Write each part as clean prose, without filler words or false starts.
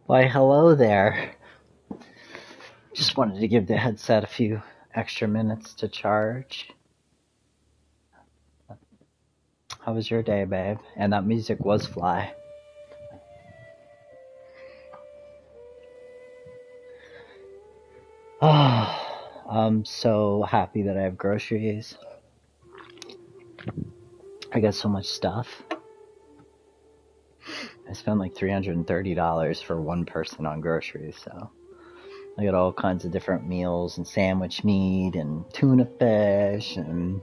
Why, hello there. Just wanted to give the headset a few extra minutes to charge. How was your day, babe? And that music was fly. I'm so happy that I have groceries. I got so much stuff. I spent like $330 for one person on groceries, so I got all kinds of different meals and sandwich meat and tuna fish and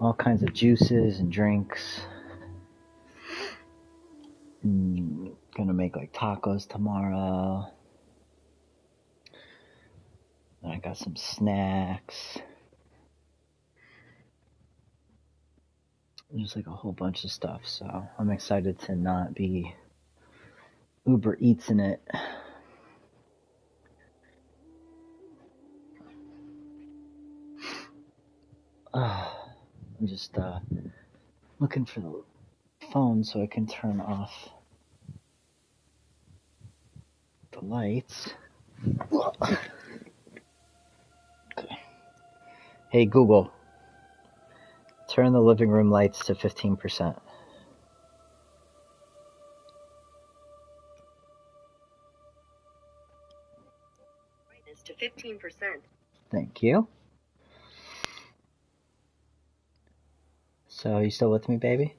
all kinds of juices and drinks. Gonna make like tacos tomorrow. And I got some snacks. Just like a whole bunch of stuff, so I'm excited to not be Uber Eats in it. I'm just looking for the phone so I can turn off the lights. Okay. Hey Google, turn the living room lights to 15%. Brightness to 15%. Thank you. So, you still with me, baby?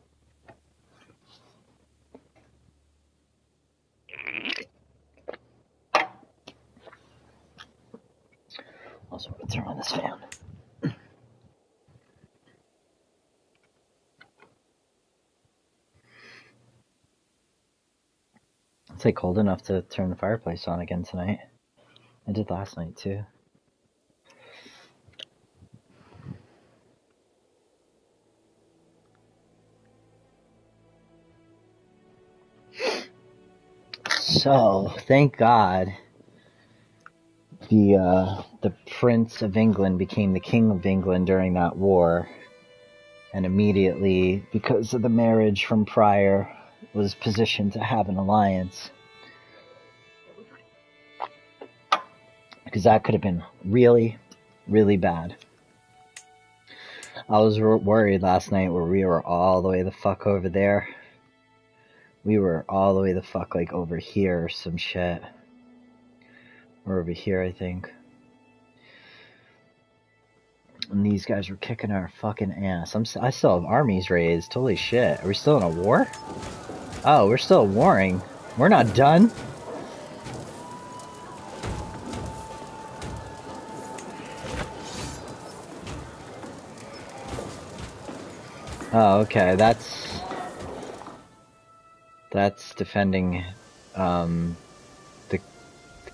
Also, I'm gonna turn on this fan. It's like cold enough to turn the fireplace on again tonight. I did last night too. So, thank God the Prince of England became the King of England during that war, and immediately, because of the marriage from prior, was positioned to have an alliance. Because that could have been really, really bad. I was worried last night where we were all the way the fuck over there. We were all the way the fuck like over here or some shit. Or over here, I think. And these guys were kicking our fucking ass. I still have armies raised. Holy shit. Are we still in a war? Oh, we're still warring. We're not done. Oh, okay. That's defending the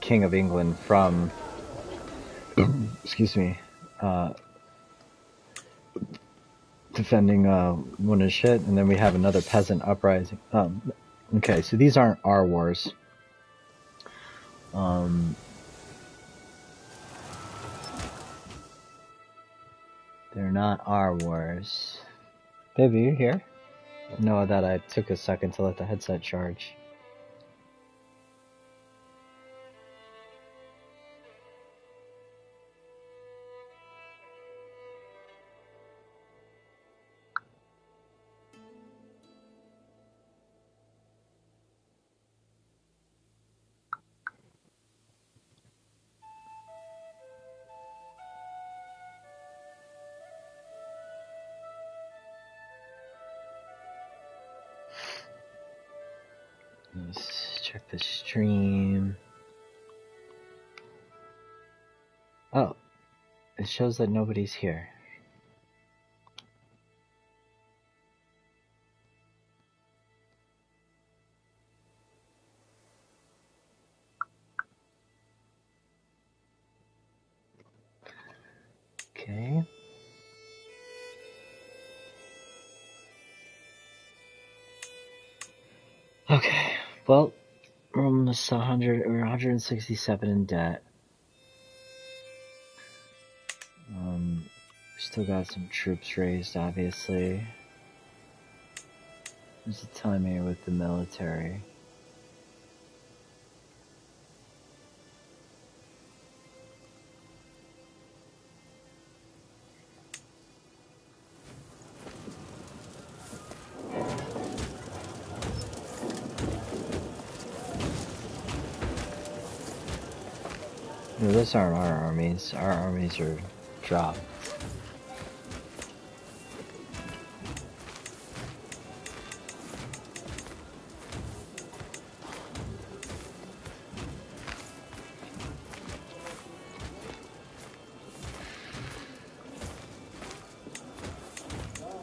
King of England from excuse me, defending one of his shit, and then we have another peasant uprising. Okay, so these aren't our wars. They're not our wars. Baby, you here? No, that I took a second to let the headset charge. Let's check the stream. Oh, it shows that nobody's here. Okay. Okay. Well, we're almost 100. We're 167 in debt. Still got some troops raised, obviously. There's a timer with the military. No, those aren't our armies. Our armies are dropped.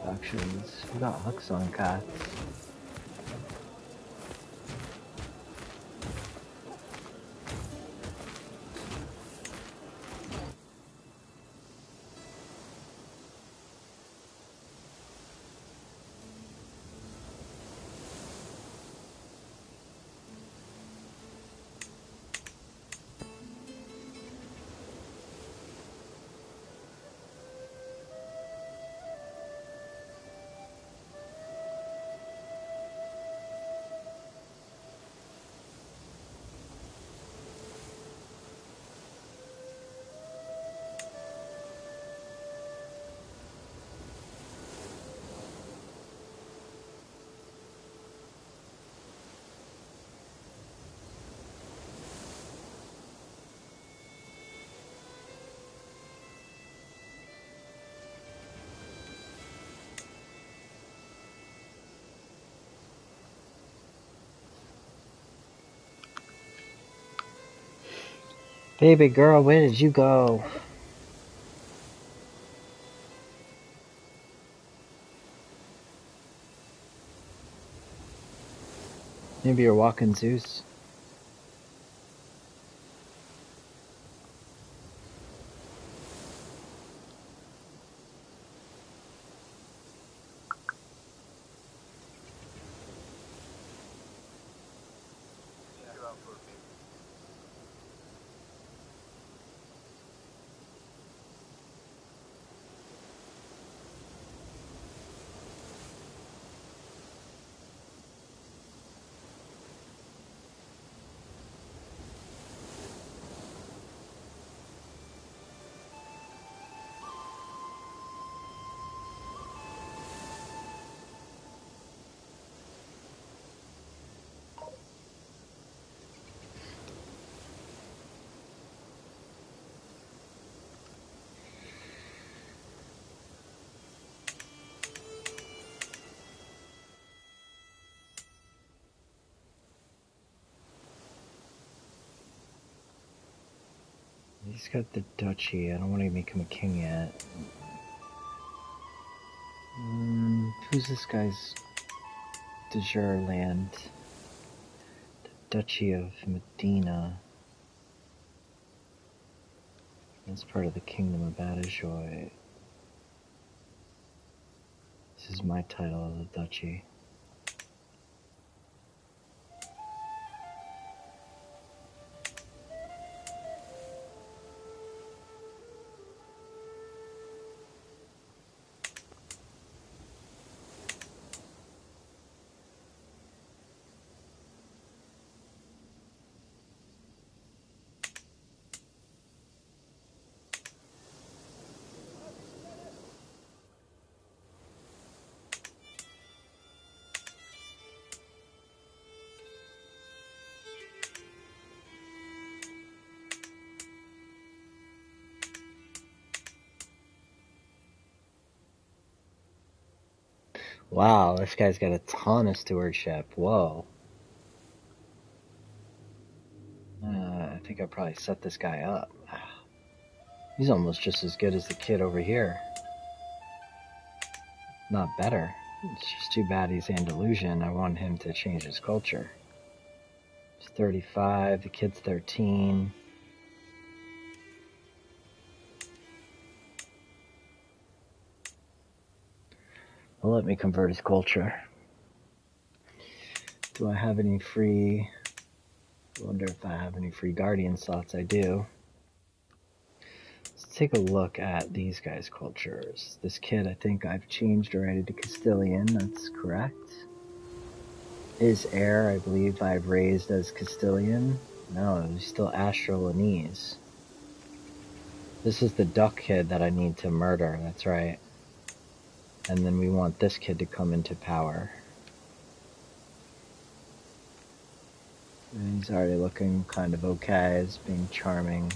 Factions. We got hooks on cats. Baby girl, where did you go? Maybe you're walking Zeus. He's got the duchy. I don't want to make him a king yet. Who's this guy's de jure land? The Duchy of Medina. That's part of the Kingdom of Badajoy. This is my title of the duchy. Wow, this guy's got a ton of stewardship. Whoa. I think I probably set this guy up. He's almost just as good as the kid over here. Not better. It's just too bad he's Andalusian. I want him to change his culture. He's 35, the kid's 13. Well, let me convert his culture. Do I have any free... I wonder if I have any free guardian slots. I do. Let's take a look at these guys' cultures. This kid, I think I've changed already to Castilian. That's correct. His heir, I believe I've raised as Castilian. No, he's still Astrolanese. This is the duck kid that I need to murder. That's right. And then we want this kid to come into power. And he's already looking kind of okay as being charming.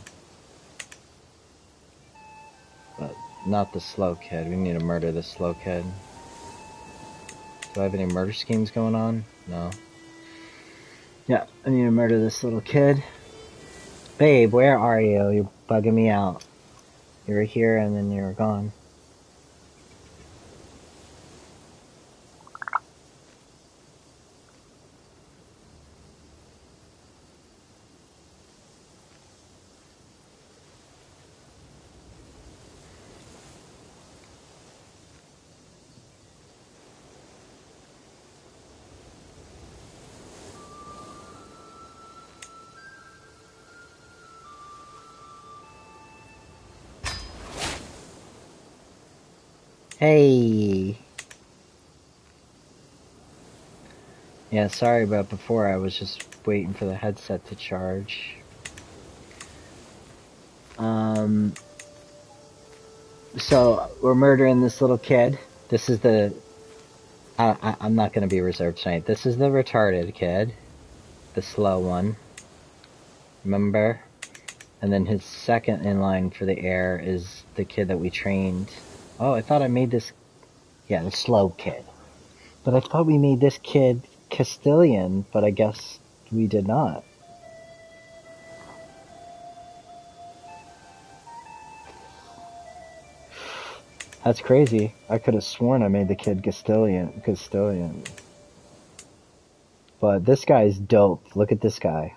Not the slow kid. We need to murder this slow kid. Do I have any murder schemes going on? No. Yeah, I need to murder this little kid. Babe, where are you? You're bugging me out. You were here and then you were gone. Hey! Yeah, sorry about before. I was just waiting for the headset to charge. So we're murdering this little kid. This is the... I'm not going to be reserved tonight. This is the retarded kid. The slow one. Remember? And then his second in line for the air is the kid that we trained. Oh, I thought I made this... Yeah, the slow kid. But I thought we made this kid Castilian, but I guess we did not. That's crazy. I could have sworn I made the kid Castilian. But this guy's dope. Look at this guy.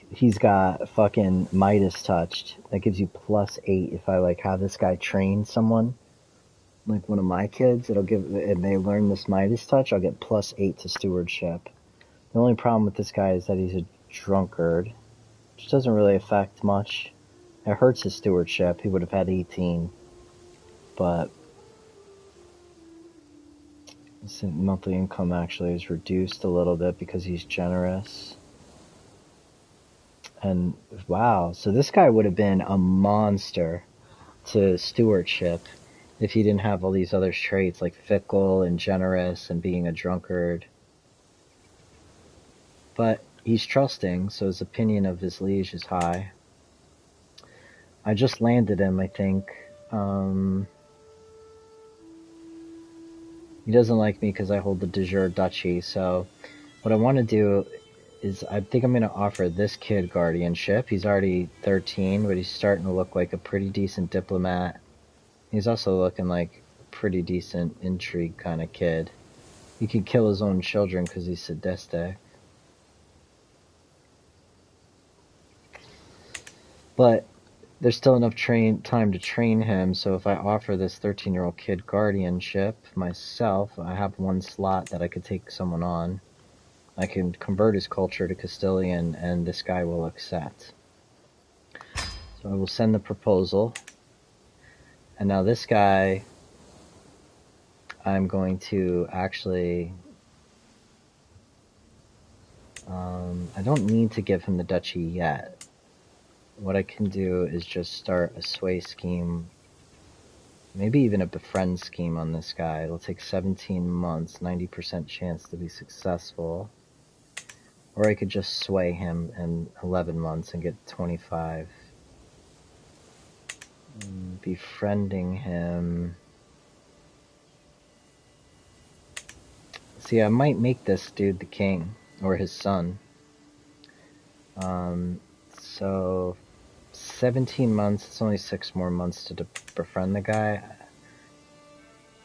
He's got fucking Midas touched. That gives you +8 if I like have this guy train someone. Like one of my kids, it'll give, and they learn this Midas touch, I'll get +8 to stewardship. The only problem with this guy is that he's a drunkard, which doesn't really affect much. It hurts his stewardship. He would have had 18. But his monthly income actually is reduced a little bit because he's generous. And wow, so this guy would have been a monster to stewardship if he didn't have all these other traits like fickle and generous and being a drunkard. But he's trusting, so his opinion of his liege is high. I just landed him, I think. He doesn't like me because I hold the de jure duchy, so what I want to do is I think I'm going to offer this kid guardianship. He's already 13, but he's starting to look like a pretty decent diplomat. He's also looking like a pretty decent intrigue kind of kid. He can kill his own children because he's sadistic. But there's still enough time to train him, so if I offer this 13-year-old kid guardianship myself, I have one slot that I could take someone on. I can convert his culture to Castilian, and this guy will accept. So I will send the proposal. And now this guy, I'm going to actually... I don't need to give him the duchy yet. What I can do is just start a sway scheme, maybe even a befriend scheme on this guy. It'll take 17 months, 90% chance to be successful. Or I could just sway him in 11 months and get 25. Befriending him. See, I might make this dude the king, or his son. So 17 months, it's only 6 more months to befriend the guy.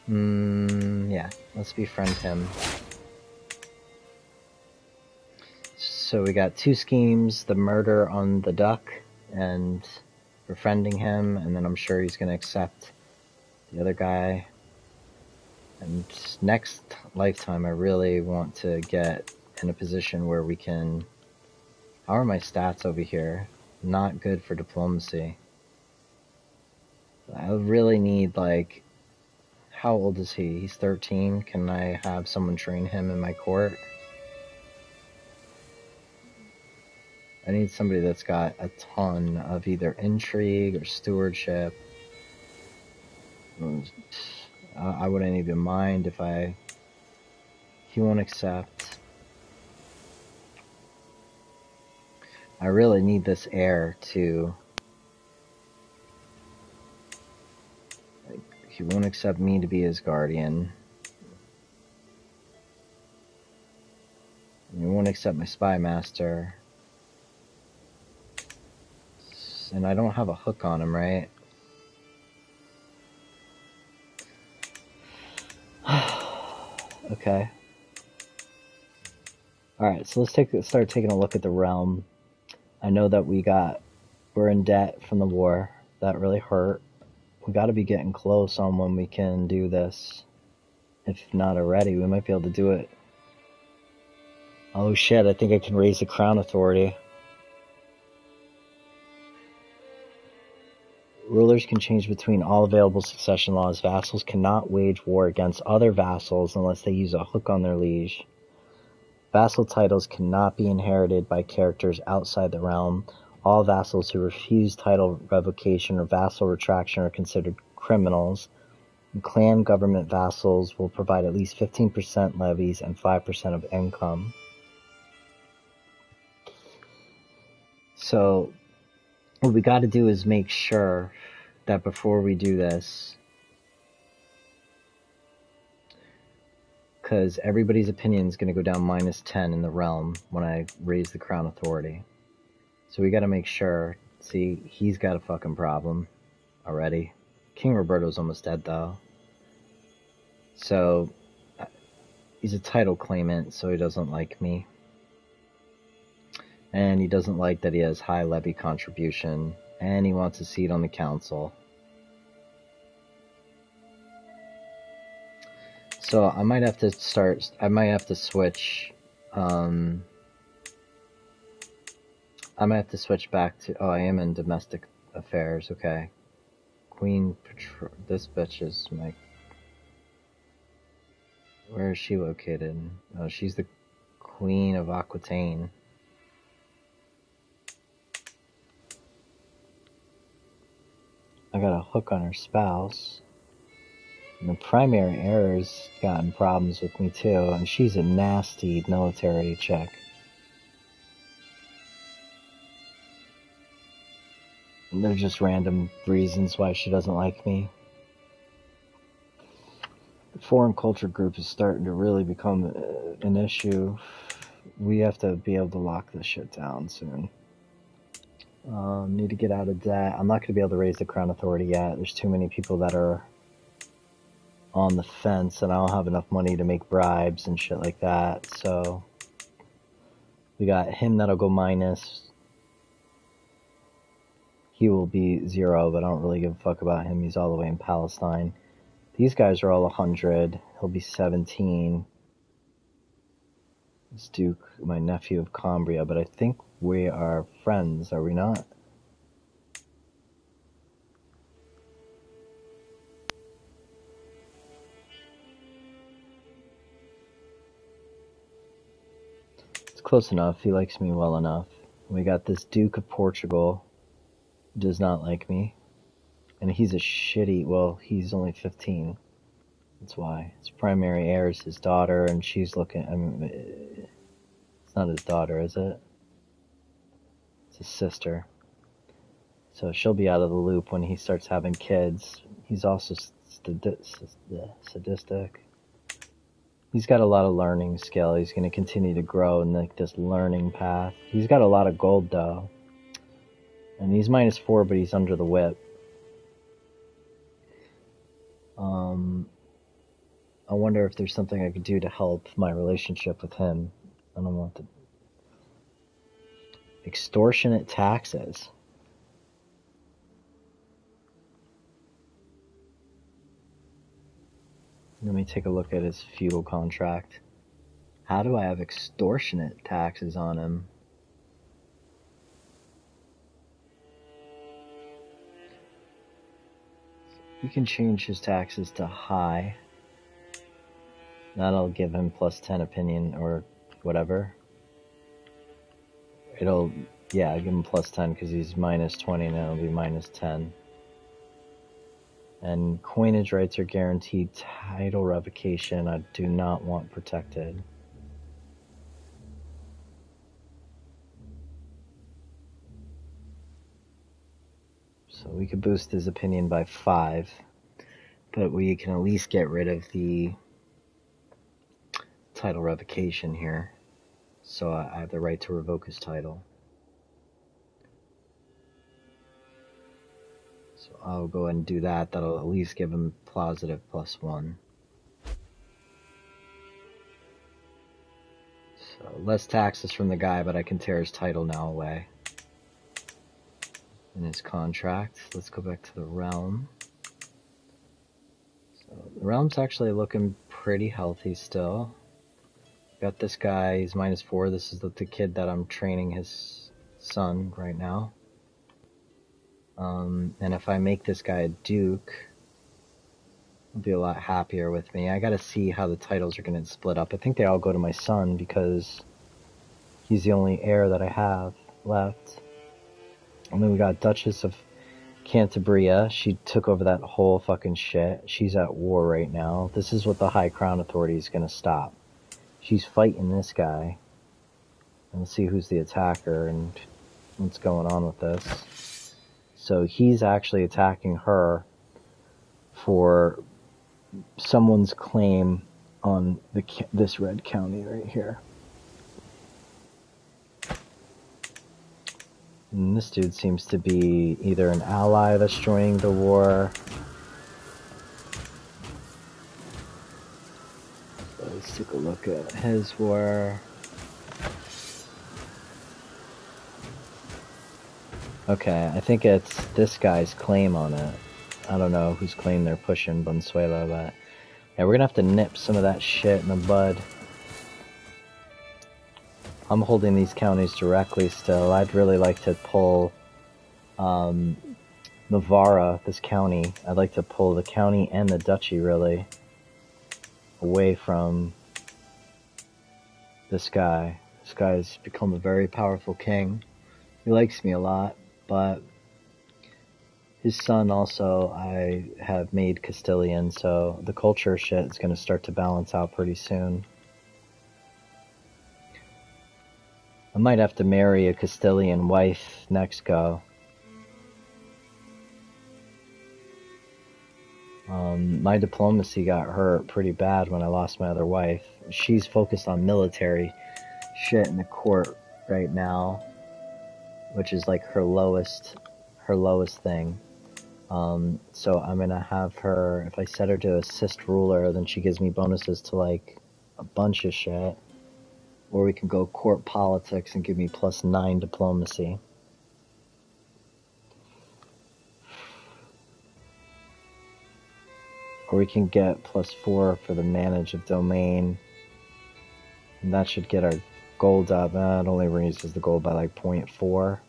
Yeah, let's befriend him. So we got 2 schemes, the murder on the duck and befriending him, and then I'm sure he's going to accept the other guy. And next lifetime I really want to get in a position where we can... How are my stats over here? Not good for diplomacy. I really need, like... How old is he? He's 13. Can I have someone train him in my court? I need somebody that's got a ton of either intrigue or stewardship. I wouldn't even mind if he won't accept. I really need this heir to He won't accept me to be his guardian. He won't accept my spy master. And I don't have a hook on him, right? Okay. Alright, so let's start taking a look at the realm. I know that we're in debt from the war. That really hurt. We gotta be getting close on when we can do this. If not already, we might be able to do it. Oh shit, I think I can raise the crown authority. Rulers can change between all available succession laws. Vassals cannot wage war against other vassals unless they use a hook on their liege. Vassal titles cannot be inherited by characters outside the realm. All vassals who refuse title revocation or vassal retraction are considered criminals. Clan government vassals will provide at least 15% levies and 5% of income. So what we got to do is make sure that before we do this, because everybody's opinion is going to go down -10 in the realm when I raise the crown authority. So we got to make sure. See, he's got a fucking problem already. King Roberto's almost dead though. So he's a title claimant, so he doesn't like me. And he doesn't like that he has high levy contribution. And he wants a seat on the council. So I might have to switch. I might have to switch back to. Oh, I am in domestic affairs. Okay. Queen Patrol. This bitch is my. Where is she located? Oh, she's the Queen of Aquitaine. I got a hook on her spouse. And the primary heir's gotten problems with me too, and she's a nasty military chick. And they're just random reasons why she doesn't like me. The foreign culture group is starting to really become an issue. We have to be able to lock this shit down soon. Need to get out of debt. I'm not going to be able to raise the crown authority yet. There's too many people that are on the fence, and I don't have enough money to make bribes and shit like that. So we got him that'll go minus. He will be 0, but I don't really give a fuck about him. He's all the way in Palestine. These guys are all 100. He'll be 17. This Duke, my nephew of Cambria, but I think we are friends, are we not? It's close enough. He likes me well enough. We got this Duke of Portugal. Does not like me. And he's a shitty, well, he's only 15. That's why. His primary heir is his daughter, and she's looking, I mean, it's not his daughter, is it? It's his sister. So she'll be out of the loop when he starts having kids. He's also sadistic. He's got a lot of learning skill. He's going to continue to grow in like this learning path. He's got a lot of gold though. And he's -4, but he's under the whip. I wonder if there's something I could do to help my relationship with him. I don't want the extortionate taxes. Let me take a look at his feudal contract. How do I have extortionate taxes on him? We can change his taxes to high. That'll give him +10 opinion or whatever. Yeah, give him +10 because he's -20 and it'll be -10. And coinage rights are guaranteed. Title revocation, I do not want protected. So we could boost his opinion by 5. But we can at least get rid of the title revocation here. So I have the right to revoke his title. So I'll go ahead and do that. That'll at least give him positive +1. So less taxes from the guy, but I can tear his title now away. In his contract. Let's go back to the realm. So the realm's actually looking pretty healthy still. Got this guy, he's -4. This is the kid that I'm training his son right now. And if I make this guy a duke, he'll be a lot happier with me. I gotta see how the titles are gonna split up. I think they all go to my son because he's the only heir that I have left. And then we got Duchess of Cantabria. She took over that whole fucking shit. She's at war right now. This is what the High Crown Authority is gonna stop. She's fighting this guy. And let's see who's the attacker and what's going on with this. So he's actually attacking her for someone's claim on this red county right here. And this dude seems to be either an ally that's joining the war. So let's take a look at his war. Okay, I think it's this guy's claim on it. I don't know whose claim they're pushing, Bonsuela, but yeah, we're gonna have to nip some of that shit in the bud. I'm holding these counties directly still. I'd really like to pull Navarra, this county. I'd like to pull the county and the duchy, really, away from this guy. This guy's become a very powerful king. He likes me a lot, but his son also I have made Castilian, so the culture shit is going to start to balance out pretty soon. I might have to marry a Castilian wife next go. My diplomacy got hurt pretty bad when I lost my other wife. She's focused on military shit in the court right now, which is like her lowest thing. So I'm gonna have her, if I set her to assist ruler, then she gives me bonuses to like a bunch of shit. Or we can go court politics and give me +9 diplomacy. Or we can get +4 for the manage of domain. And that should get our gold up. It only raises the gold by like 0.4.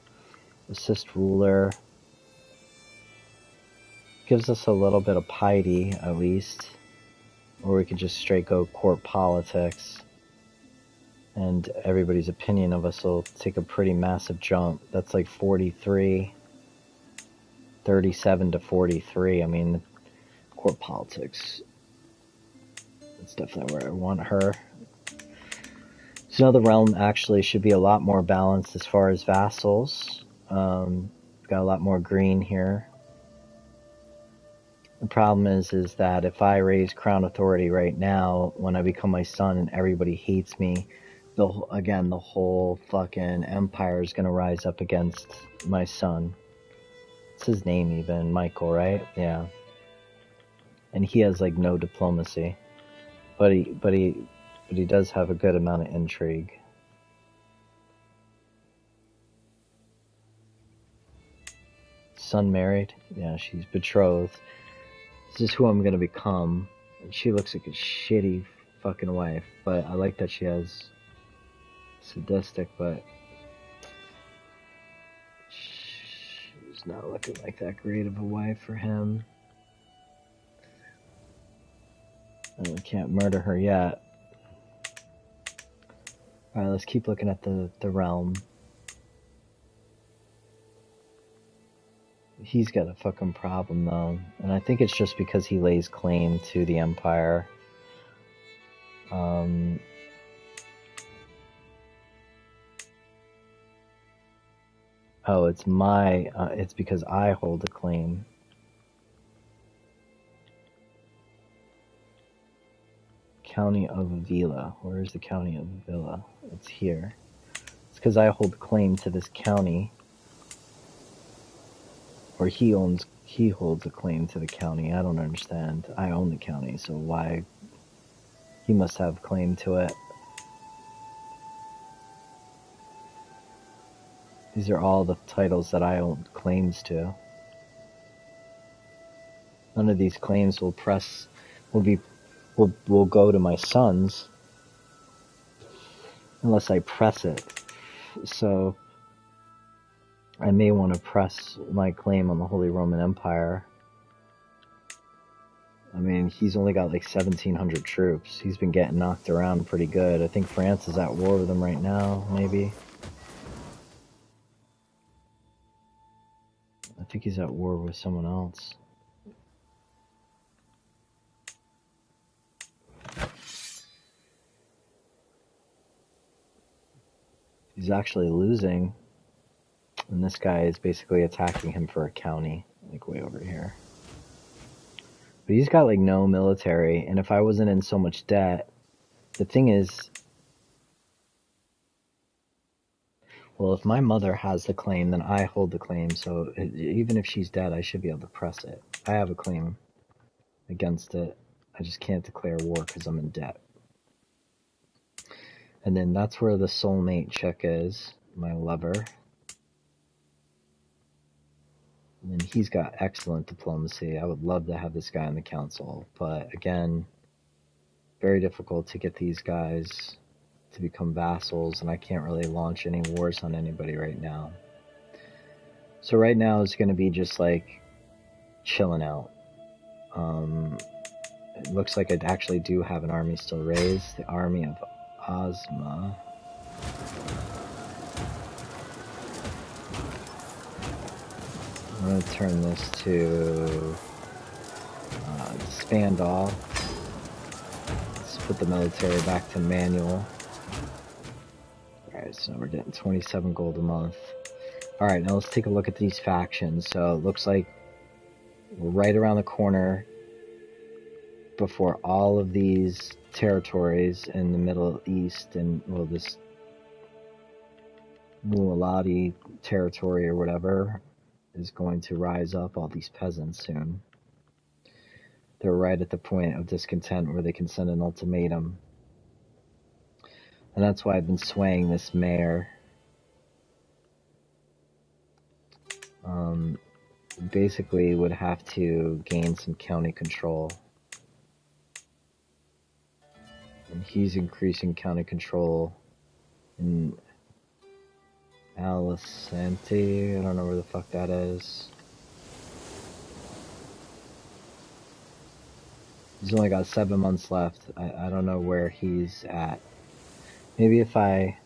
Assist ruler. Gives us a little bit of piety, at least. Or we could just straight go court politics. And everybody's opinion of us will take a pretty massive jump. That's like 43. 37 to 43. I mean, court politics. That's definitely where I want her. So now the realm actually should be a lot more balanced as far as vassals. Got a lot more green here. The problem is that if I raise crown authority right now, when I become my son and everybody hates me, the whole fucking empire is gonna rise up against my son. What's his name even? Michael, right? Yeah. And he has like no diplomacy, but he does have a good amount of intrigue. Son married? Yeah, she's betrothed. This is who I'm gonna become. And she looks like a shitty fucking wife, but I like that she has sadistic, but she's not looking like that great of a wife for him. And we can't murder her yet. Alright, let's keep looking at the realm. He's got a fucking problem though, and I think it's just because he lays claim to the empire. Oh, it's because I hold a claim. County of Avila. Where is the County of Avila? It's here. It's because I hold claim to this county. Or he holds a claim to the county. I don't understand. I own the county, so why? He must have claim to it. These are all the titles that I own claims to. None of these claims will go to my sons unless I press it. So I may want to press my claim on the Holy Roman Empire. I mean, he's only got like 1,700 troops. He's been getting knocked around pretty good. I think France is at war with him right now, maybe. I think he's at war with someone else. He's actually losing. And this guy is basically attacking him for a county, like way over here. But he's got like no military, and if I wasn't in so much debt, the thing is, well, if my mother has the claim, then I hold the claim, so even if she's dead, I should be able to press it. I have a claim against it. I just can't declare war because I'm in debt. And then that's where the soulmate chick is, my lover. And then he's got excellent diplomacy. I would love to have this guy in the council, but again, very difficult to get these guys to become vassals, and I can't really launch any wars on anybody right now. So right now it's going to be just like chilling out. It looks like I actually do have an army still raised, the army of Ozma. I'm going to turn this to standoff. Let's put the military back to manual. Alright, so we're getting 27 gold a month. Alright, now let's take a look at these factions. So it looks like we're right around the corner before all of these territories in the Middle East and, well, this Mualadi territory or whatever is going to rise up, all these peasants soon. They're right at the point of discontent where they can send an ultimatum. And that's why I've been swaying this mayor. Basically would have to gain some county control. And he's increasing county control in Alicante. I don't know where the fuck that is. He's only got 7 months left. I don't know where he's at. Maybe if I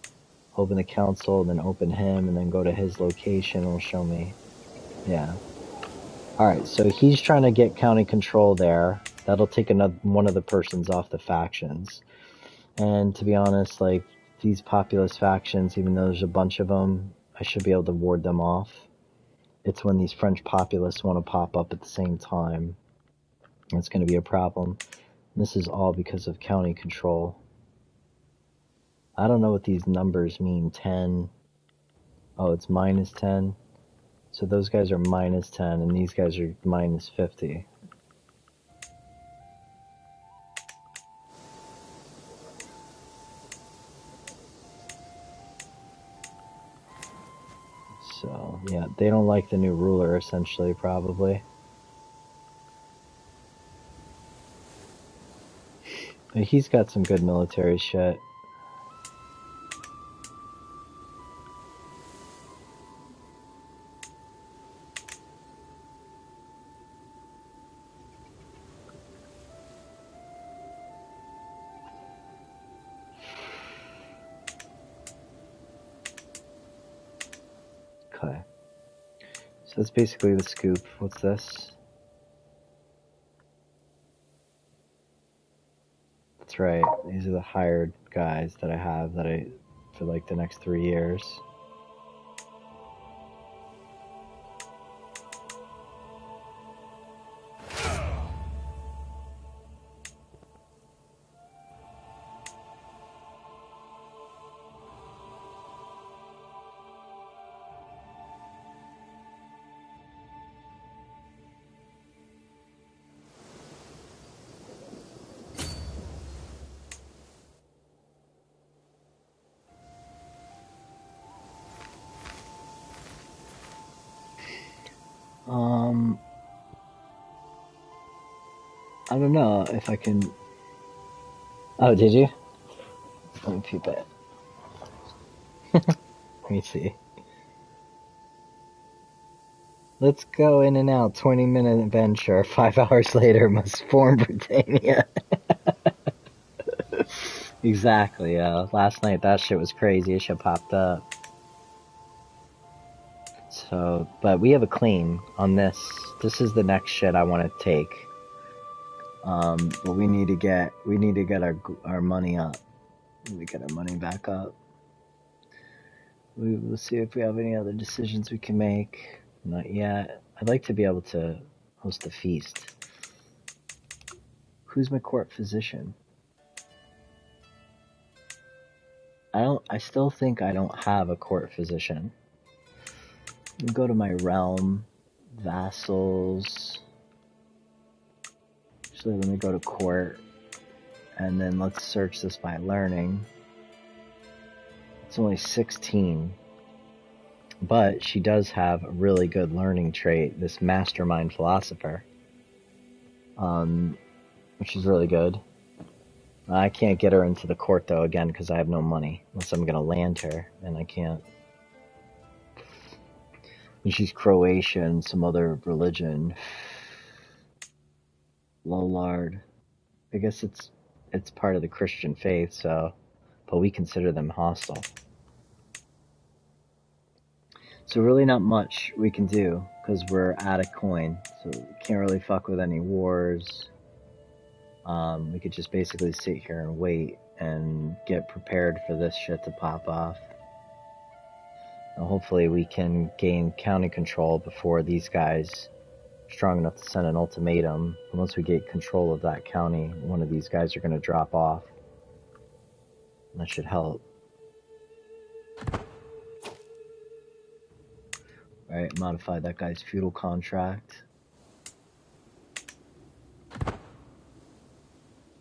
open the council, then open him, and then go to his location, it'll show me. Yeah. Alright, so he's trying to get county control there. That'll take one of the persons off the factions. And to be honest, like, these populist factions, even though there's a bunch of them, I should be able to ward them off. It's when these French populists want to pop up at the same time. It's going to be a problem. And this is all because of county control. I don't know what these numbers mean. 10. Oh, it's minus 10. So those guys are minus 10, and these guys are minus 50. So, yeah, they don't like the new ruler, essentially, probably. But he's got some good military shit. Okay. So that's basically the scoop. What's this? That's right. These are the hired guys that I have for like the next 3 years. I don't know if I can. Oh, did you? Let me peep it. Let me see. Let's go in and out. 20-minute adventure. 5 hours later, must form Britannia. Exactly. Last night that shit was crazy. It shit popped up. So, but we have a claim on this. This is the next shit I want to take. But we need to get our money up. We need to get our money back up. We'll see if we have any other decisions we can make. Not yet. I'd like to be able to host a feast. Who's my court physician? I still think I don't have a court physician. Let me go to my realm, vassals. Actually, let me go to court, and then let's search this by learning. It's only 16, but she does have a really good learning trait, this mastermind philosopher, which is really good. I can't get her into the court, though, again, because I have no money, unless I'm going to land her, and I can't. And she's Croatian, some other religion. Lolard. I guess it's part of the Christian faith, so, but we consider them hostile. So really not much we can do, because we're out of coin, so we can't really fuck with any wars. We could just basically sit here and wait and get prepared for this shit to pop off. And hopefully we can gain county control before these guys are strong enough to send an ultimatum. And once we get control of that county, one of these guys are going to drop off. And that should help. Alright, modify that guy's feudal contract.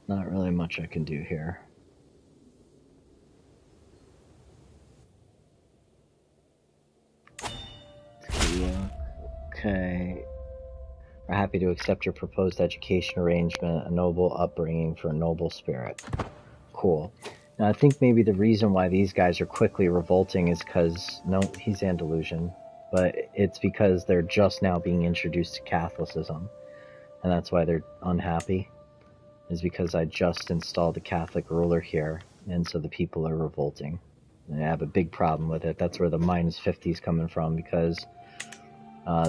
Not really much I can do here. Okay. We're happy to accept your proposed education arrangement, a noble upbringing for a noble spirit. Cool. Now I think maybe the reason why these guys are quickly revolting is because, no, he's Andalusian, but it's because they're just now being introduced to Catholicism, and that's why they're unhappy. Is because I just installed a Catholic ruler here, and so the people are revolting. And I have a big problem with it. That's where the -50 is coming from, because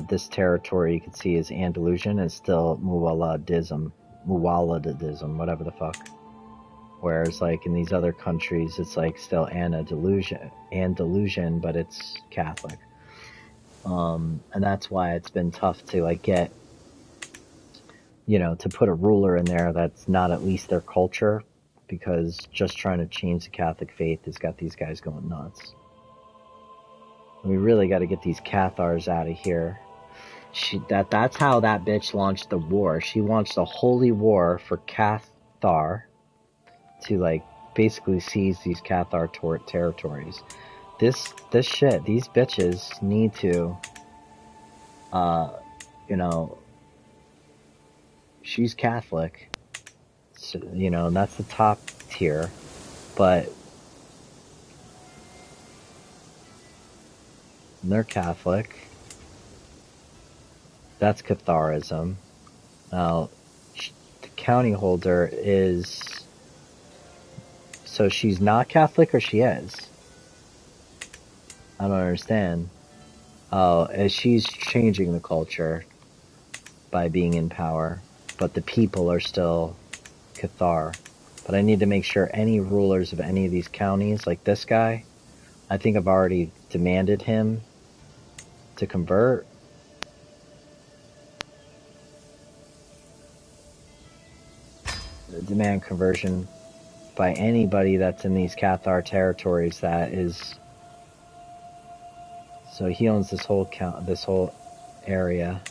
this territory you can see is Andalusian and still Muwaladism, whatever the fuck. Whereas like in these other countries, it's like still Andalusian, but it's Catholic. And that's why it's been tough to like get, to put a ruler in there that's not at least their culture, because just trying to change the Catholic faith has got these guys going nuts. We really got to get these Cathars out of here. That's how that bitch launched the war. She launched a holy war for Cathar to like basically seize these Cathar territories. This shit, these bitches need to, she's Catholic, so, and that's the top tier, but they're Catholic. That's Catharism. Now, the county holder is, so she's not Catholic or she is? I don't understand. Oh, she's changing the culture by being in power, but the people are still Cathar. But I need to make sure any rulers of any of these counties, like this guy, I think I've already demanded him to convert. Demand conversion by anybody that's in these Cathar territories that is. So he owns this whole area.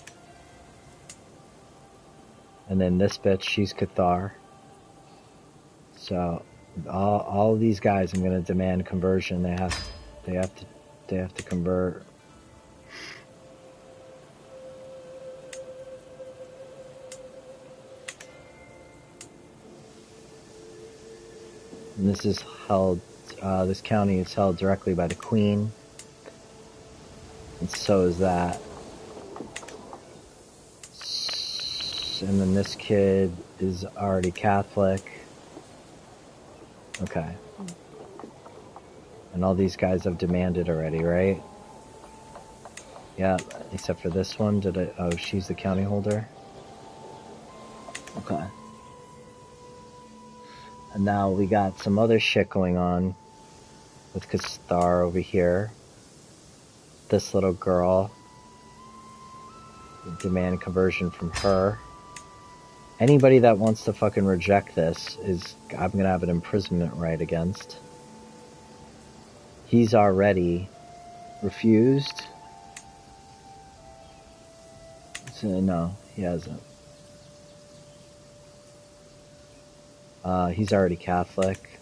And then this bitch, she's Cathar. So all of these guys, I'm gonna demand conversion. They have to convert. And this is held, this county is held directly by the Queen. And so is that. And then this kid is already Catholic. Okay. And all these guys have demanded already, right? Yeah, except for this one. Oh, she's the county holder? Okay. And now we got some other shit going on with Kastar over here. This little girl. Demand conversion from her. Anybody that wants to fucking reject this I'm gonna have an imprisonment right against. He's already refused. So, no, he hasn't. He's already Catholic.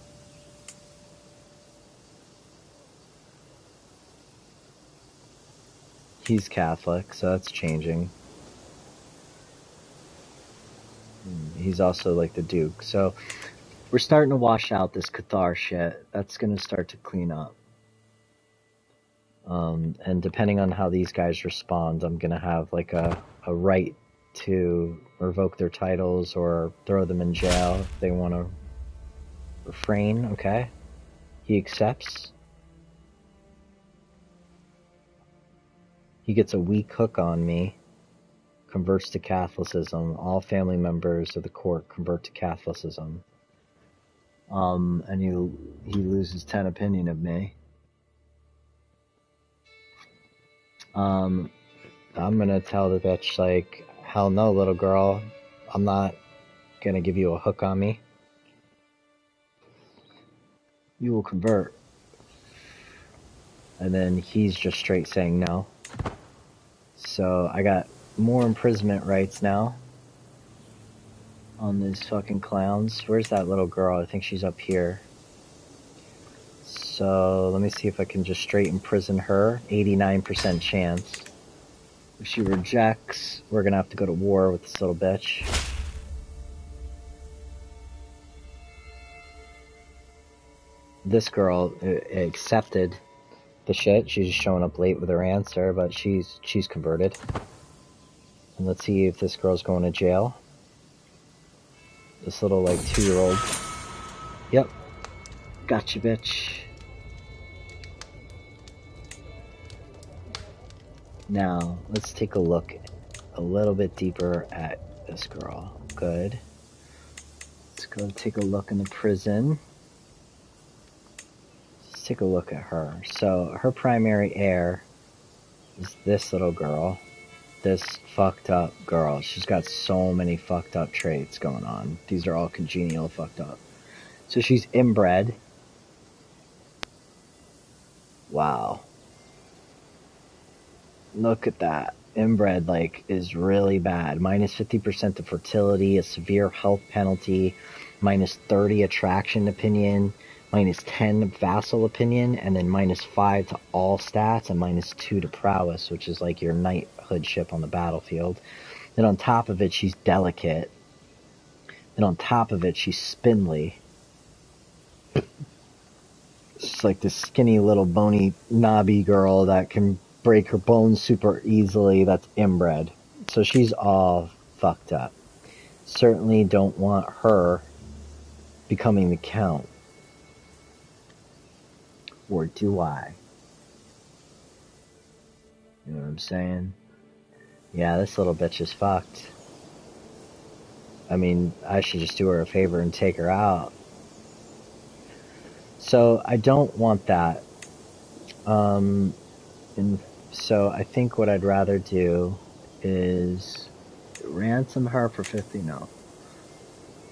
He's Catholic, so that's changing. He's also like the Duke. So we're starting to wash out this Cathar shit. That's gonna start to clean up. And depending on how these guys respond, I'm gonna have like a right to revoke their titles or throw them in jail if they want to refrain. Okay, he accepts. He gets a weak hook on me. Converts to Catholicism. All family members of the court convert to Catholicism. And he loses 10 opinion of me. I'm gonna tell the bitch, like, hell no, little girl. I'm not gonna give you a hook on me. You will convert. And then he's just straight saying no. So I got more imprisonment rights now on these fucking clowns. Where's that little girl? I think she's up here. So let me see if I can just straight imprison her. 89% chance. If she rejects, we're gonna have to go to war with this little bitch. This girl accepted the shit. She's just showing up late with her answer, but she's converted. And let's see if this girl's going to jail. This little, like, 2-year-old. Yep. Gotcha, bitch. Now, let's take a look a little bit deeper at this girl. Good. Let's go take a look in the prison. Let's take a look at her. So, her primary heir is this little girl. This fucked up girl. She's got so many fucked up traits going on. These are all congenial fucked up. So she's inbred. Wow. Look at that. Inbred, like, is really bad. Minus 50% to fertility, a severe health penalty, minus 30 attraction opinion, minus 10 vassal opinion, and then minus 5 to all stats, and minus 2 to prowess, which is like your knighthoodship on the battlefield. Then on top of it, she's delicate. Then on top of it, she's spindly. She's like this skinny little bony knobby girl that can break her bones super easily. That's inbred. So she's all fucked up. Certainly don't want her becoming the count. Or do I? You know what I'm saying? Yeah, this little bitch is fucked. I mean, I should just do her a favor and take her out. So I don't want that. And so I think what I'd rather do is ransom her for 50. No,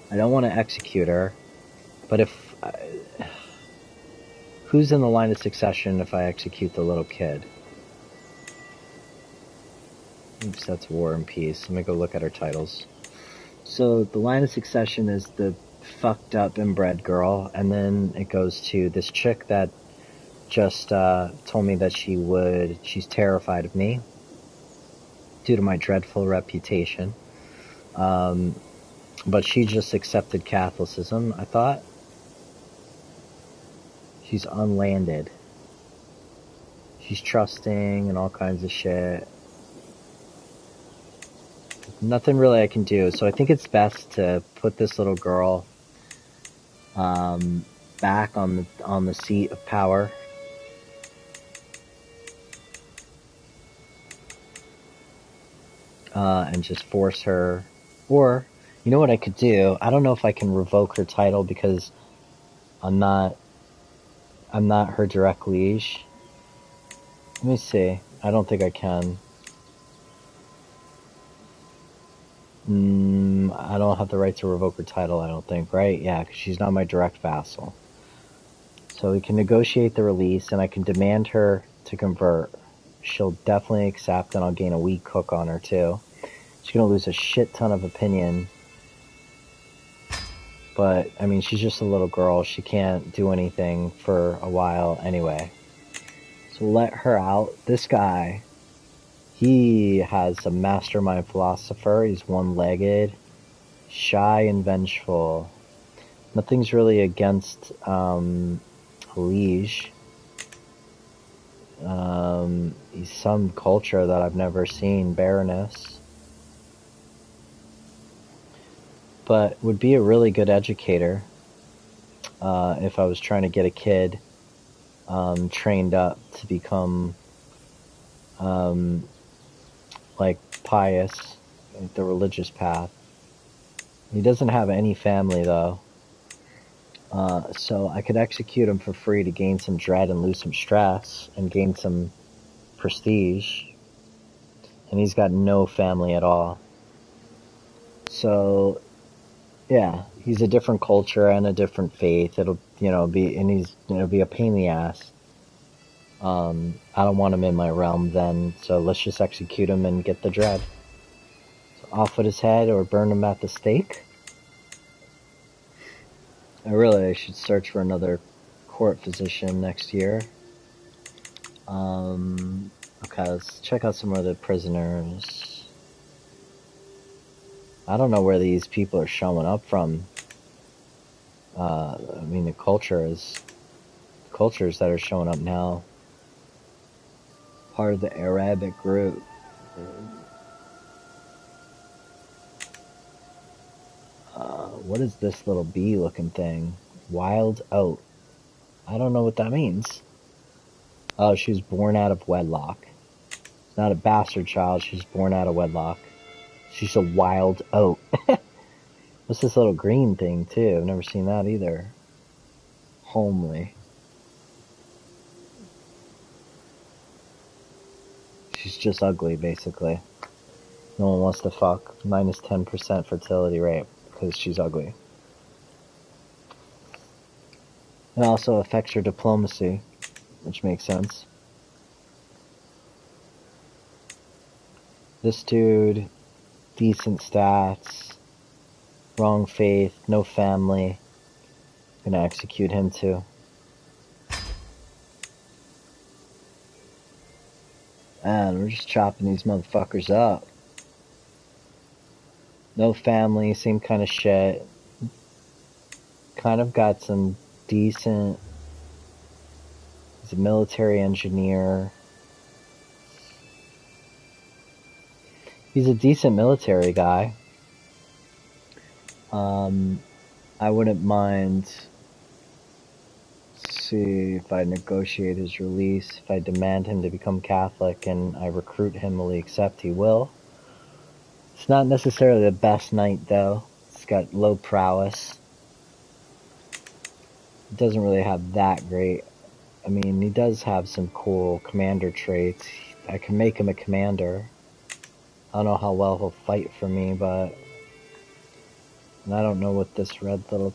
I don't want to execute her. But if who's in the line of succession if I execute the little kid? Oops, that's War and Peace. Let me go look at her titles. So the line of succession is the fucked up inbred girl, and then it goes to this chick that just told me that she's terrified of me due to my dreadful reputation. But she just accepted Catholicism, I thought. She's unlanded. She's trusting and all kinds of shit. Nothing really I can do. So I think it's best to put this little girl back on the seat of power. And just force her. Or, you know what I could do? I don't know if I can revoke her title because I'm not her direct liege. Let me see. I don't think I can. I don't have the right to revoke her title, I don't think, right? Yeah, because she's not my direct vassal. So we can negotiate the release, and I can demand her to convert. She'll definitely accept, and I'll gain a weak hook on her, too. She's going to lose a shit ton of opinion. But, I mean, she's just a little girl. She can't do anything for a while anyway. So let her out. This guy, he has a mastermind philosopher. He's one-legged, shy and vengeful. Nothing's really against liege. He's some culture that I've never seen, Baroness. But would be a really good educator if I was trying to get a kid trained up to become like pious, like the religious path. He doesn't have any family though. So I could execute him for free to gain some dread and lose some stress and gain some prestige. And he's got no family at all. So, yeah, he's a different culture and a different faith. It'll, be a pain in the ass. I don't want him in my realm then, so let's just execute him and get the dread. So off with his head or burn him at the stake. I should search for another court physician next year. Okay, let's check out some other prisoners. I don't know where these people are showing up from. I mean, the cultures that are showing up now. Part of the Arabic group. What is this little bee looking thing? Wild oat. I don't know what that means. Oh, she was born out of wedlock. It's not a bastard child, she was born out of wedlock. She's a wild oat. What's this little green thing, too? I've never seen that either. Homely. She's just ugly, basically. No one wants to fuck. Minus 10% fertility rate because she's ugly. It also affects your diplomacy, which makes sense. This dude, decent stats, wrong faith, no family. Gonna execute him too. And we're just chopping these motherfuckers up. No family, same kind of shit. Kind of got some decent... He's a military engineer. He's a decent military guy. I wouldn't mind... see if I negotiate his release. If I demand him to become Catholic and I recruit him, will he accept? He will. It's not necessarily the best knight, though. It's got low prowess. It doesn't really have that great. I mean, he does have some cool commander traits. I can make him a commander. I don't know how well he'll fight for me, but... And I don't know what this red little...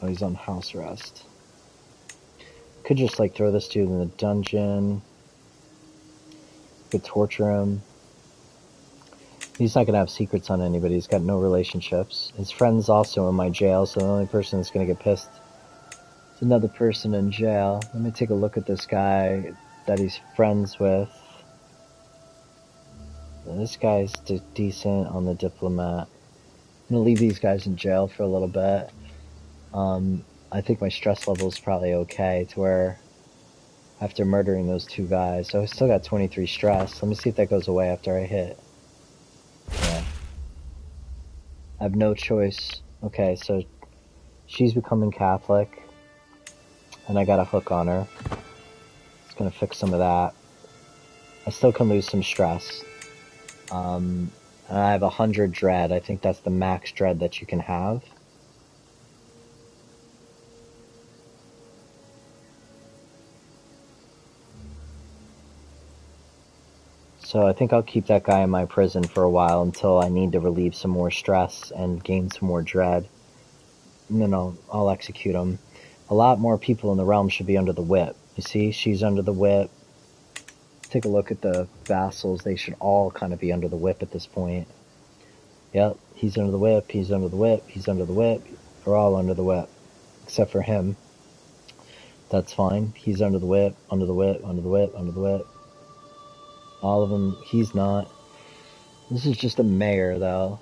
Oh, he's on house arrest. Could just, like, throw this dude in the dungeon. Could torture him. He's not gonna have secrets on anybody. He's got no relationships. His friend's also in my jail, so the only person that's gonna get pissed is another person in jail. Let me take a look at this guy that he's friends with. This guy's decent on the diplomat. I'm gonna leave these guys in jail for a little bit. I think my stress level is probably okay to where after murdering those two guys, so I still got 23 stress. Let me see if that goes away after I hit. Yeah. I have no choice. Okay, so she's becoming Catholic, and I got a hook on her. It's gonna fix some of that. I still can lose some stress. And I have 100 dread. I think that's the max dread that you can have. So I think I'll keep that guy in my prison for a while until I need to relieve some more stress and gain some more dread. And then I'll execute him. A lot more people in the realm should be under the whip. You see, she's under the whip. Take a look at the vassals. They should all kind of be under the whip at this point. Yep, he's under the whip, he's under the whip, he's under the whip. They're all under the whip. Except for him. That's fine. He's under the whip, under the whip, under the whip, under the whip. All of them, he's not. This is just a mayor, though.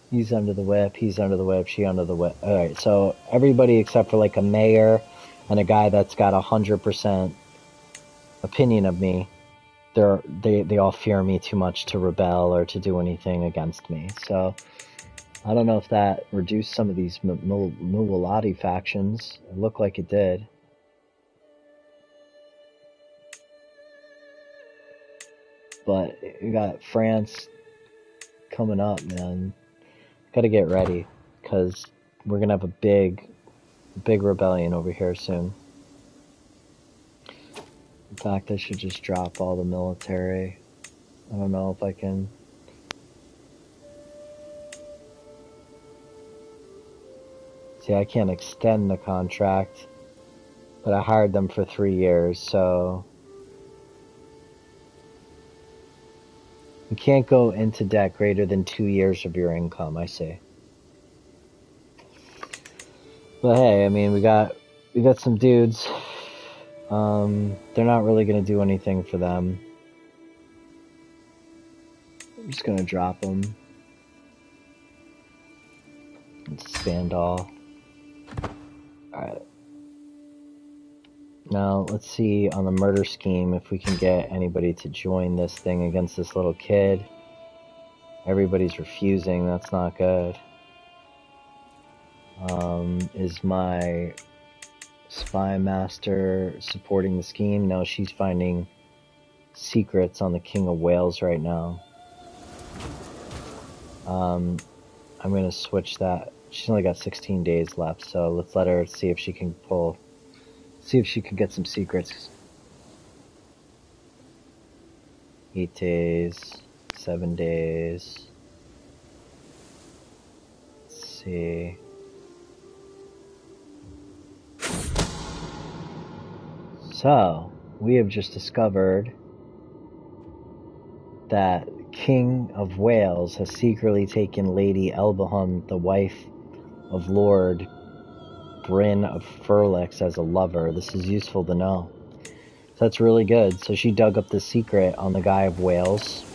He's under the whip, he's under the whip, she under the whip. Alright, so everybody except for like a mayor and a guy that's got 100% opinion of me, they all fear me too much to rebel or to do anything against me. So I don't know if that reduced some of these Mulati factions. It looked like it did. But you got France coming up, man. Gotta get ready, because we're gonna have a big rebellion over here soon. In fact, I should just drop all the military. I don't know if I can. See, I can't extend the contract, but I hired them for 3 years, so you can't go into debt greater than 2 years of your income, I see. But hey, I mean, we got some dudes. They're not really gonna do anything for them. I'm just gonna drop them. Let's expand all. Alright. Now, let's see on the murder scheme if we can get anybody to join this thing against this little kid. Everybody's refusing. That's not good. Is my spy master supporting the scheme? No, she's finding secrets on the King of Wales right now. I'm going to switch that. She's only got 16 days left, so let's let her see if she can get some secrets. 8 days, 7 days. Let's see. So, we have just discovered that King of Wales has secretly taken Lady Elbaham, the wife of Lord Bryn of Furlix, as a lover. This is useful to know. So that's really good. So she dug up the secret on the guy of Wales.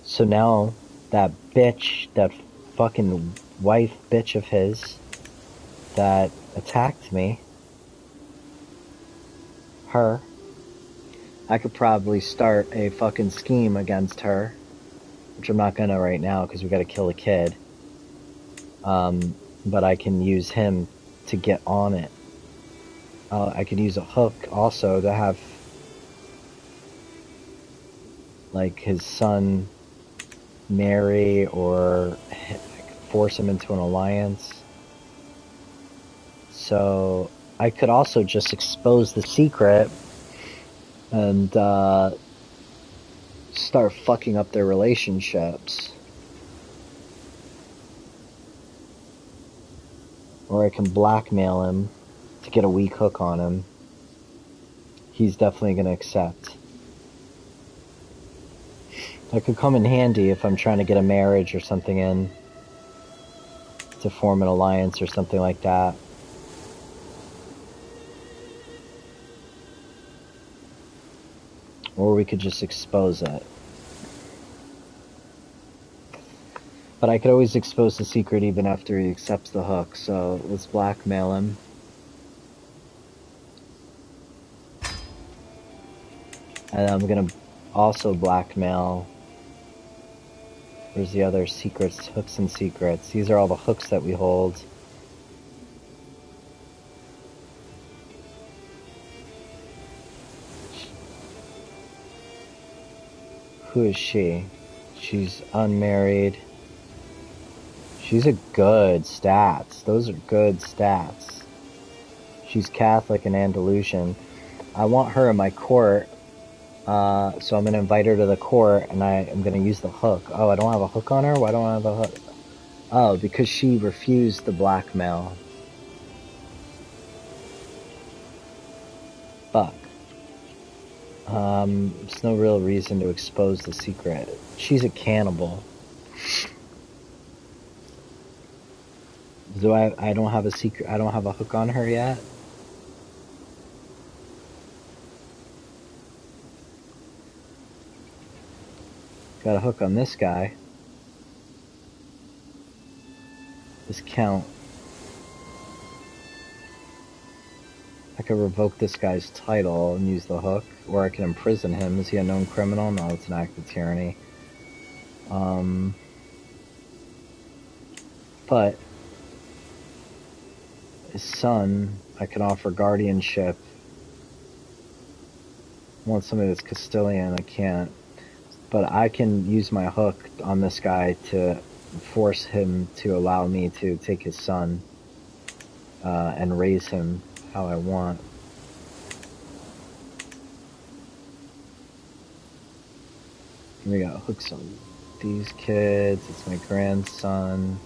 So now that bitch, that fucking wife bitch of his that attacked me, her, I could probably start a fucking scheme against her, which I'm not gonna right now because we gotta kill a kid. But I can use him to get on it. I could use a hook also to have, like, his son marry, or I could force him into an alliance. So I could also just expose the secret and start fucking up their relationships. Or I can blackmail him to get a weak hook on him. He's definitely going to accept. That could come in handy if I'm trying to get a marriage or something in, to form an alliance or something like that. Or we could just expose it. But I could always expose the secret even after he accepts the hook, so let's blackmail him. And I'm gonna also blackmail... Where's the other secrets? Hooks and secrets. These are all the hooks that we hold. Who is she? She's unmarried. She's a good stats. Those are good stats. She's Catholic and Andalusian. I want her in my court, so I'm going to invite her to the court, and I'm going to use the hook. Oh, I don't have a hook on her? Why don't I have a hook? Oh, because she refused the blackmail. Fuck. There's no real reason to expose the secret. She's a cannibal. I don't have a secret, I don't have a hook on her yet? Got a hook on this guy. This count. I could revoke this guy's title and use the hook, or I can imprison him. Is he a known criminal? No, it's an act of tyranny. But his son, I can offer guardianship. I want somebody that's Castilian, I can't. But I can use my hook on this guy to force him to allow me to take his son and raise him how I want. We got hooks on these kids. It's my grandson.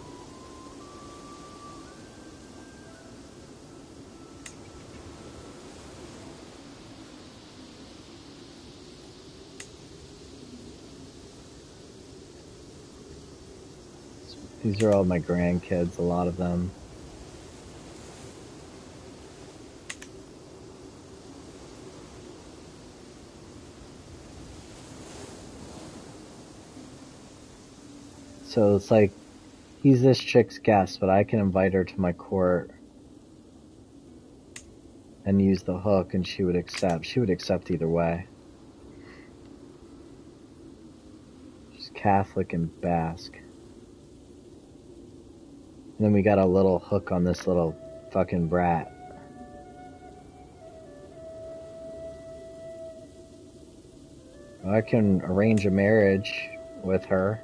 These are all my grandkids, a lot of them. So it's like, he's this chick's guest, but I can invite her to my court and use the hook, and she would accept. She would accept either way. She's Catholic and Basque. And then we got a little hook on this little fucking brat. I can arrange a marriage with her.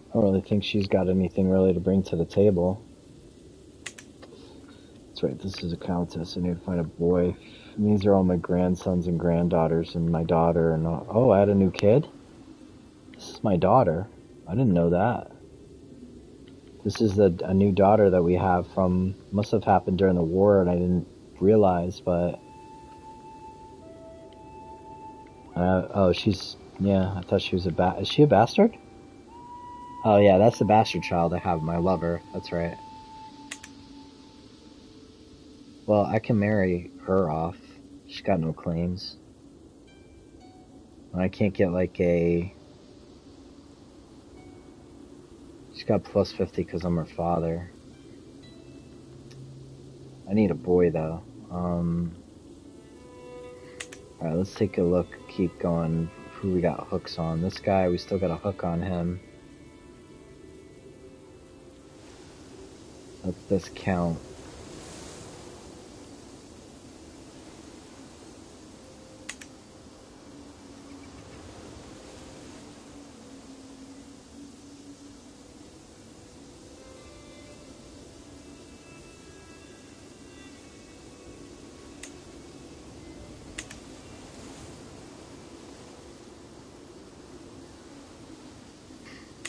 I don't really think she's got anything really to bring to the table. That's right, this is a countess. I need to find a boy. And these are all my grandsons and granddaughters and my daughter. And oh, I had a new kid? This is my daughter. I didn't know that. This is a new daughter that we have from... Must have happened during the war and I didn't realize, but... oh, she's... Yeah, I thought she was a Is she a bastard? Oh yeah, that's the bastard child I have, my lover. That's right. Well, I can marry her off. She's got no claims. I can't get like a... She's got plus 50 because I'm her father. I need a boy though. Alright, let's take a look. Keep going. Who we got hooks on? This guy, we still got a hook on him. Let's this count.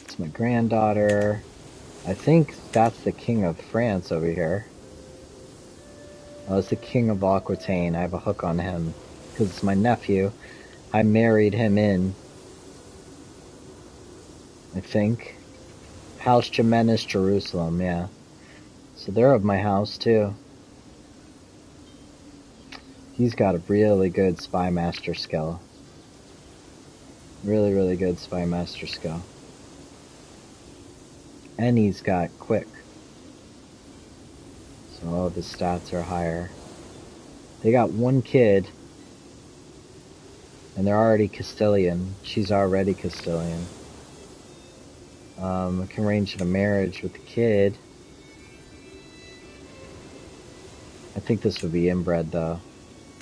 It's my granddaughter. I think that's the King of France over here. Oh, it's the King of Aquitaine. I have a hook on him. Because it's my nephew. I married him in. I think. House Jimenez, Jerusalem, yeah. So they're of my house too. He's got a really good spy master skill. Really, really good spy master skill. And he's got quick. So all of his stats are higher. They got one kid. And they're already Castilian. She's already Castilian. I can arrange a marriage with the kid. I think this would be inbred though.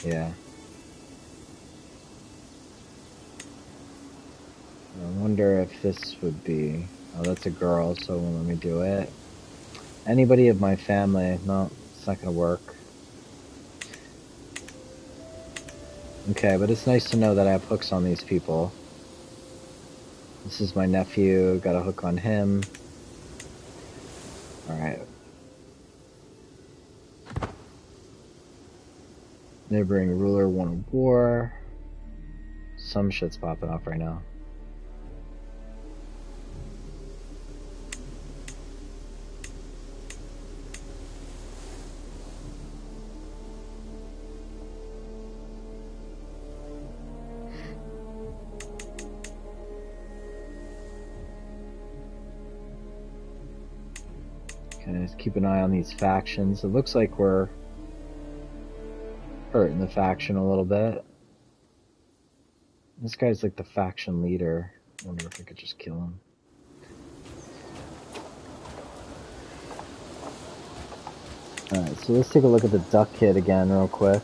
Yeah. I wonder if this would be... Oh, that's a girl, so it won't let me do it. Anybody of my family? No, it's not gonna work. Okay, but it's nice to know that I have hooks on these people. This is my nephew, got a hook on him. Alright. Neighboring ruler, one war. Some shit's popping off right now. Okay, let's keep an eye on these factions. It looks like we're hurting the faction a little bit. This guy's like the faction leader. I wonder if I could just kill him. Alright, so let's take a look at the duck kid again real quick.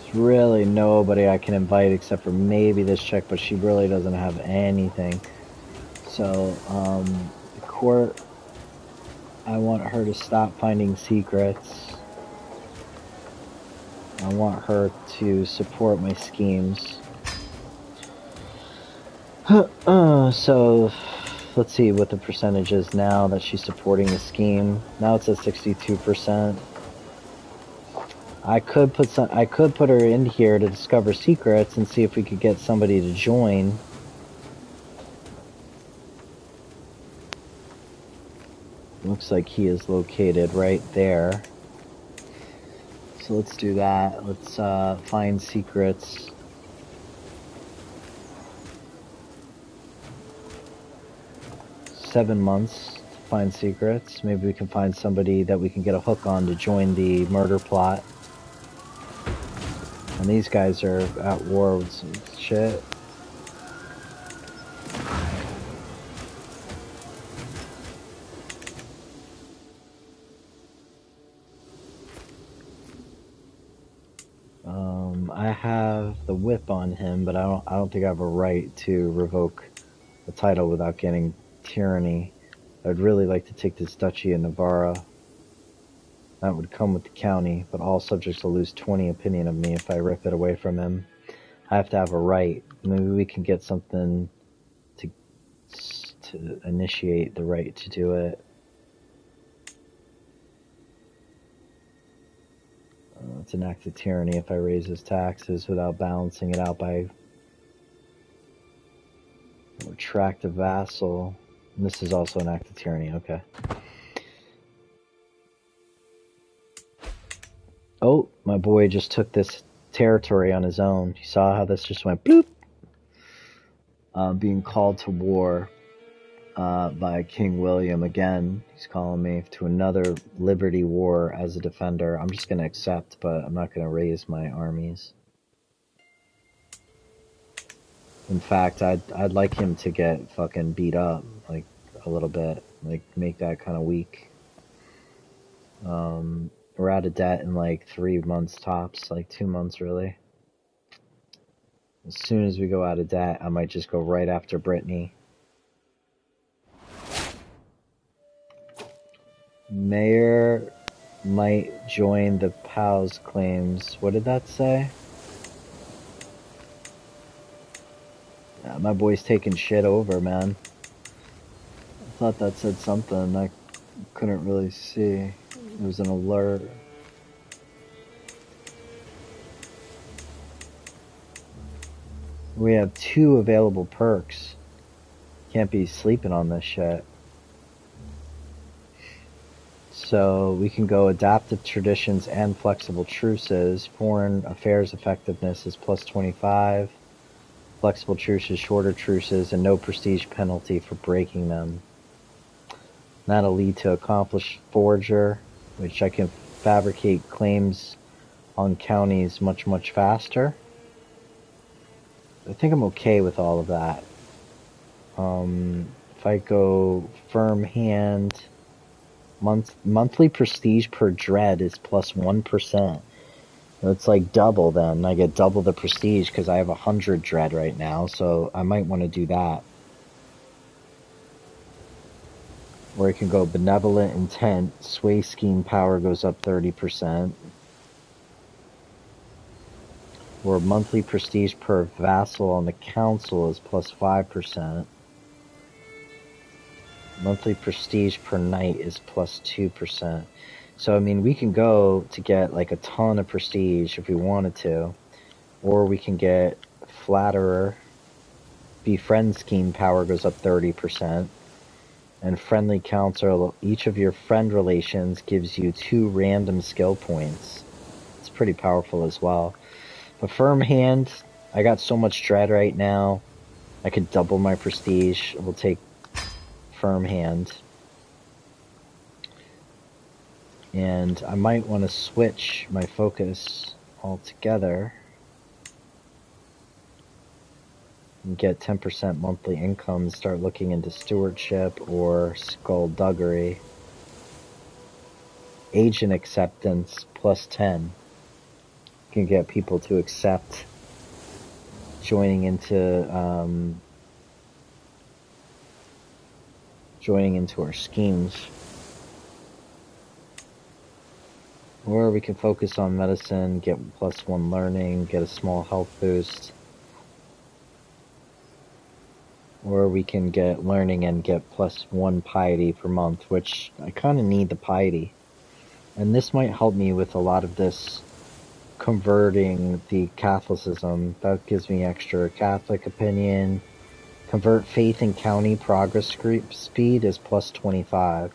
There's really nobody I can invite except for maybe this chick, but she really doesn't have anything. So, the court, I want her to stop finding secrets. I want her to support my schemes. So, let's see what the percentage is now that she's supporting the scheme. Now it's at 62%. I could put her in here to discover secrets and see if we could get somebody to join. Looks like he is located right there. So let's do that. Let's find secrets. $7 months to find secrets. Maybe we can find somebody that we can get a hook on to join the murder plot. And these guys are at war with some shit. I have the whip on him, but I don't think I have a right to revoke the title without getting tyranny. I'd really like to take this Duchy of Navarra. That would come with the county, but all subjects will lose 20 opinion of me if I rip it away from him. I have to have a right. Maybe we can get something to initiate the right to do it. It's an act of tyranny if I raise his taxes without balancing it out by retract a vassal. And this is also an act of tyranny, okay. Oh, my boy just took this territory on his own. You saw how this just went bloop? Being called to war by King William again. He's calling me to another Liberty War as a defender. I'm just going to accept, but I'm not going to raise my armies. In fact, I'd like him to get fucking beat up, like, a little bit. Like, make that kind of weak. We're out of debt in like 3 months tops, like 2 months really. As soon as we go out of debt, I might just go right after Brittany. Mayor might join the POW's claims. What did that say? Yeah, my boy's taking shit over, man. I thought that said something. I couldn't really see. There was an alert. We have 2 available perks. Can't be sleeping on this shit. So we can go adaptive traditions and flexible truces. Foreign affairs effectiveness is plus 25. Flexible truces, shorter truces, and no prestige penalty for breaking them. That'll lead to accomplished forger, which I can fabricate claims on counties much faster. I think I'm okay with all of that. If I go firm hand, monthly prestige per dread is plus 1%. It's like double then. I get double the prestige because I have 100 dread right now, so I might want to do that. Or I can go benevolent intent, sway scheme power goes up 30%. Or monthly prestige per vassal on the council is plus 5%. Monthly prestige per knight is plus 2%. So, I mean, we can go to get like a ton of prestige if we wanted to. Or we can get flatterer. Befriend scheme power goes up 30%. And friendly counselor, each of your friend relations gives you 2 random skill points. It's pretty powerful as well. But firm hand, I got so much dread right now. I could double my prestige. We'll take firm hand. And I might want to switch my focus altogether and get 10% monthly income and start looking into stewardship or skullduggery. Agent acceptance plus 10. You can get people to accept joining into our schemes. Or we can focus on medicine, get plus 1 learning, get a small health boost. Or we can get learning and get plus 1 piety per month, which I kind of need the piety. And this might help me with a lot of this converting the Catholicism. That gives me extra Catholic opinion. Convert faith in county progress speed is plus 25.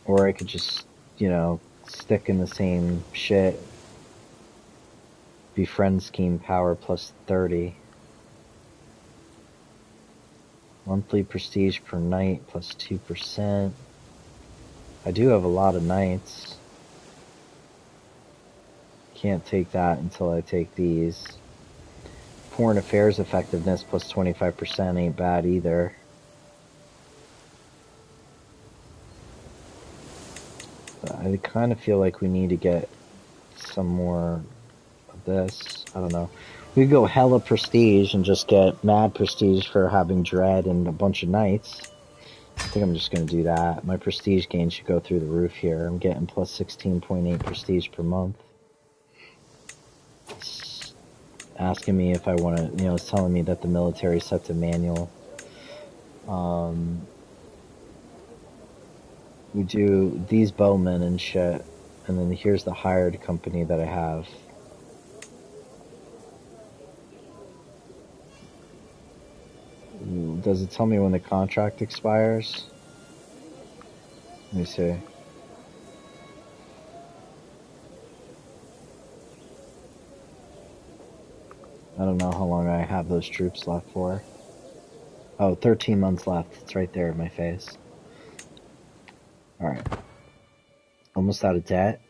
Or I could just, stick in the same shit. Befriend scheme power plus 30. Monthly prestige per night plus 2%. I do have a lot of nights. Can't take that until I take these. Foreign affairs effectiveness plus 25% ain't bad either. But I kind of feel like we need to get some more of this. I don't know. We could go hella prestige and just get mad prestige for having dread and a bunch of knights. I think I'm just going to do that. My prestige gain should go through the roof here. I'm getting plus 16.8 prestige per month. It's asking me if I want to, it's telling me that the military set to manual. We do these bowmen and shit, and then here's the hired company that I have. Does it tell me when the contract expires? Let me see. I don't know how long I have those troops left for. Oh, 13 months left. It's right there in my face. Alright. Almost out of debt.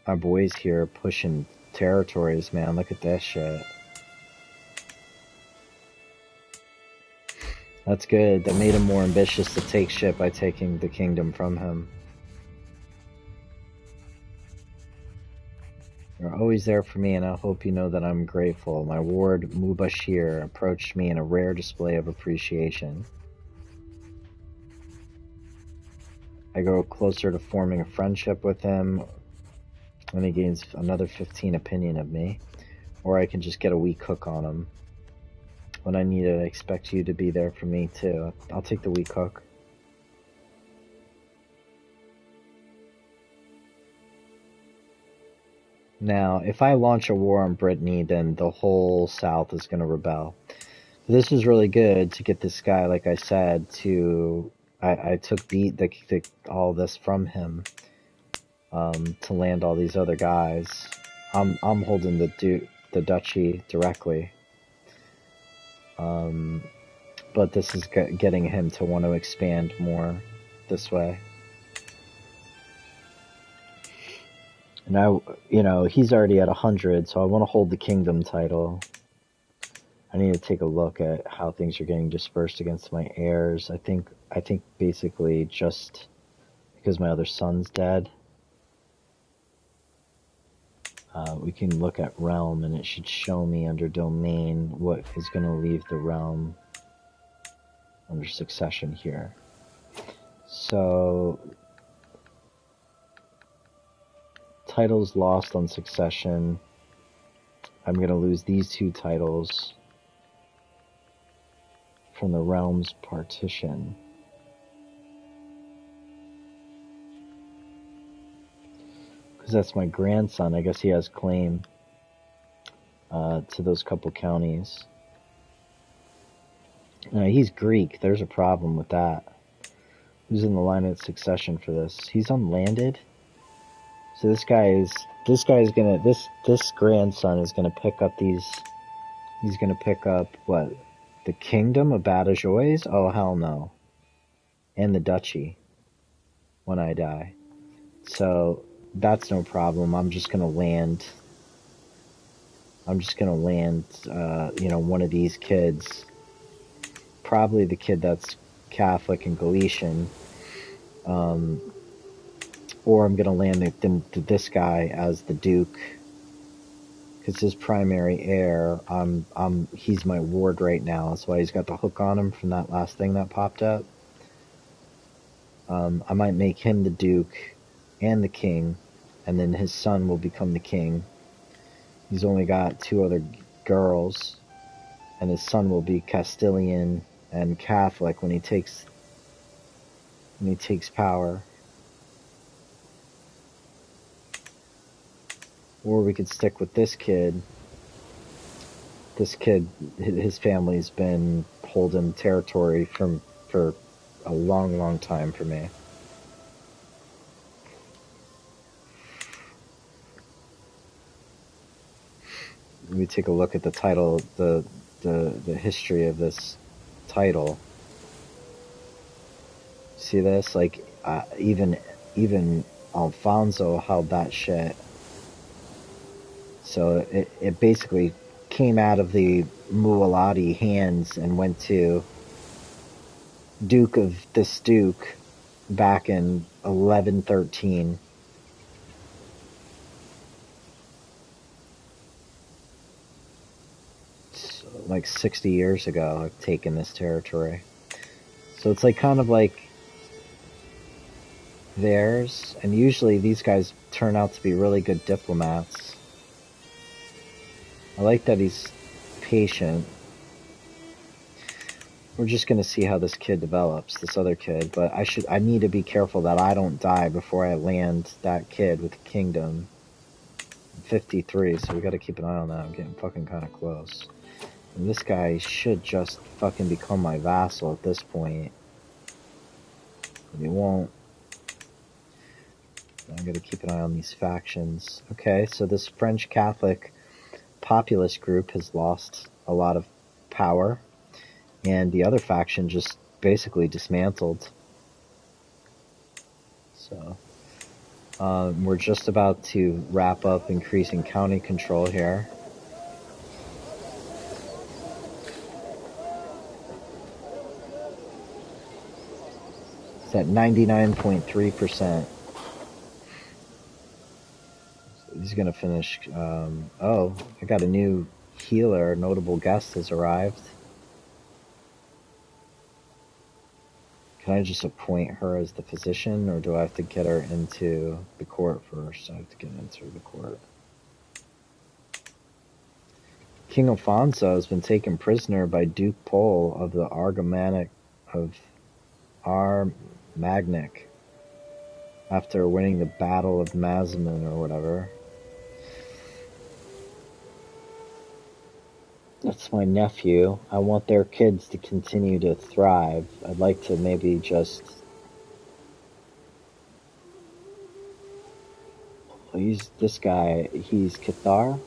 Our boys here are pushing territories, man. Look at this shit. That's good. That made him more ambitious to take shit by taking the kingdom from him. You're always there for me, and I hope you know that I'm grateful. My ward, Mubashir, approached me in a rare display of appreciation. I go closer to forming a friendship with him, and he gains another 15 opinion of me. Or I can just get a weak hook on him. When I need it, I expect you to be there for me, too. I'll take the weak hook. Now, if I launch a war on Brittany, then the whole South is going to rebel. This was really good to get this guy, like I said, to... I took all this from him to land all these other guys. I'm holding the duchy directly. But this is getting him to want to expand more this way. And he's already at 100, so I want to hold the kingdom title. I need to take a look at how things are getting dispersed against my heirs. I think basically just because my other son's dead, we can look at realm, and it should show me under domain what is going to leave the realm under succession here. So titles lost on succession. I'm going to lose these 2 titles from the realm's partition. Because that's my grandson. I guess he has claim to those couple counties. He's Greek. There's a problem with that. Who's in the line of succession for this? He's unlanded. So this grandson is gonna pick up these. He's gonna pick up what? The kingdom of Badajoz? Oh hell no. And the duchy. When I die. So that's no problem. I'm just gonna land. One of these kids. Probably the kid that's Catholic and Galician. Or I'm gonna land this guy as the Duke, because his primary heir. He's my ward right now. That's why he's got the hook on him from that last thing that popped up. I might make him the Duke and the King, and then his son will become the King. He's only got 2 other girls, and his son will be Castilian and Catholic when he takes power. Or we could stick with this kid. This kid, his family's been holding territory for a long, long time for me. Let me take a look at the title, the history of this title. See this? Like, even Alfonso held that shit. So it basically came out of the Mualati hands and went to Duke of this Duke back in 1113. So, like 60 years ago, I've taken this territory. So it's like kind of like theirs, and usually these guys turn out to be really good diplomats. I like that he's patient. We're just gonna see how this kid develops, this other kid, but I need to be careful that I don't die before I land that kid with the kingdom. 53, so we gotta keep an eye on that. I'm getting fucking kinda close. And this guy should just fucking become my vassal at this point. But he won't. I'm gonna keep an eye on these factions. Okay, so this French Catholic populist group has lost a lot of power, and the other faction just basically dismantled. So we're just about to wrap up increasing county control here. It's at 99.3%. He's gonna finish. Oh, I got a new healer. A notable guest has arrived. Can I just appoint her as the physician, or do I have to get her into the court first? I have to get into the court. King Alfonso has been taken prisoner by Duke Pole of the Armagnac after winning the Battle of Mazamin or whatever. That's my nephew. I want their kids to continue to thrive. I'd like to maybe just... He's this guy. He's Cathar?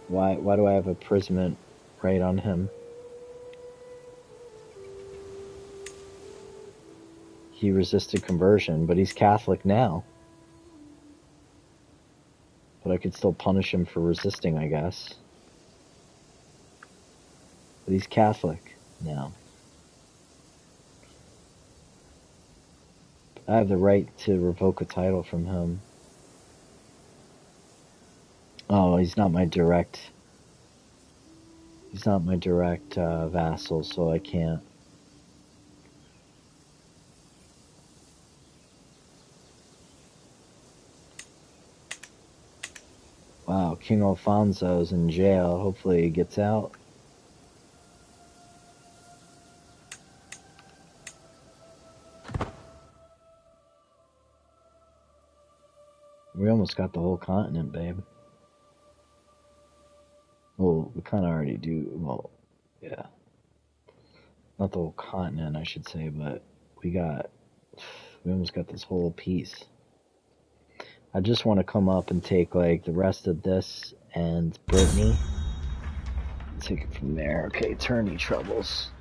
Why do I have a imprisonment right on him? He resisted conversion, but he's Catholic now. But I could still punish him for resisting, I guess. But he's Catholic now. I have the right to revoke a title from him. Oh, he's not my direct... He's not my direct vassal, so I can't. Wow, King Alfonso's in jail. Hopefully he gets out. We almost got the whole continent, babe. Well, we kind of already do. Well, yeah. Not the whole continent, I should say, but we almost got this whole piece. I just want to come up and take, like, the rest of this and Brittany. Take it from there. Okay, attorney troubles.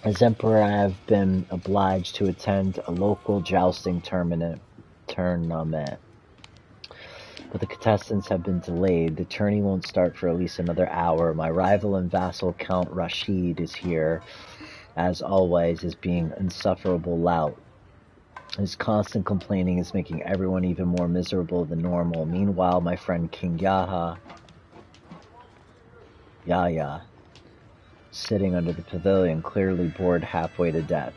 As Emperor, I have been obliged to attend a local jousting tournament. But the contestants have been delayed. The tourney won't start for at least another hour. My rival and vassal Count Rashid is here, as always, is being insufferable lout. His constant complaining is making everyone even more miserable than normal. Meanwhile, my friend King Yahya, sitting under the pavilion, clearly bored halfway to death.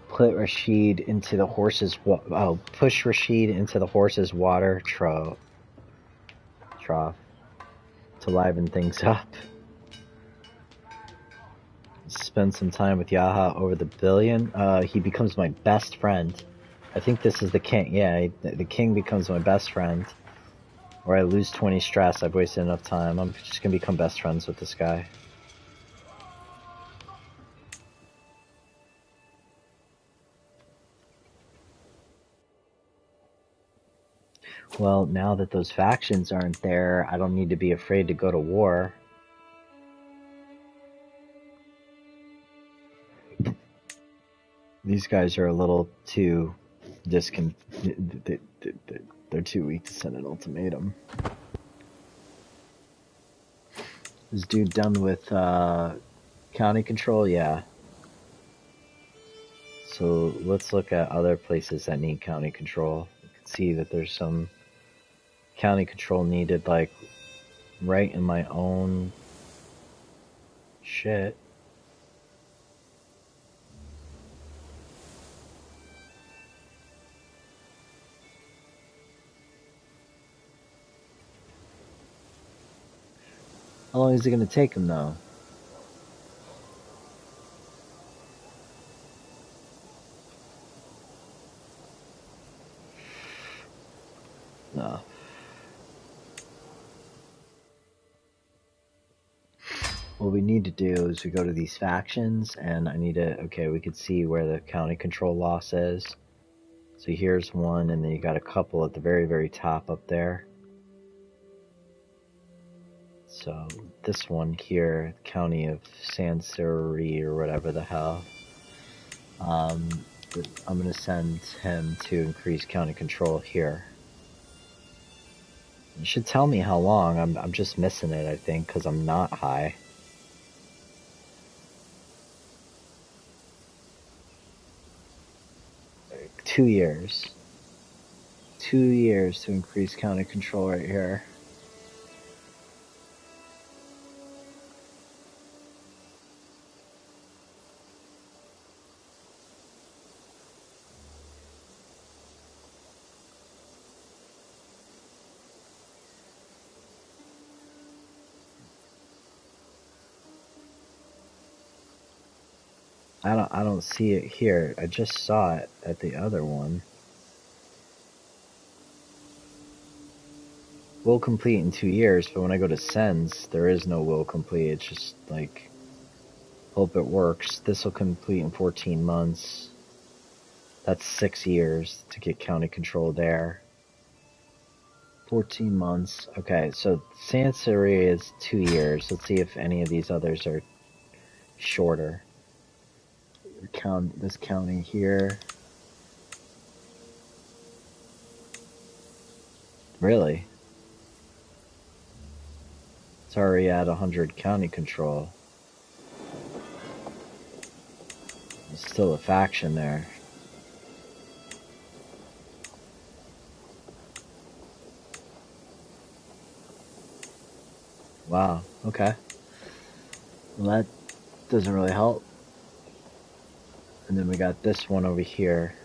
Push Rashid into the horse's water trough to liven things up. Spend some time with Yaha over the billion. He becomes my best friend. I think this is the king. Yeah, the king becomes my best friend. Or I lose 20 stress. I've wasted enough time. I'm just gonna become best friends with this guy. Well, now that those factions aren't there, I don't need to be afraid to go to war. These guys are a little too they're too weak to send an ultimatum. Is dude done with county control? Yeah. So let's look at other places that need county control. You can see that there's some county control needed, like right in my own shit. How long is it going to take him, though? No. What we need to do is we go to these factions, and I need to... Okay, we could see where the county control loss is. So here's one, and then you got a couple at the very, very top up there. So this one here, county of Sansuri or whatever the hell. I'm going to send him to increase county control here. You should tell me how long. I'm just missing it, I think, because I'm not high. Like 2 years. 2 years to increase county control right here. I don't see it here. I just saw it at the other one. Will complete in 2 years, but when I go to sends, there is no will complete. It's just like, hope it works. This will complete in 14 months. That's 6 years to get county control there. 14 months. Okay, so Sanseria is 2 years. Let's see if any of these others are shorter. Count this county here. Really? It's already at 100 county control. There's still a faction there. Wow, okay. Well, that doesn't really help. And then we got this one over here.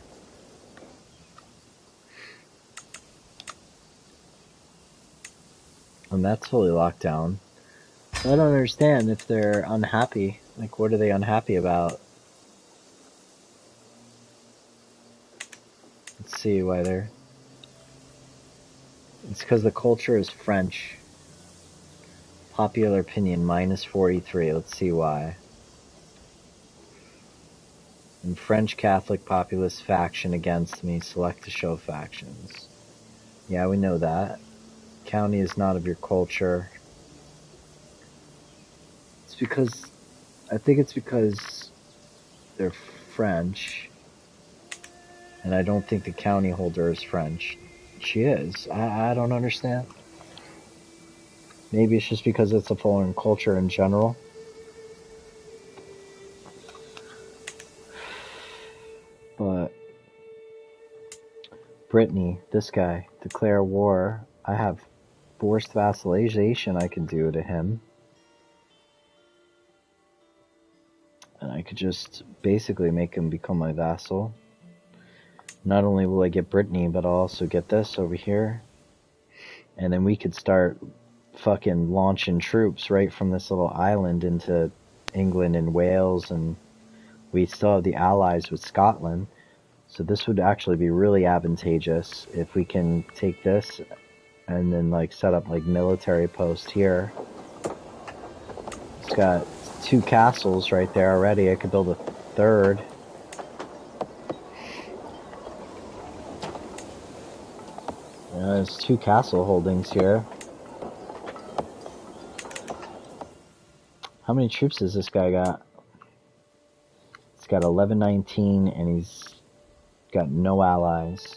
And that's fully locked down. I don't understand if they're unhappy. Like, what are they unhappy about? Let's see why they're... It's because the culture is French. Popular opinion, minus 43. Let's see why. And French Catholic populist faction against me. Select to show factions. Yeah, we know that. County is not of your culture. It's because... I think it's because they're French. And I don't think the county holder is French. She is. I don't understand. Maybe it's just because it's a foreign culture in general. But Brittany, this guy, declare war. I have forced vassalization I can do to him. And I could just basically make him become my vassal. Not only will I get Brittany, but I'll also get this over here. And then we could start fucking launching troops right from this little island into England and Wales, and we still have the allies with Scotland. So this would actually be really advantageous if we can take this and then like set up like military post here. It's got 2 castles right there already. I could build a 3rd. Yeah, there's 2 castle holdings here. How many troops has this guy got? He's got 1119 and he's got no allies.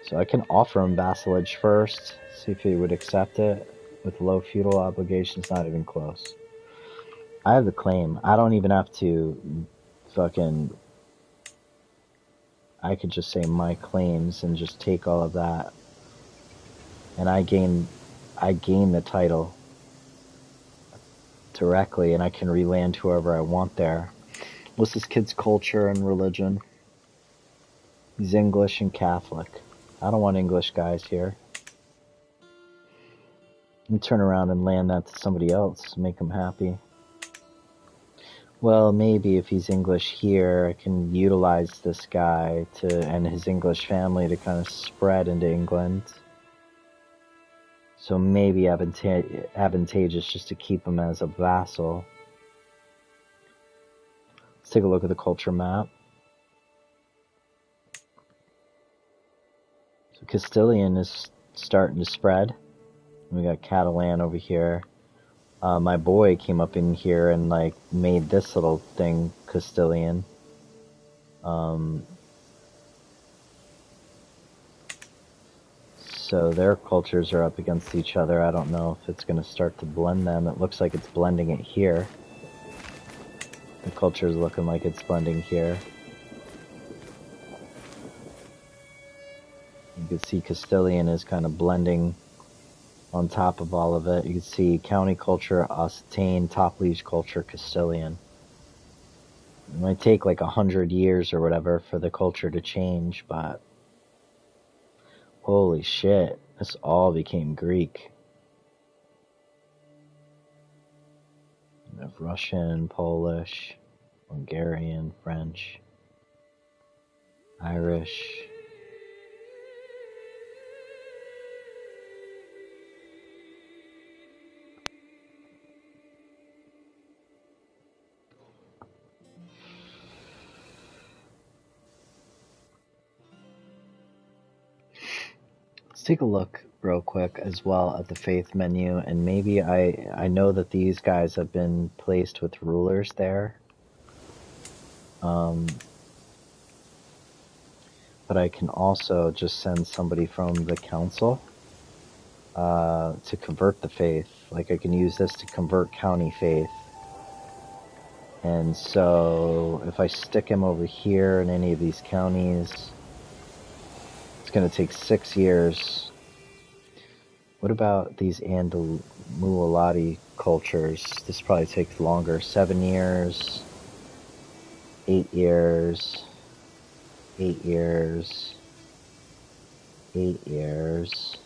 So I can offer him vassalage first, see if he would accept it. With low feudal obligations, not even close. I have the claim. I don't even have to fucking... I could just say my claims and just take all of that. And I gain the title directly, and I can reland whoever I want there. What's this kid's culture and religion? He's English and Catholic. I don't want English guys here. And turn around and land that to somebody else, make them happy. Well, maybe if he's English here, I can utilize this guy and his English family to kind of spread into England. So maybe advantageous just to keep him as a vassal. Let's take a look at the culture map. So Castilian is starting to spread. We got Catalan over here. My boy came up in here and like made this little thing Castilian. So their cultures are up against each other. I don't know if it's going to start to blend them. It looks like it's blending it here. The culture is looking like it's blending here. You can see Castilian is kind of blending on top of all of it. You can see county culture, Occitane, top liege culture, Castilian. It might take like 100 years or whatever for the culture to change, but holy shit, this all became Greek. You have Russian, Polish. Hungarian, French, Irish. Let's take a look real quick as well at the faith menu, and maybe I know that these guys have been placed with rulers there. But I can also just send somebody from the council to convert the faith. Like I can use this to convert county faith. And so if I stick him over here in any of these counties, it's going to take 6 years. What about these Andalmualati cultures? This probably takes longer. 7 years, 8 years, 8 years, 8 years,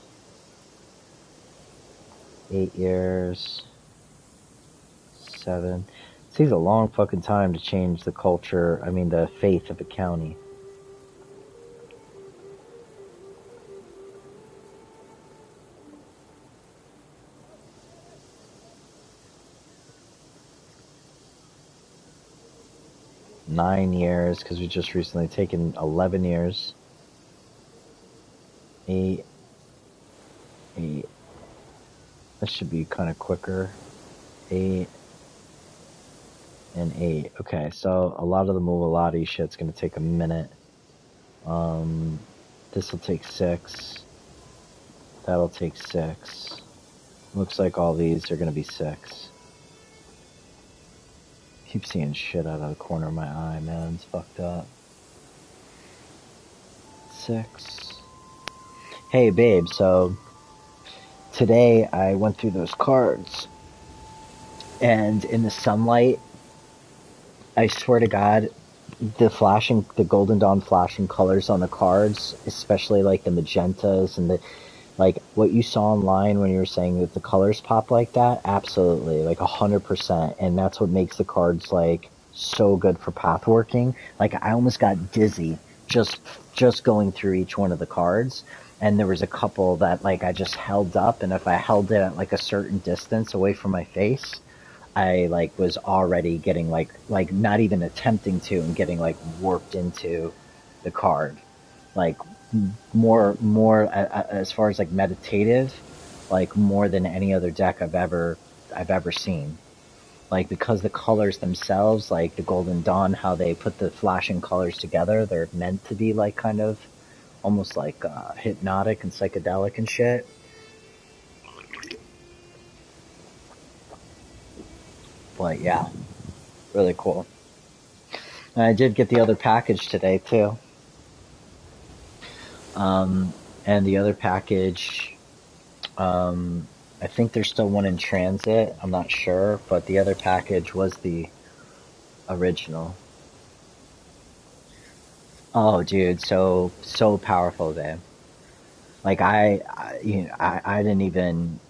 8 years, 7. It takes a long fucking time to change the culture, the faith of a county. Nine years, because we just recently taken 11 years. 8. This should be kind of quicker. 8 and 8. Okay, so a lot of the Mualati shit's gonna take a minute. This will take 6. That'll take 6. Looks like all these are gonna be 6. Keep seeing shit out of the corner of my eye, man. It's fucked up. 6. Hey, babe, so today I went through those cards, and in the sunlight, I swear to God, the Golden Dawn flashing colors on the cards, especially like the magentas and the, like what you saw online when you were saying that the colors pop like that, absolutely, like 100%. And that's what makes the cards like so good for path working. Like I almost got dizzy just going through each one of the cards. And there was a couple that like I just held up, and if I held it at like a certain distance away from my face, I like was already getting like not even attempting to, and getting like warped into the card. Like more as far as like meditative, like more than any other deck I've ever seen. Like because the colors themselves, like the Golden Dawn, how they put the flashing colors together, they're meant to be like kind of almost like hypnotic and psychedelic and shit. But yeah, really cool. And I did get the other package today too. And the other package, I think there's still one in transit. I'm not sure, but the other package was the original. Oh, dude, so powerful, babe. Like I didn't even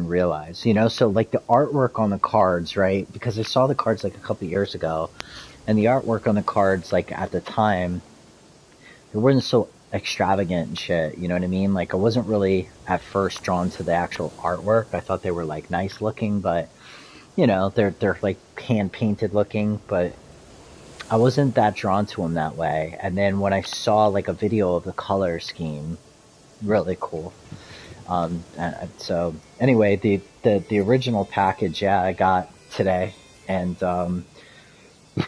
realize, so like the artwork on the cards, right? Because I saw the cards like a couple years ago, and the artwork on the cards, like at the time, it wasn't so extravagant and shit, you know what I mean? Like I wasn't really at first drawn to the actual artwork. I thought they were like nice looking, but they're like hand painted looking, but I wasn't that drawn to them that way. And then when I saw like a video of the color scheme, really cool. So anyway, the original package, yeah, I got today, and it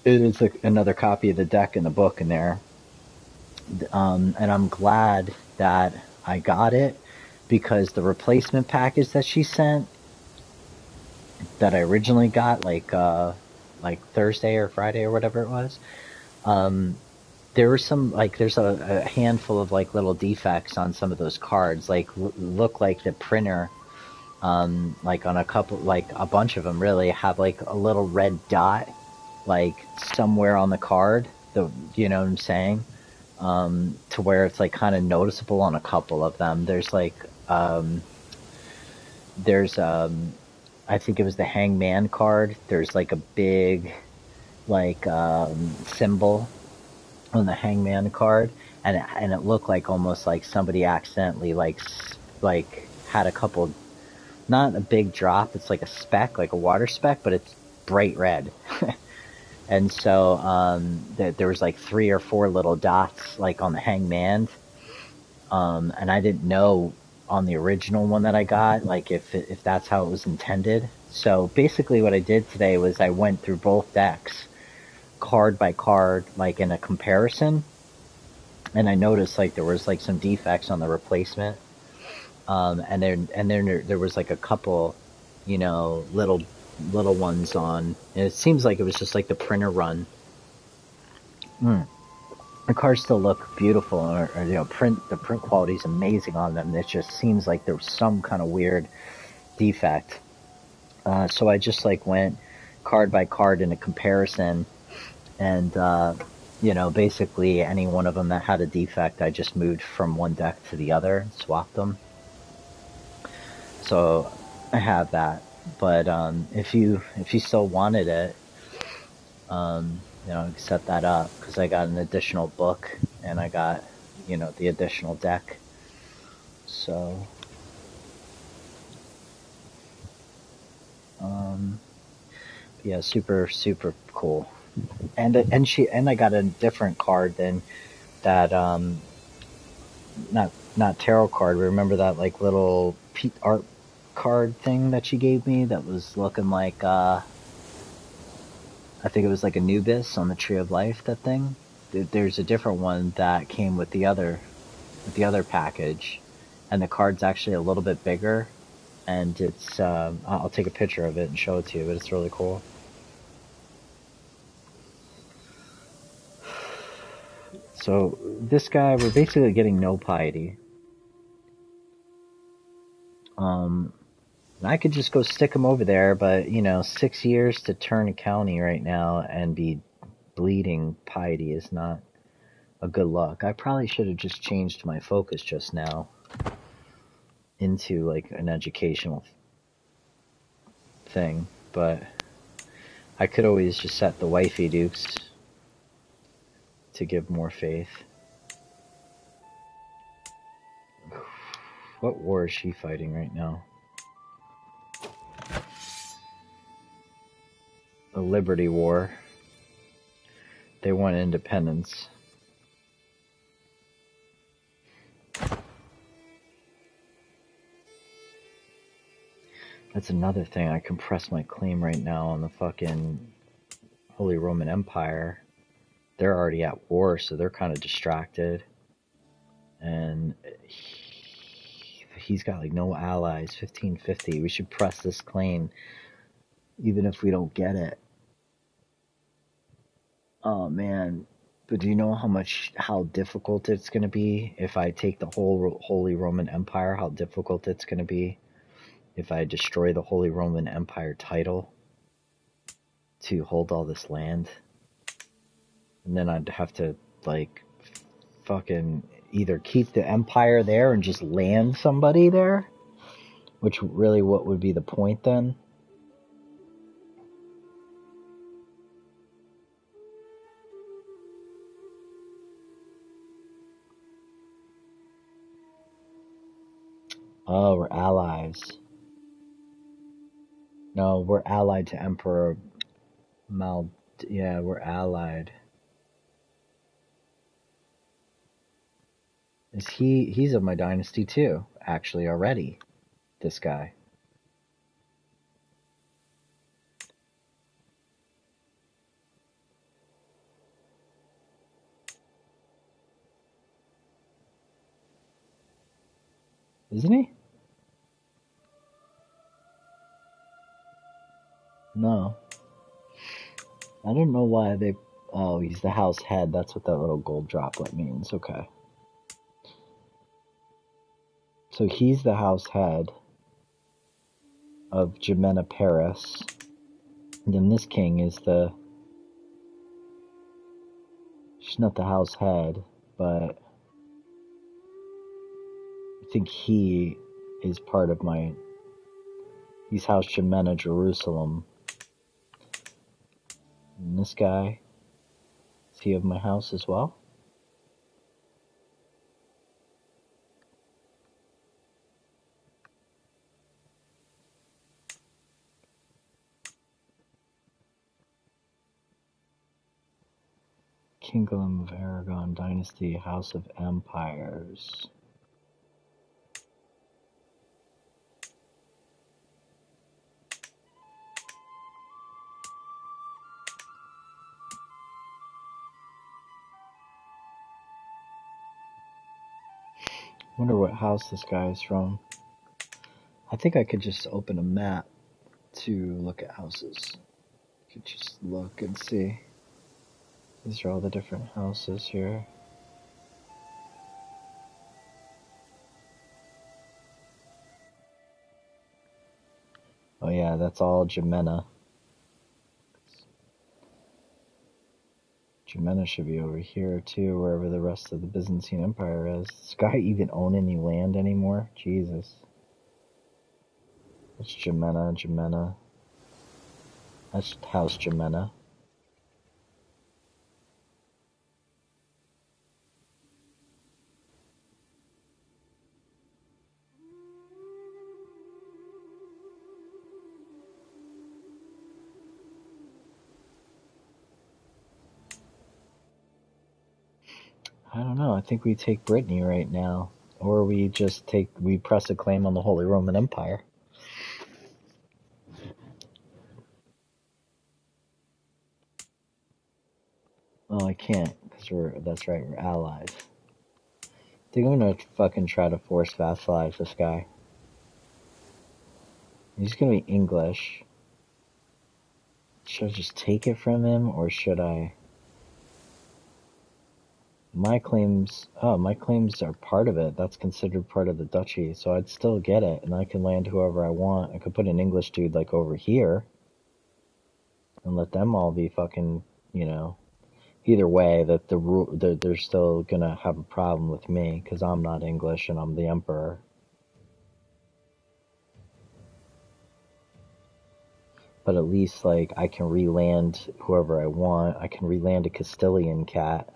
is another copy of the deck and the book in there. And I'm glad that I got it, because the replacement package that she sent, that I originally got like Thursday or Friday or whatever it was, there were some like there's a handful of like little defects on some of those cards. Like look like the printer, like on a couple, like a bunch of them really have like a little red dot, like somewhere on the card. You know what I'm saying? To where it's like kind of noticeable on a couple of them. There's like there's I think it was the Hangman card. There's like a big like symbol on the Hangman card, and it looked like almost like somebody accidentally like had a couple, not a big drop. It's like a speck, like a water speck, but it's bright red. And so there was like 3 or 4 little dots like on the Hangman, and I didn't know on the original one that I got like if that's how it was intended. So basically, what I did today was I went through both decks card by card, like in a comparison, and I noticed like there was like some defects on the replacement, and then there was like a couple, little ones on. And it seems like it was just like the printer run. The cards still look beautiful, or the print quality is amazing on them. It just seems like there was some kind of weird defect. So I just like went card by card in a comparison, and basically any one of them that had a defect, I just moved from one deck to the other and swapped them. So I have that. But if you still wanted it, set that up because I got an additional book and I got the additional deck. So yeah, super super cool. And I got a different card than that. Not tarot card. Remember that like little art card thing that she gave me that was looking like I think it was like Anubis on the Tree of Life. That thing. There's a different one that came with the other package, and the card's actually a little bit bigger. And it's I'll take a picture of it and show it to you, but it's really cool. So this guy, we're basically getting no piety. I could just go stick him over there, but 6 years to turn a county right now and be bleeding piety is not a good look. I probably should have just changed my focus just now into like an educational thing, but I could always just set the wifey dukes to give more faith. What war is she fighting right now? The Liberty War. They want independence. That's another thing. I can press my claim right now on the fucking Holy Roman Empire. They're already at war, so they're kind of distracted. And he's got like no allies. 1550. We should press this claim, even if we don't get it. Oh man. But do you know how difficult it's going to be if I take the whole Holy Roman Empire? How difficult it's going to be if I destroy the Holy Roman Empire title to hold all this land? And then I'd have to like fucking either keep the empire there and just land somebody there, which really what would be the point then? Oh, we're allies. No, we're allied to Emperor Mal. Yeah, we're allied. He's of my dynasty too, actually, already. This guy. Isn't he? No. I don't know why they... Oh, he's the house head. That's what that little gold droplet means. Okay. So he's the house head of Jimena Paris. And then this king is the... She's not the house head, but... I think he is part of my He's House Jemena, Jerusalem. And this guy, is he of my house as well? Kingdom of Aragon Dynasty, House of Empires. Wonder what house this guy is from. I think I could just open a map to look at houses. Could just look and see. These are all the different houses here. Oh yeah, that's all Jemena. Jemena should be over here too, wherever the rest of the Byzantine Empire is. Does this guy even own any land anymore? Jesus. That's Jemena. That's House Jemena. I don't know. I think we take Brittany right now. Or we press a claim on the Holy Roman Empire. Oh, I can't, because that's right, we're allies. I think I'm gonna fucking try to force vassalize this guy. He's gonna be English. Should I just take it from him, or should I? My claims are part of it. That's considered part of the duchy, so I'd still get it, and I can land whoever I want. I could put an English dude like over here, and let them all be fucking, Either way, that they're still gonna have a problem with me because I'm not English and I'm the emperor. But at least like I can re-land whoever I want. I can re-land a Castilian Catholic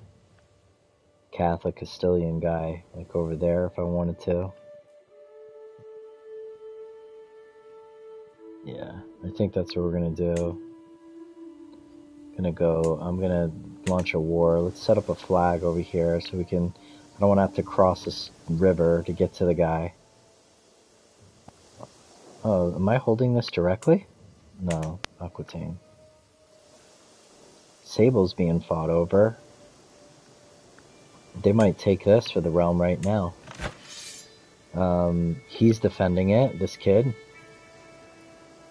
Castilian guy, like over there if I wanted to. Yeah, I think that's what we're gonna do. I'm gonna launch a war. Let's set up a flag over here so I don't want to have to cross this river to get to the guy. Oh, am I holding this directly? No, Aquitaine. Sable's being fought over. They might take this for the realm right now. He's defending it, this kid.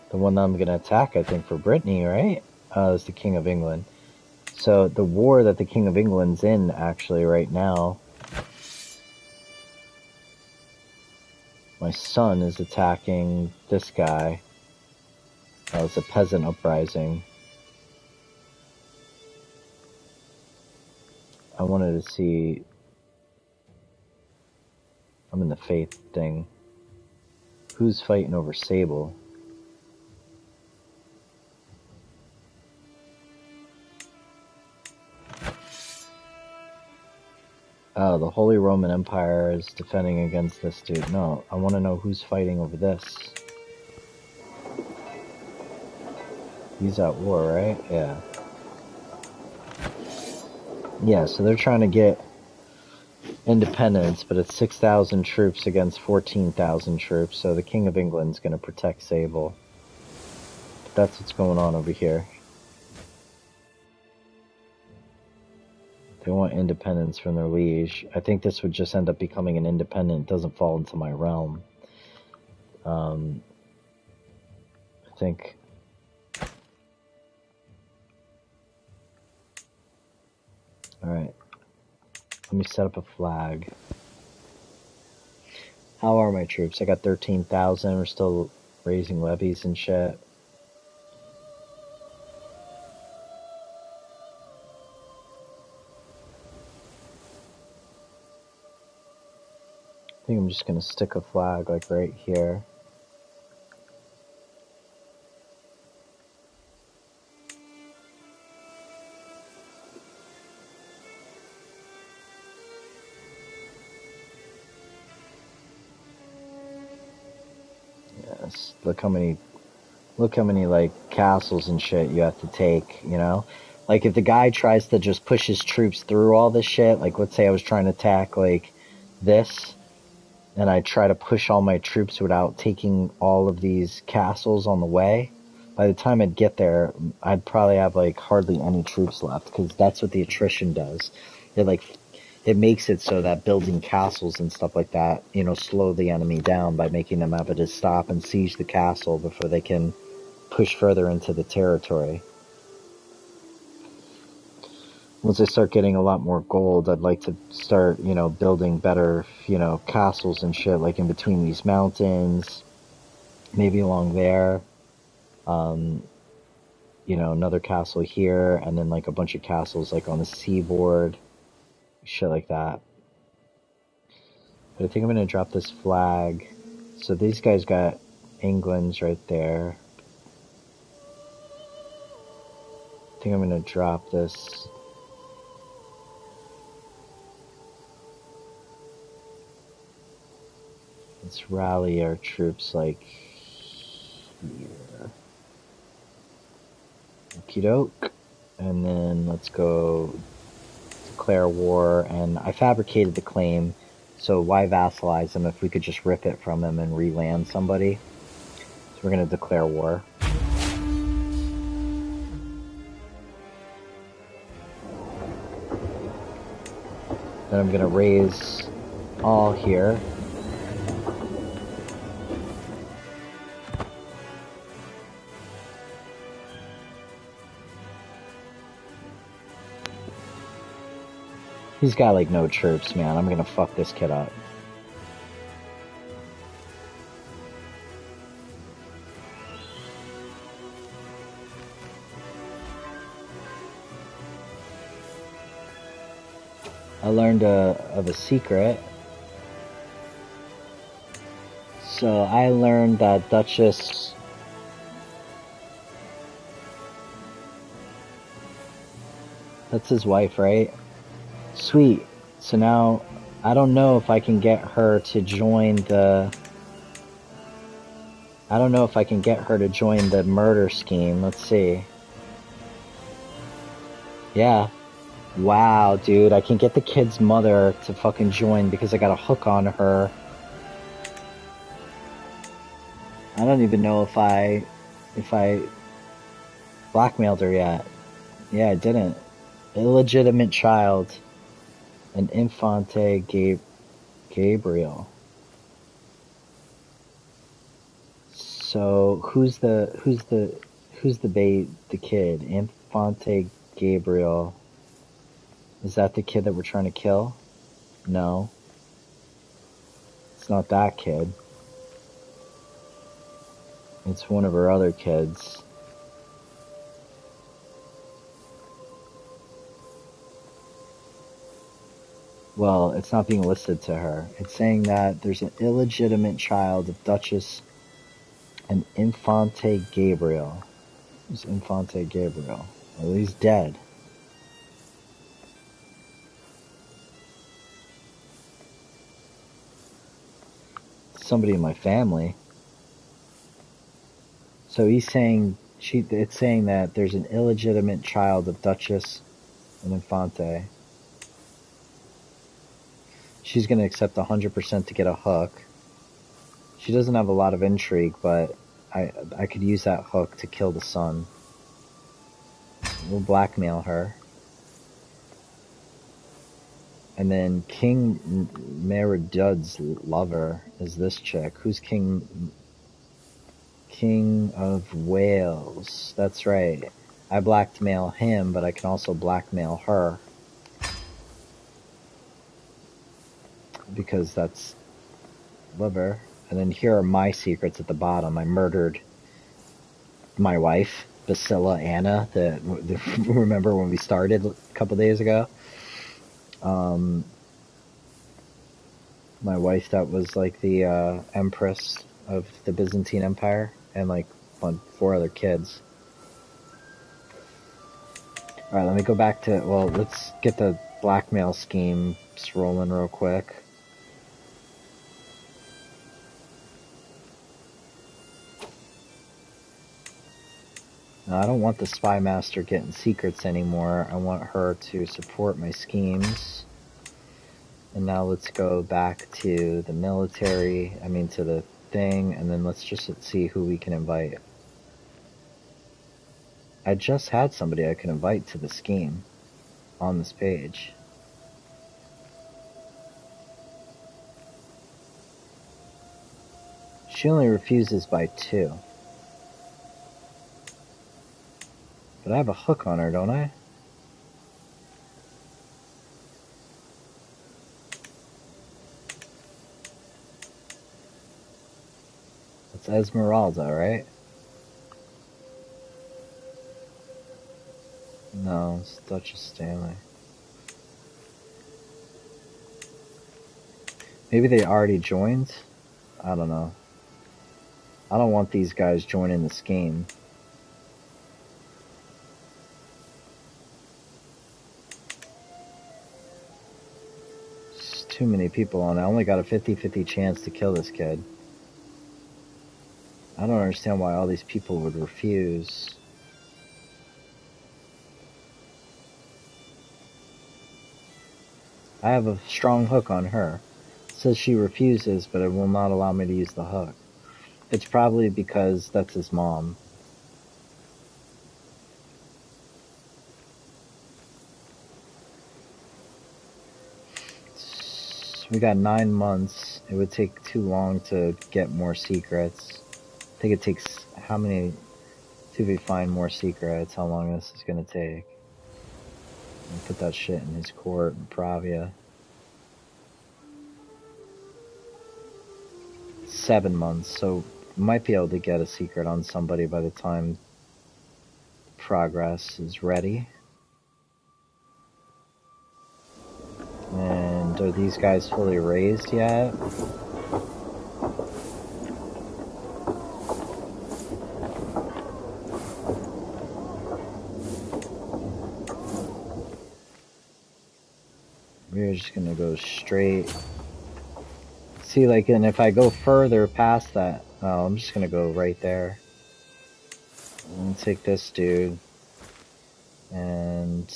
The one that I'm going to attack, I think, for Brittany, right? Is the King of England. So the war that the King of England's in, actually, right now, my son is attacking this guy. It's a peasant uprising. I wanted to see... I'm in the faith thing. Who's fighting over Sable? Oh, the Holy Roman Empire is defending against this dude. No, I want to know who's fighting over this. He's at war, right? Yeah. Yeah, so they're trying to get independence, but it's 6,000 troops against 14,000 troops, so the King of England's going to protect Sable. But that's what's going on over here. They want independence from their liege. I think this would just end up becoming an independent. It doesn't fall into my realm. I think... Alright. Let me set up a flag. How are my troops? I got 13,000. We're still raising levies and shit. I think I'm just gonna stick a flag like right here. look how many like castles and shit you have to take, you know? Like if the guy tries to just push his troops through all this shit, like let's say I was trying to attack like this, and I try to push all my troops without taking all of these castles on the way, by the time I'd get there, I'd probably have like hardly any troops left, because that's what the attrition does. It makes it so that building castles and stuff like that, you know, slow the enemy down by making them have to stop and siege the castle before they can push further into the territory. Once I start getting a lot more gold, I'd like to start, you know, building better, you know, castles and shit, like in between these mountains, maybe along there. Um, you know, another castle here, and then like a bunch of castles like on the seaboard, shit like that. But I think I'm gonna drop this flag. So these guys got England's right there. I think I'm gonna drop this. Let's rally our troops like here. Okie doke. And then let's go declare war. And I fabricated the claim, so why vassalize him if we could just rip it from him and re-land somebody? So we're gonna declare war. Then I'm gonna raise all here. He's got like no troops, man. I'm gonna fuck this kid up. I learned of a secret. So I learned that Duchess... That's his wife, right? Sweet. So now, I don't know if I can get her to join the... I don't know if I can get her to join the murder scheme. Let's see. Yeah. Wow, dude. I can get the kid's mother to fucking join because I got a hook on her. I don't even know if I blackmailed her yet. Yeah, I didn't. Illegitimate child. An Infante Gabriel. So who's the kid? Infante Gabriel. Is that the kid that we're trying to kill? No. It's not that kid. It's one of her other kids. Well, it's not being listed to her. It's saying that there's an illegitimate child of Duchess and Infante Gabriel. Who's Infante Gabriel? Well, he's dead. Somebody in my family. So he's saying it's saying that there's an illegitimate child of Duchess and Infante. She's going to accept 100% to get a hook. She doesn't have a lot of intrigue, but I could use that hook to kill the son. We'll blackmail her. And then King Meridud's lover is this chick. Who's King of Wales? That's right. I blackmail him, but I can also blackmail her. Because that's liver. And then here are my secrets at the bottom. I murdered my wife, Basilla Anna, remember when we started a couple days ago? My wife that was like the empress of the Byzantine Empire, and like 4 other kids. Alright, let me go back to, well, let's get the blackmail scheme rolling real quick. Now, I don't want the spy master getting secrets anymore. I want her to support my schemes. And now let's go back to the military, to the thing, and then let's just see who we can invite. I just had somebody I can invite to the scheme on this page. She only refuses by 2. But I have a hook on her, don't I? It's Esmeralda, right? No, it's Duchess Stanley. Maybe they already joined? I don't know. I don't want these guys joining the scheme. It's too many people on it. I only got a 50-50 chance to kill this kid. I don't understand why all these people would refuse. I have a strong hook on her. It says she refuses, but it will not allow me to use the hook. It's probably because that's his mom. We got 9 months. It would take too long to get more secrets. I think it takes how many to find more secrets? How long this is gonna take? And put that shit in his court in Pravia. 7 months, so might be able to get a secret on somebody by the time progress is ready. And are these guys fully raised yet? We're just gonna go straight. See, like, and if I go further past that, oh, I'm just gonna go right there. I'm gonna take this dude and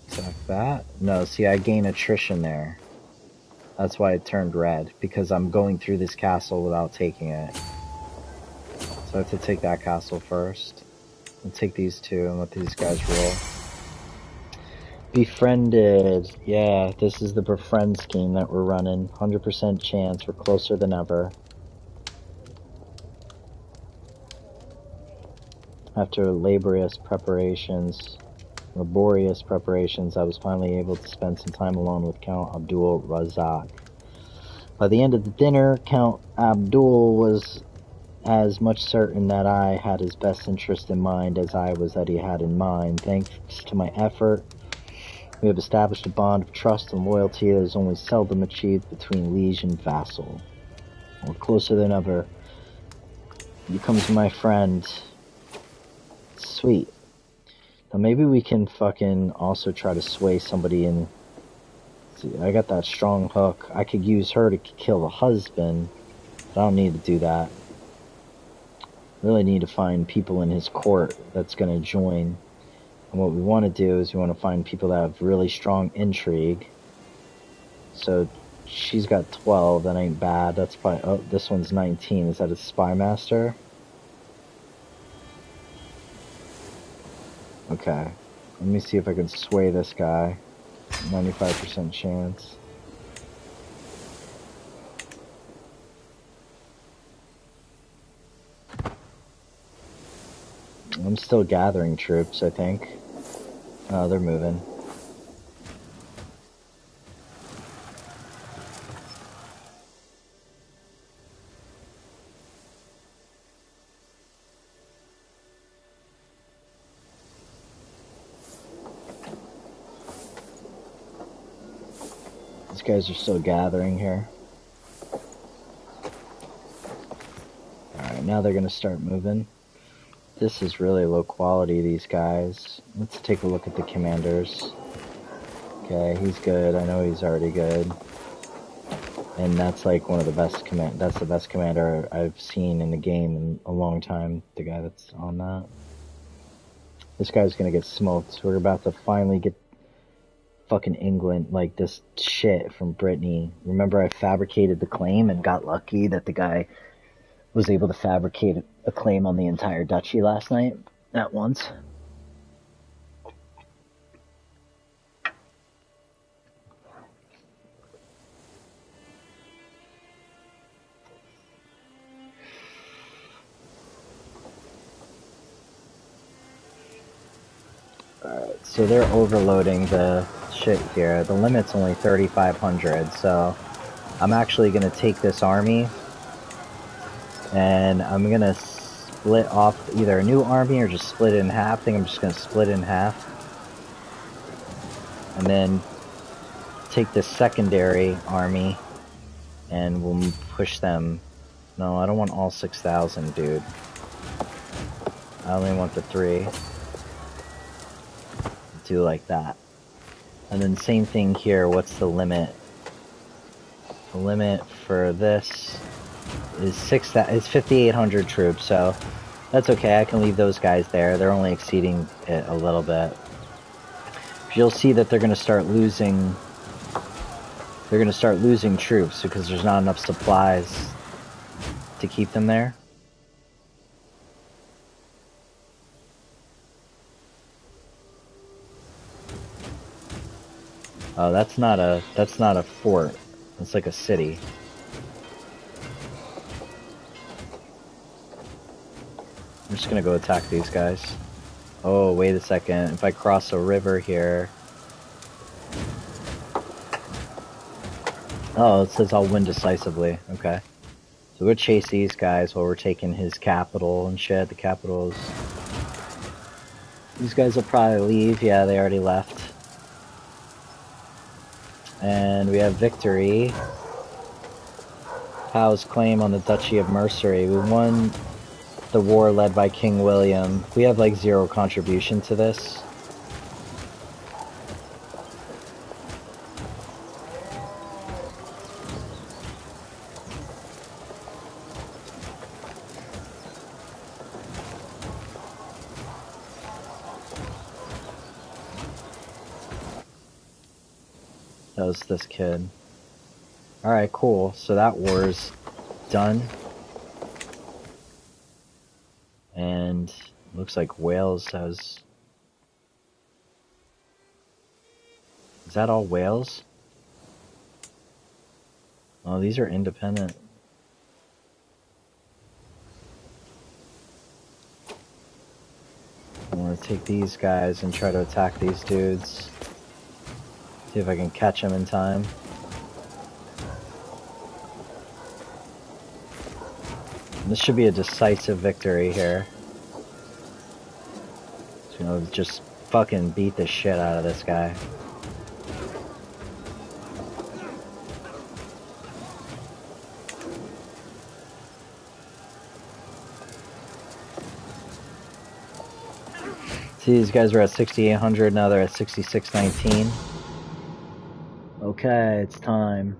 attack that. No, see, I gain attrition there. That's why it turned red, because I'm going through this castle without taking it. So I have to take that castle first. I'll take these two and let these guys roll. Befriended. Yeah, this is the befriend scheme that we're running. 100% chance. We're closer than ever. After laborious preparations, I was finally able to spend some time alone with Count Abdul Razak. By the end of the dinner, Count Abdul was as much certain that I had his best interest in mind as I was that he had in mine. Thanks to my effort, we have established a bond of trust and loyalty that is only seldom achieved between liege and vassal. We're closer than ever. He becomes my friend. Sweet. Now maybe we can fucking also try to sway somebody in. See, I got that strong hook. I could use her to kill the husband, but I don't need to do that. Really need to find people in his court that's going to join. And what we want to do is we want to find people that have really strong intrigue. So she's got 12. That ain't bad. That's probably... Oh, this one's 19. Is that a spy master? Okay. Let me see if I can sway this guy. 95% chance. I'm still gathering troops, I think. Oh, they're moving. These guys are still gathering here. Alright, now they're gonna start moving. This is really low quality, these guys. Let's take a look at the commanders. Okay, he's good. I know he's already good. And that's like one of the best that's the best commander I've seen in the game in a long time, the guy that's on that. This guy's gonna get smoked. We're about to finally get fucking England, like, this shit from Brittany. Remember I fabricated the claim and got lucky that the guy was able to fabricate a claim on the entire duchy last night at once? Alright, so they're overloading the shit here. The limit's only 3,500, so I'm actually going to take this army and I'm going to split off either a new army or just split it in half. I think I'm just going to split it in half. And then take this secondary army and we'll push them. No, I don't want all 6,000, dude. I only want the 3. Do like that. And then same thing here. What's the limit? The limit for this is 5,800 troops, so that's okay. I can leave those guys there. They're only exceeding it a little bit. You'll see that they're going to start losing. They're going to start losing troops because there's not enough supplies to keep them there. Oh, that's not a fort. It's like a city. I'm just gonna go attack these guys. Oh, wait a second. If I cross a river here... Oh, it says I'll win decisively. Okay. So we'll chase these guys while we're taking his capital and shit. The capital's... These guys will probably leave. Yeah, they already left. And we have victory. Howe's claim on the Duchy of Mercery. We won the war led by King William. We have like 0 contribution to this. That was this kid. Alright, cool. So that war's done. And looks like Wales has... Is that all Wales? Oh, these are independent. I want to take these guys and try to attack these dudes. See if I can catch them in time. This should be a decisive victory here. So, you know, just fucking beat the shit out of this guy. See, these guys were at 6,800, now they're at 6,619. Okay, it's time.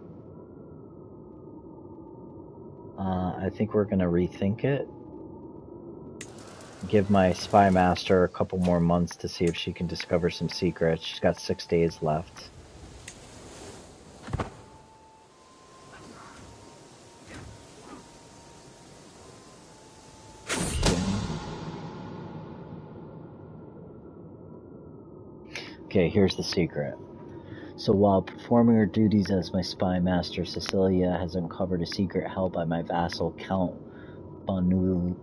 I think we're gonna rethink it. Give my spy master a couple more months to see if she can discover some secrets. She's got 6 days left. Okay, here's the secret. So while performing her duties as my spy master, Cecilia has uncovered a secret held by my vassal, Count Bonuslo.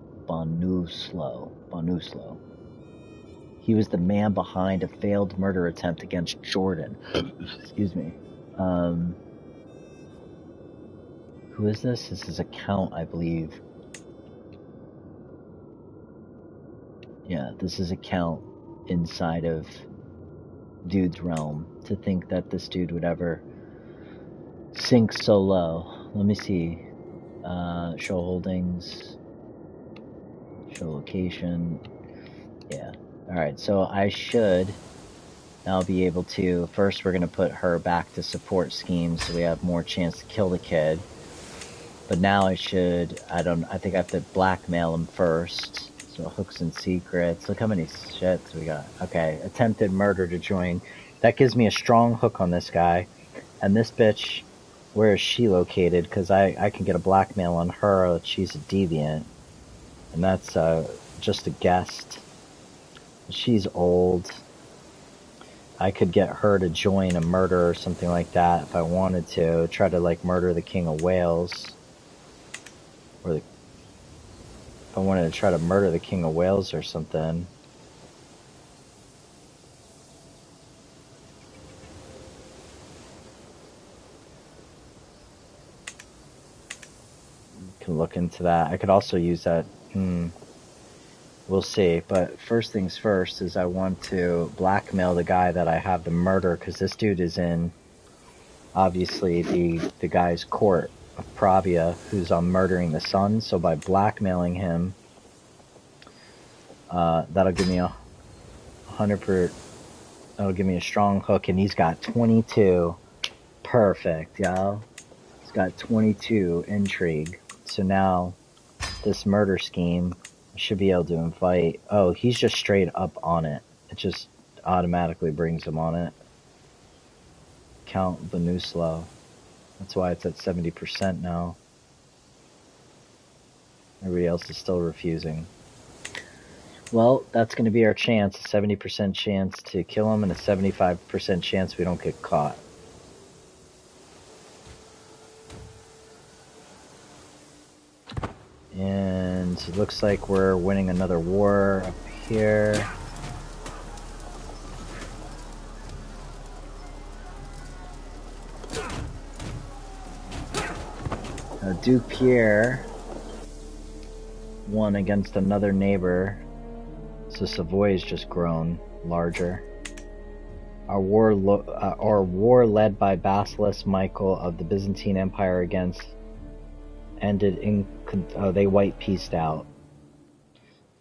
He was the man behind a failed murder attempt against Jordan. Excuse me. Who is this? This is a count, I believe. Yeah, this is a count inside of dude's realm. To think that this dude would ever sink so low. Let me see. Show holdings. Show location. Yeah. Alright, so I should now be able to... First, we're going to put her back to support schemes so we have more chance to kill the kid. But now I should... I think I have to blackmail him first. So hooks and secrets. Look how many shits we got. Okay, attempted murder to join. That gives me a strong hook on this guy. And this bitch, where is she located? Because I can get a blackmail on her that she's a deviant. And that's just a guest. She's old. I could get her to join a murder or something like that if I wanted to. Try to like murder the King of Wales. Or if I wanted to try to murder the King of Wales or something. Can look into that. I could also use that. We'll see. But first things first is I want to blackmail the guy that I have to murder, because this dude is in, obviously, the guy's court of Pravia, who's on murdering the son. So by blackmailing him, that'll give me a 100%. That'll give me a strong hook, and he's got 22. Perfect, y'all. He's got 22 intrigue. So now this murder scheme, I should be able to invite. Oh, he's just straight up on it. It just automatically brings him on it. Count Venuslo. That's why it's at 70% now. Everybody else is still refusing. Well, that's going to be our chance. A 70% chance to kill him and a 75% chance we don't get caught. And it looks like we're winning another war up here. Duke Pierre won against another neighbor, so Savoy's just grown larger. Our war led by Basileus Michael of the Byzantine Empire against ended in. They white pieced out.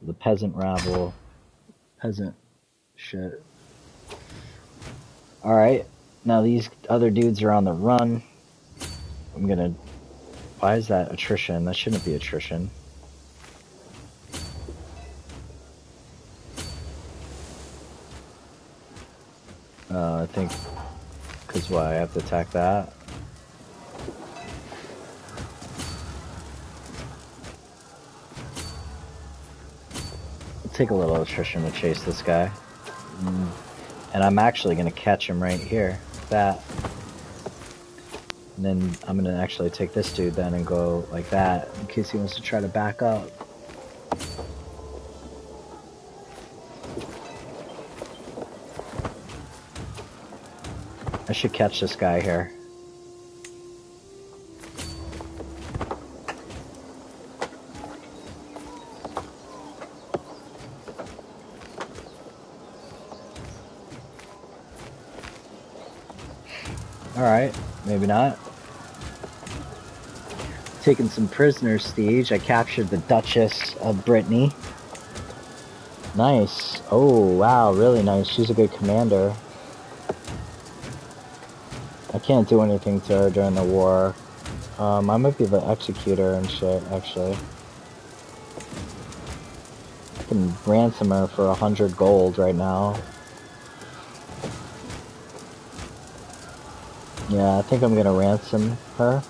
The peasant rabble. Peasant shit. Alright, now these other dudes are on the run. I'm gonna. Why is that attrition? That shouldn't be attrition. I think. Because why? I have to attack that. It'll take a little attrition to chase this guy. And I'm actually going to catch him right here. That. And then I'm going to actually take this dude then and go like that in case he wants to try to back up. I should catch this guy here. Alright, maybe not. Taking some prisoners, Siege. I captured the Duchess of Brittany. Nice. Oh, wow, really nice. She's a good commander. I can't do anything to her during the war. I might be the executor and shit, actually. I can ransom her for 100 gold right now. Yeah, I think I'm gonna ransom her.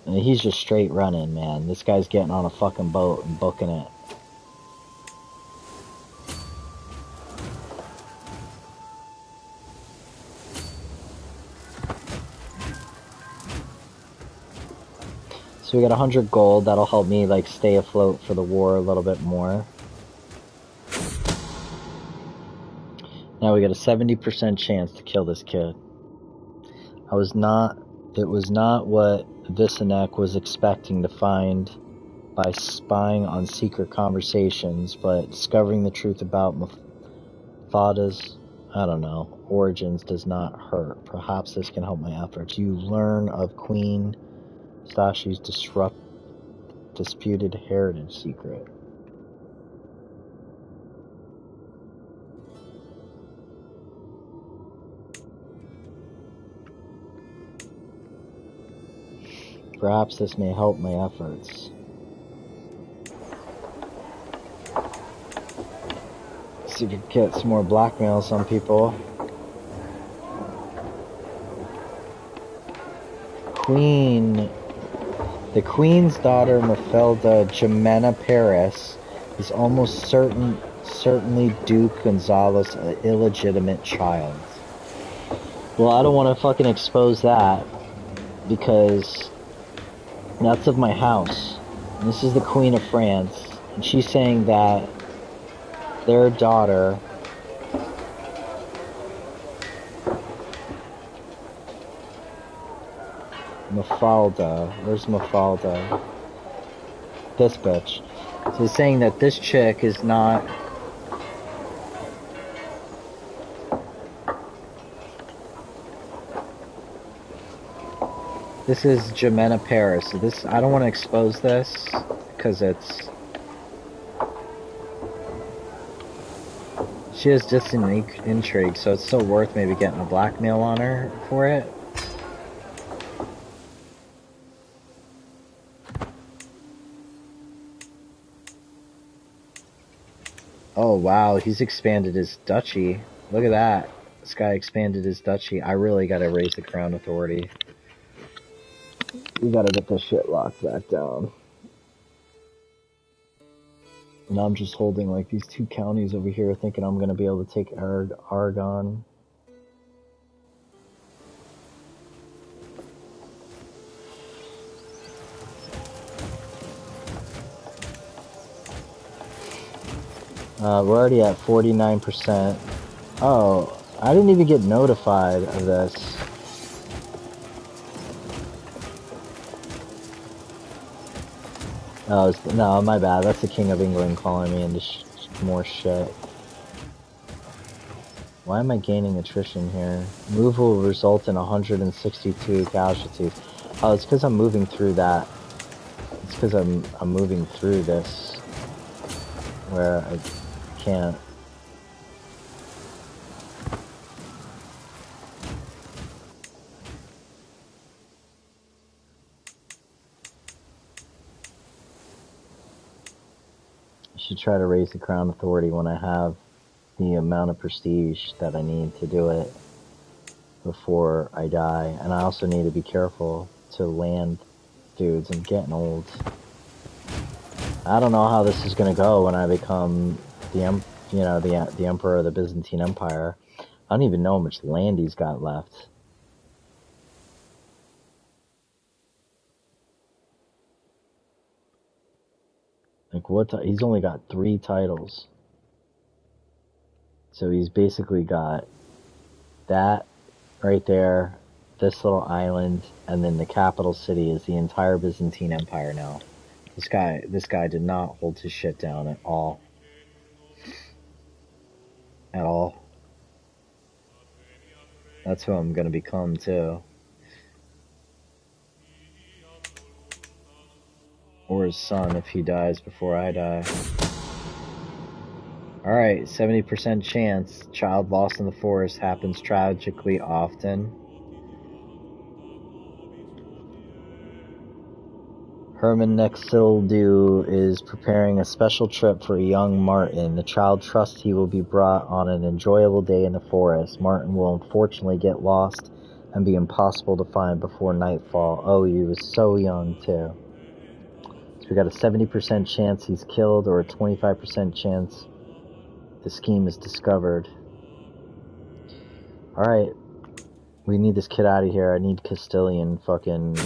And he's just straight running, man. This guy's getting on a fucking boat and booking it. So we got 100 gold. That'll help me like stay afloat for the war a little bit more. Now we got a 70% chance to kill this kid. It was not what Visenek was expecting to find by spying on secret conversations, but discovering the truth about Methada's, I don't know, origins does not hurt. Perhaps this can help my efforts. You learn of Queen Stashi's disputed heritage secret. Perhaps this may help my efforts. See if we can get some more blackmail some people. The Queen's daughter, Mafelda Jimena Paris, is almost certainly Duke Gonzalo's illegitimate child. Well, I don't want to fucking expose that, because that's of my house. And this is the Queen of France, and she's saying that their daughter, Mafalda, where's Mafalda? This bitch. So he's saying that this chick is not... This is Jimena Paris. So this, I don't want to expose this, because it's... She has just an intrigue, so it's still worth maybe getting a blackmail on her for it. Oh wow, he's expanded his duchy. Look at that. This guy expanded his duchy. I really gotta raise the crown authority. We gotta get this shit locked back down. And I'm just holding like these 2 counties over here thinking I'm gonna be able to take Aragon. We're already at 49%. Oh, I didn't even get notified of this. Oh, no, my bad. That's the King of England calling me into more shit. Why am I gaining attrition here? Move will result in 162 casualties. Oh, it's because I'm moving through that. It's because I'm moving through this where I can't. I should try to raise the crown authority when I have the amount of prestige that I need to do it before I die. And I also need to be careful to land dudes. I'm getting old. I don't know how this is gonna go when I become the emperor of the Byzantine Empire. I don't even know how much land he's got left. Like what? He's only got 3 titles. So he's basically got that right there, this little island, and then the capital city is the entire Byzantine Empire now. This guy did not hold his shit down at all. At all. That's who I'm gonna become too. Or his son if he dies before I die. Alright, 70% chance. Child lost in the forest happens tragically often. Herman Nexildu is preparing a special trip for a young Martin. The child trusts he will be brought on an enjoyable day in the forest. Martin will unfortunately get lost and be impossible to find before nightfall. Oh, he was so young too. So we got a 70% chance he's killed, or a 25% chance the scheme is discovered. Alright. We need this kid out of here. I need Castilian fucking...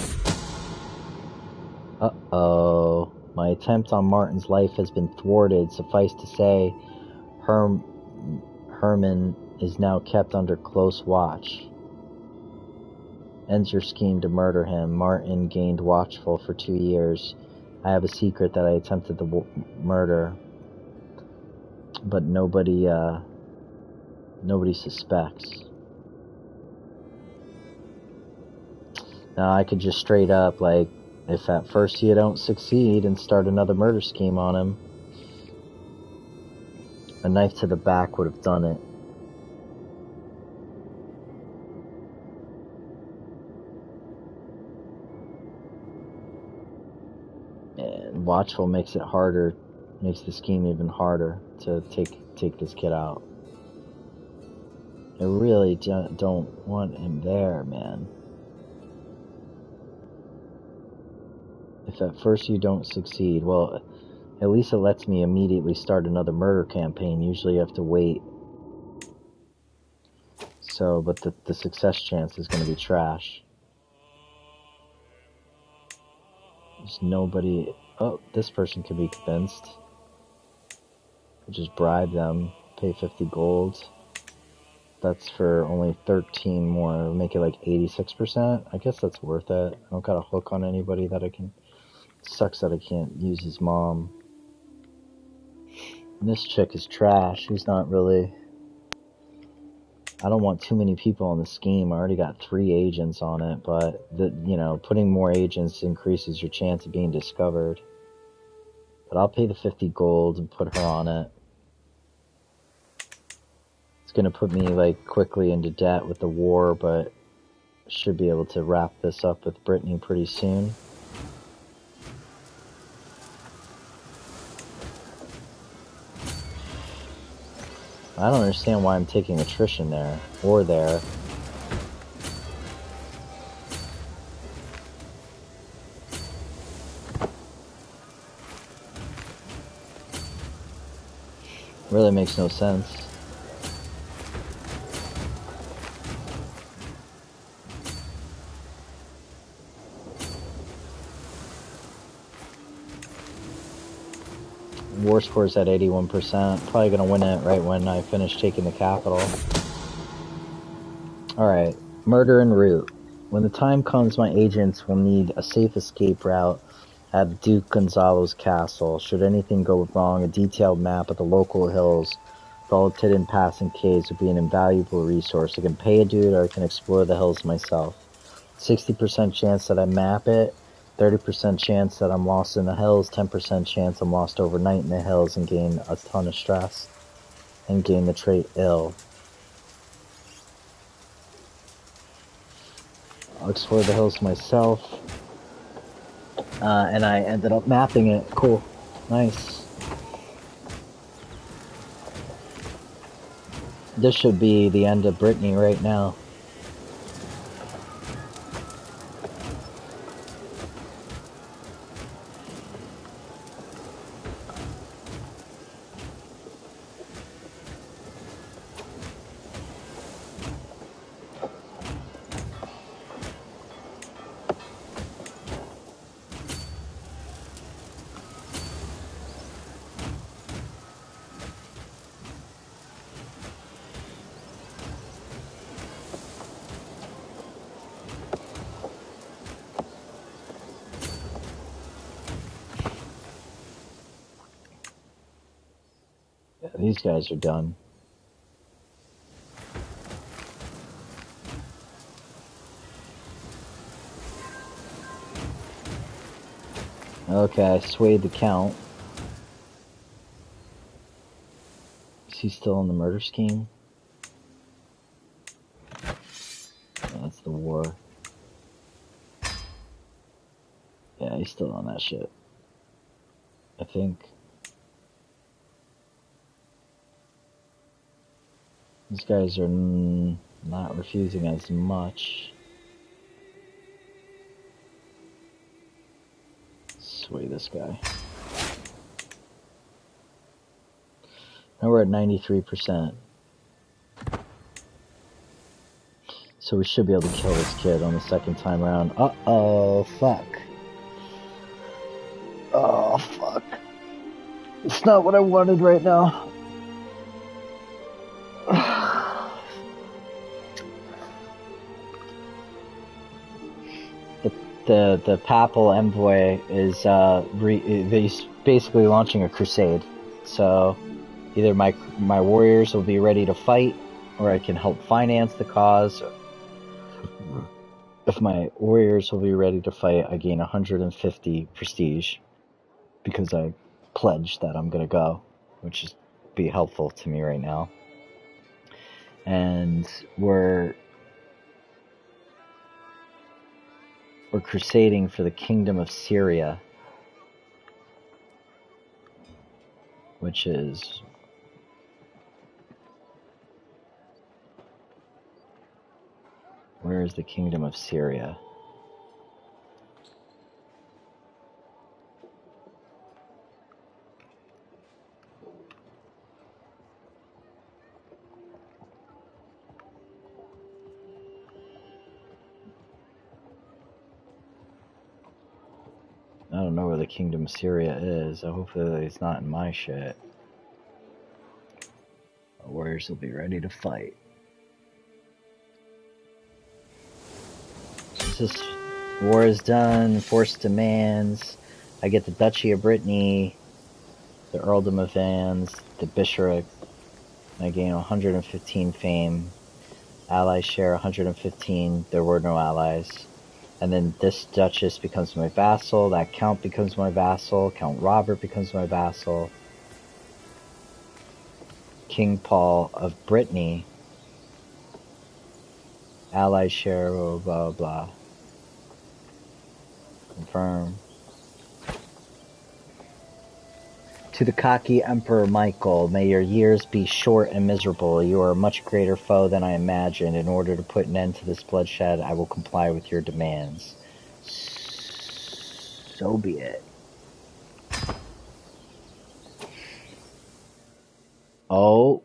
Uh-oh. My attempt on Martin's life has been thwarted. Suffice to say, Herman is now kept under close watch. Ends your scheme to murder him. Martin gained watchful for 2 years. I have a secret that I attempted the murder. But nobody suspects. Now I could just straight up, like, if at first you don't succeed, and start another murder scheme on him. A knife to the back would have done it. And watchful makes it harder, makes the scheme even harder to take this kid out. I really don't want him there, man. If at first you don't succeed, well, at least it lets me immediately start another murder campaign. Usually you have to wait. So, but the success chance is going to be trash. There's nobody... Oh, this person can be convinced. I'll just bribe them, pay 50 gold. That's for only 13 more, make it like 86%. I guess that's worth it. I don't got a hook on anybody that I can... Sucks that I can't use his mom. And this chick is trash. She's not really... I don't want too many people on the scheme. I already got 3 agents on it, but putting more agents increases your chance of being discovered. But I'll pay the 50 gold and put her on it. It's gonna put me like quickly into debt with the war, but should be able to wrap this up with Brittany pretty soon. I don't understand why I'm taking attrition there, or there. Really makes no sense. War score's at 81%. Probably gonna win it right when I finish taking the capital. Alright, murder en route. When the time comes, my agents will need a safe escape route at Duke Gonzalo's castle. Should anything go wrong, a detailed map of the local hills, the hidden paths and caves would be an invaluable resource. I can pay a dude or I can explore the hills myself. 60% chance that I map it, 30% chance that I'm lost in the hills, 10% chance I'm lost overnight in the hills and gain a ton of stress and gain the trait ill. I'll explore the hills myself. And I ended up mapping it. Cool. Nice. This should be the end of Brittany right now. Yeah, these guys are done. Okay, I swayed the count. Is he still on the murder scheme? Oh, that's the war. Yeah, he's still on that shit. I think. These guys are not refusing as much. Sway this guy. Now we're at 93%. So we should be able to kill this kid on the second time around. Uh-oh, fuck. Oh, fuck. It's not what I wanted right now. The papal envoy is he's basically launching a crusade. So either my warriors will be ready to fight, or I can help finance the cause. If my warriors will be ready to fight, I gain 150 prestige because I pledged that I'm gonna go, which is be helpful to me right now. And we're crusading for the kingdom of Syria. which is where is the kingdom of Syria? I don't know where the kingdom of Syria is. So hopefully it's not in my shit. The warriors will be ready to fight. This war is done. Forced demands. I get the Duchy of Brittany, the Earldom of Vannes, the Bishopric. I gain 115 fame. Allies share 115. There were no allies. And then this duchess becomes my vassal. That count becomes my vassal. Count Robert becomes my vassal. King Paul of Brittany. Allies share blah blah blah. Confirm. To the cocky Emperor Michael, may your years be short and miserable. You are a much greater foe than I imagined. In order to put an end to this bloodshed, I will comply with your demands. So be it. Oh,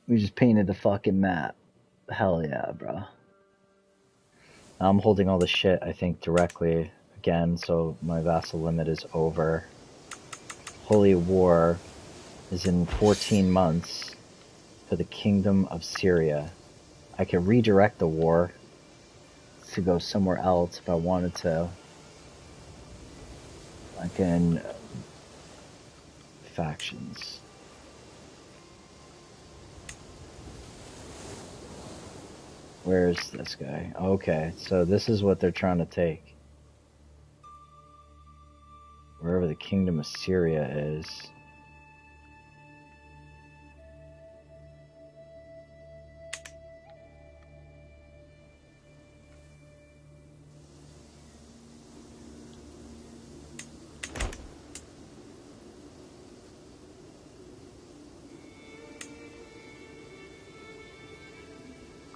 we just painted the fucking map. Hell yeah, bro. I'm holding all the shit, I think, directly again, so my vassal limit is over. Holy War is in 14 months for the Kingdom of Syria. I can redirect the war to go somewhere else if I wanted to. I can... factions. Where's this guy? Okay, so this is what they're trying to take. Wherever the Kingdom of Syria is.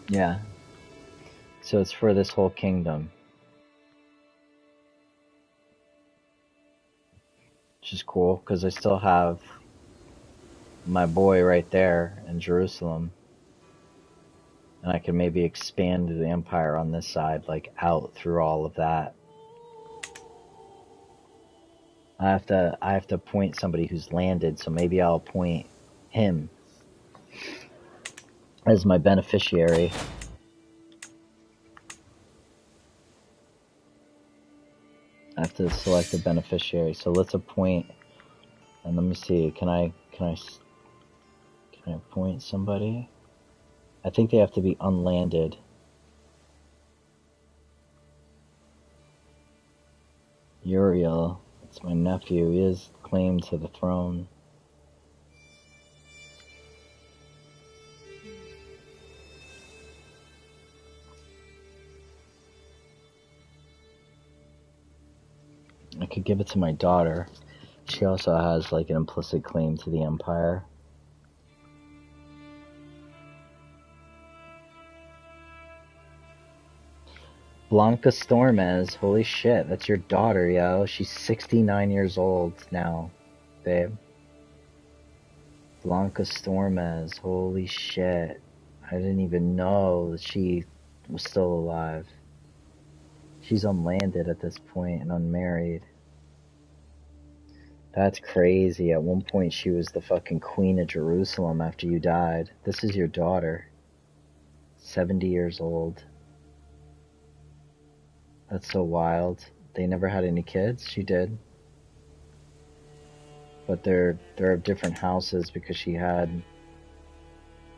Yeah. So it's for this whole kingdom. Which is cool, because I still have my boy right there in Jerusalem. And I can maybe expand the empire on this side, like out through all of that. I have to appoint somebody who's landed, so maybe I'll appoint him as my beneficiary. I have to select a beneficiary. So let's appoint, and let me see. Can I appoint somebody? I think they have to be unlanded. Uriel, that's my nephew. He has claim to the throne. I could give it to my daughter. She also has like an implicit claim to the empire. Blanca Stormes, holy shit, that's your daughter, yo. She's 69 years old now, babe. Blanca Stormes, holy shit. I didn't even know that she was still alive. She's unlanded at this point and unmarried. That's crazy. At one point she was the fucking queen of Jerusalem after you died. This is your daughter. 70 years old. That's so wild. They never had any kids? She did. But they're different houses because she had...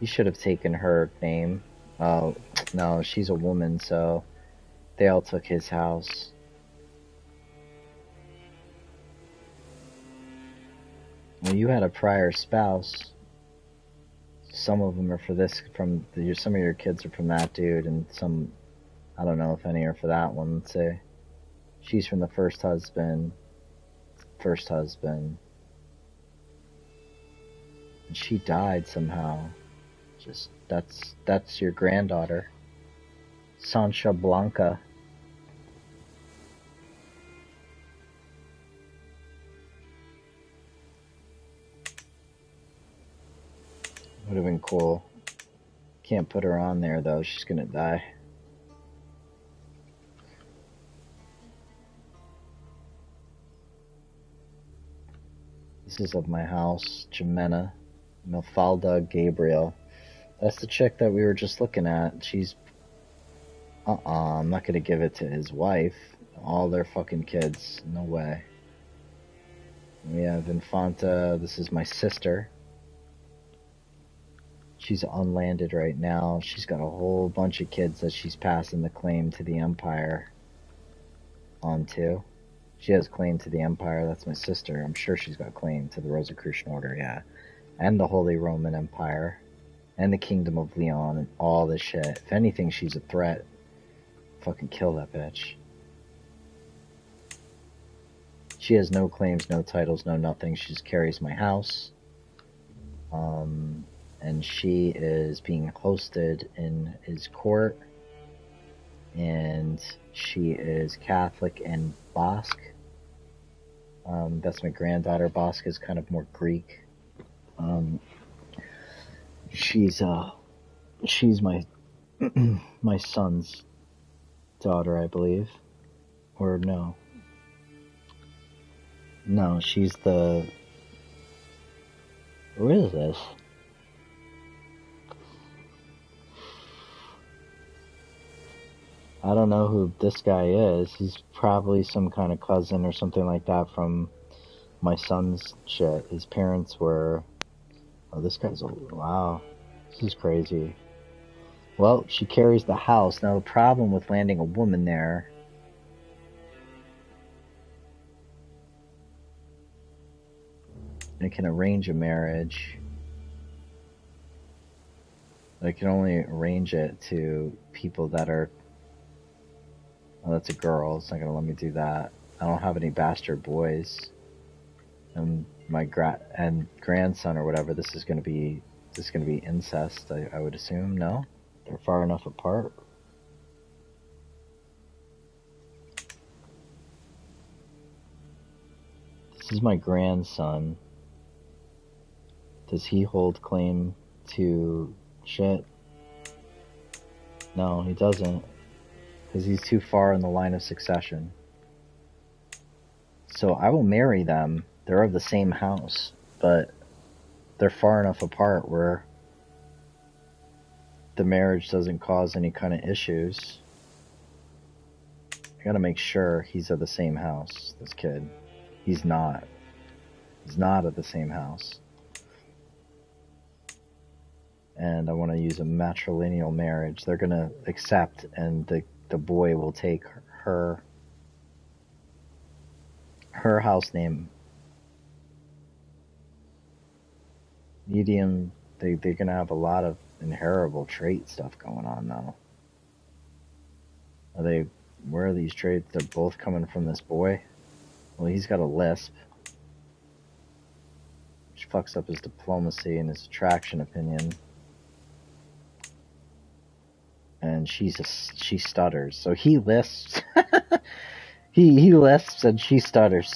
You should have taken her name. Oh, no, she's a woman, so... They all took his house. Well, you had a prior spouse. Some of them are for this, some of your kids are from that dude, and some... I don't know if any are for that one, let's say. She's from the first husband. And she died somehow. Just that's your granddaughter, Sancha Blanca. Would have been cool. Can't put her on there though. She's gonna die. This is of my house, Jimena Mafalda Gabriel. That's the chick that we were just looking at. She's I'm not gonna give it to his wife. All their fucking kids. No way. We have Infanta. This is my sister. She's unlanded right now. She's got a whole bunch of kids that she's passing the claim to the Empire onto. She has claim to the Empire. That's my sister. I'm sure she's got claim to the Rosicrucian Order, yeah. And the Holy Roman Empire. And the Kingdom of Leon and all this shit. If anything, she's a threat. Fucking kill that bitch. She has no claims, no titles, no nothing. She just carries my house. And she is being hosted in his court. And she is Catholic and Basque. That's my granddaughter. Basque is kind of more Greek. She's my my son's daughter, I believe. Or no. No, she's the... Who is this? I don't know who this guy is. He's probably some kind of cousin or something like that from my son's shit. His parents were... Oh, this guy's... Wow. This is crazy. Well, she carries the house. Now, the problem with landing a woman there... It can arrange a marriage. I can only arrange it to people that are... Oh, that's a girl. It's not going to let me do that. I don't have any bastard boys. And my grandson or whatever, this is going to be incest, I would assume. No? They're far enough apart. This is my grandson. Does he hold claim to shit? No, he doesn't. Because he's too far in the line of succession. So I will marry them. They're of the same house, but they're far enough apart where the marriage doesn't cause any kind of issues. I gotta make sure he's of the same house, this kid. He's not. He's not of the same house. And I want to use a matrilineal marriage. They're gonna accept, and the boy will take her house name. Medium, they're gonna have a lot of inheritable trait stuff going on now. Where are these traits? They're both coming from this boy. Well, he's got a lisp, which fucks up his diplomacy and his attraction opinion. And she stutters. So he lisps. he lisps and she stutters.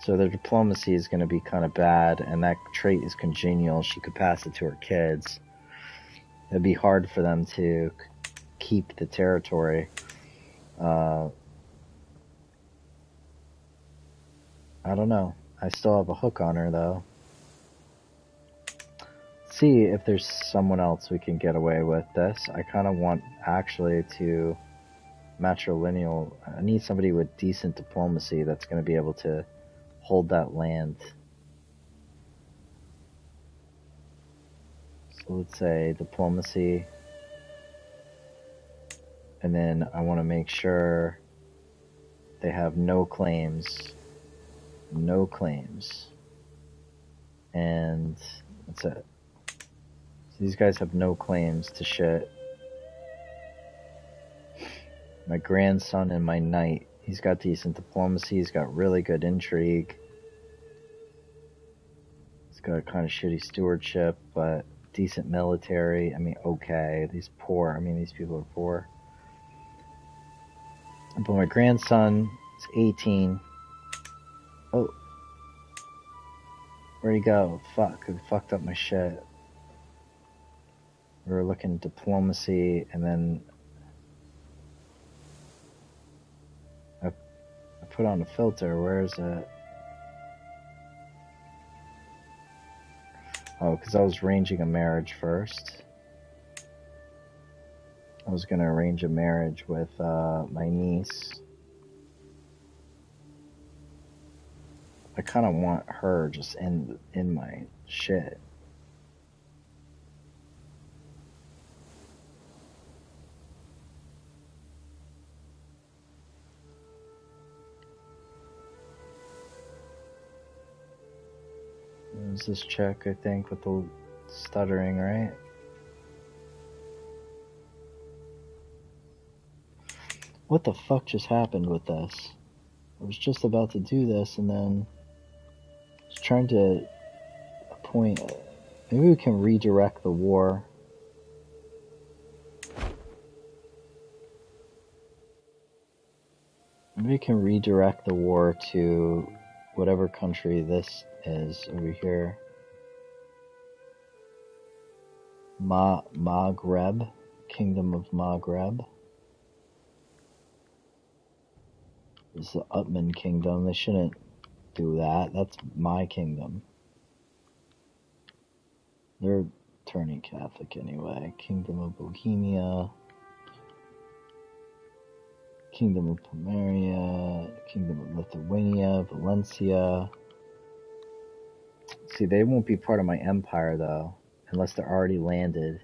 So their diplomacy is going to be kind of bad, and that trait is congenial. She could pass it to her kids. It'd be hard for them to keep the territory. I don't know. I still have a hook on her, though. See if there's someone else we can get away with this. I kind of want, actually, to matrilineal. I need somebody with decent diplomacy that's going to be able to hold that land. So let's say diplomacy. And then I want to make sure they have no claims. No claims. And that's it. So these guys have no claims to shit. My grandson and my knight. He's got decent diplomacy. He's got really good intrigue. He's got kind of shitty stewardship, but decent military. I mean, okay. These poor. I mean, these people are poor. But my grandson is 18. Oh, where'd he go? Fuck, I fucked up my shit. We were looking at diplomacy, and then I put on a filter. Where is it? Oh, because I was arranging a marriage first. I was going to arrange a marriage with my niece. I kind of want her just in my shit. There's this chick, I think, with the stuttering, right? What the fuck just happened with this? I was just about to do this, and then I was trying to appoint. Maybe we can redirect the war. Maybe we can redirect the war to whatever country this is over here. Maghreb, Kingdom of Maghreb. This is the Utman Kingdom. They shouldn't do that. That's my kingdom. They're turning Catholic anyway. Kingdom of Bohemia. Kingdom of Pomerania. Kingdom of Lithuania. Valencia. See, they won't be part of my empire, though. Unless they're already landed.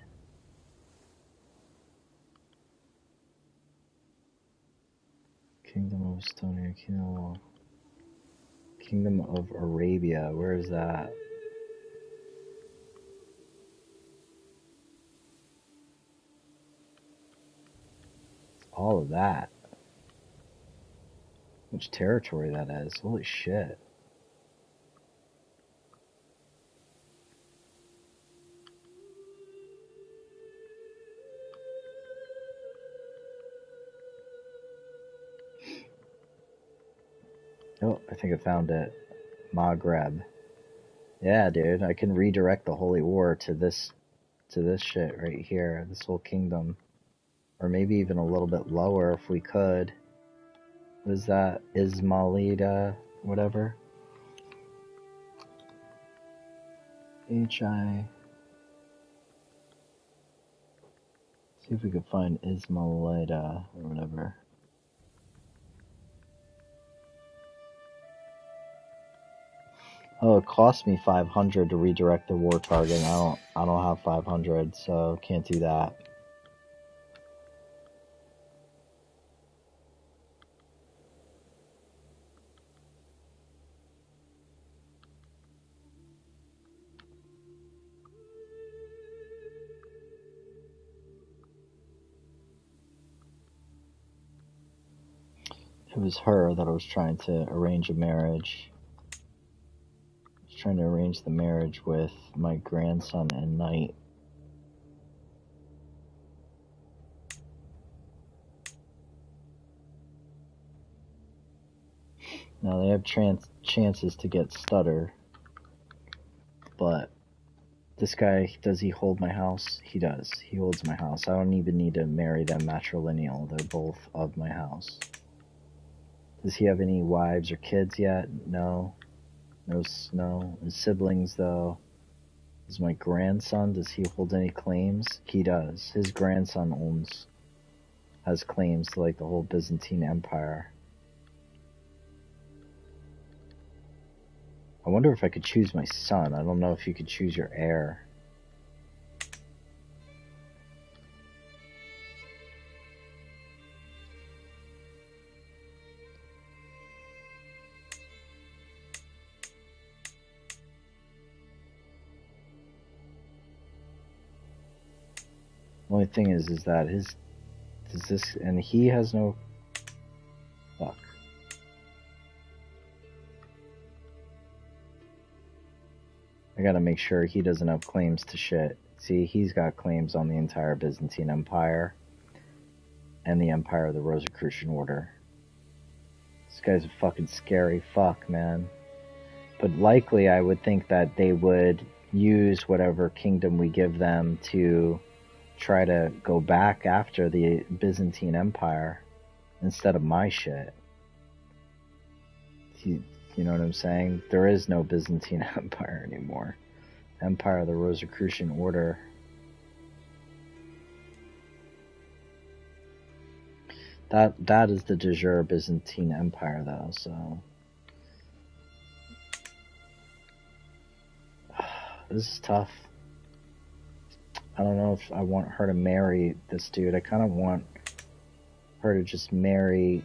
Kingdom of Estonia. Kingdom of Arabia. Where is that? All of that. Which territory that is. Holy shit. Oh, I think I found it. Maghreb. Yeah, dude, I can redirect the Holy War to this shit right here, this whole kingdom. Or maybe even a little bit lower if we could. What is that? Ismailita, whatever. HI. See if we could find Ismailita or whatever. Oh, it cost me 500 to redirect the war target. I don't have 500, so can't do that. It was her that I was trying to arrange a marriage. I was trying to arrange the marriage with my grandson and Knight. Now they have chances to get stutter, but this guy, does he hold my house? He does. He holds my house. I don't even need to marry them matrilineal. They're both of my house. Does he have any wives or kids yet? No. No. His siblings, though. Is my grandson, does he hold any claims? He does. His grandson has claims to like the whole Byzantine Empire. I wonder if I could choose my son. I don't know if you could choose your heir. Only thing is that and he has no, fuck. I gotta make sure he doesn't have claims to shit. See, he's got claims on the entire Byzantine Empire and the Empire of the Rosicrucian Order. This guy's a fucking scary fuck, man. But likely I would think that they would use whatever kingdom we give them to try to go back after the Byzantine Empire instead of my shit. You know what I'm saying? There is no Byzantine Empire anymore. Empire of the Rosicrucian Order. That is the de jure Byzantine Empire, though, so... This is tough. I don't know if I want her to marry this dude. I kind of want her to just marry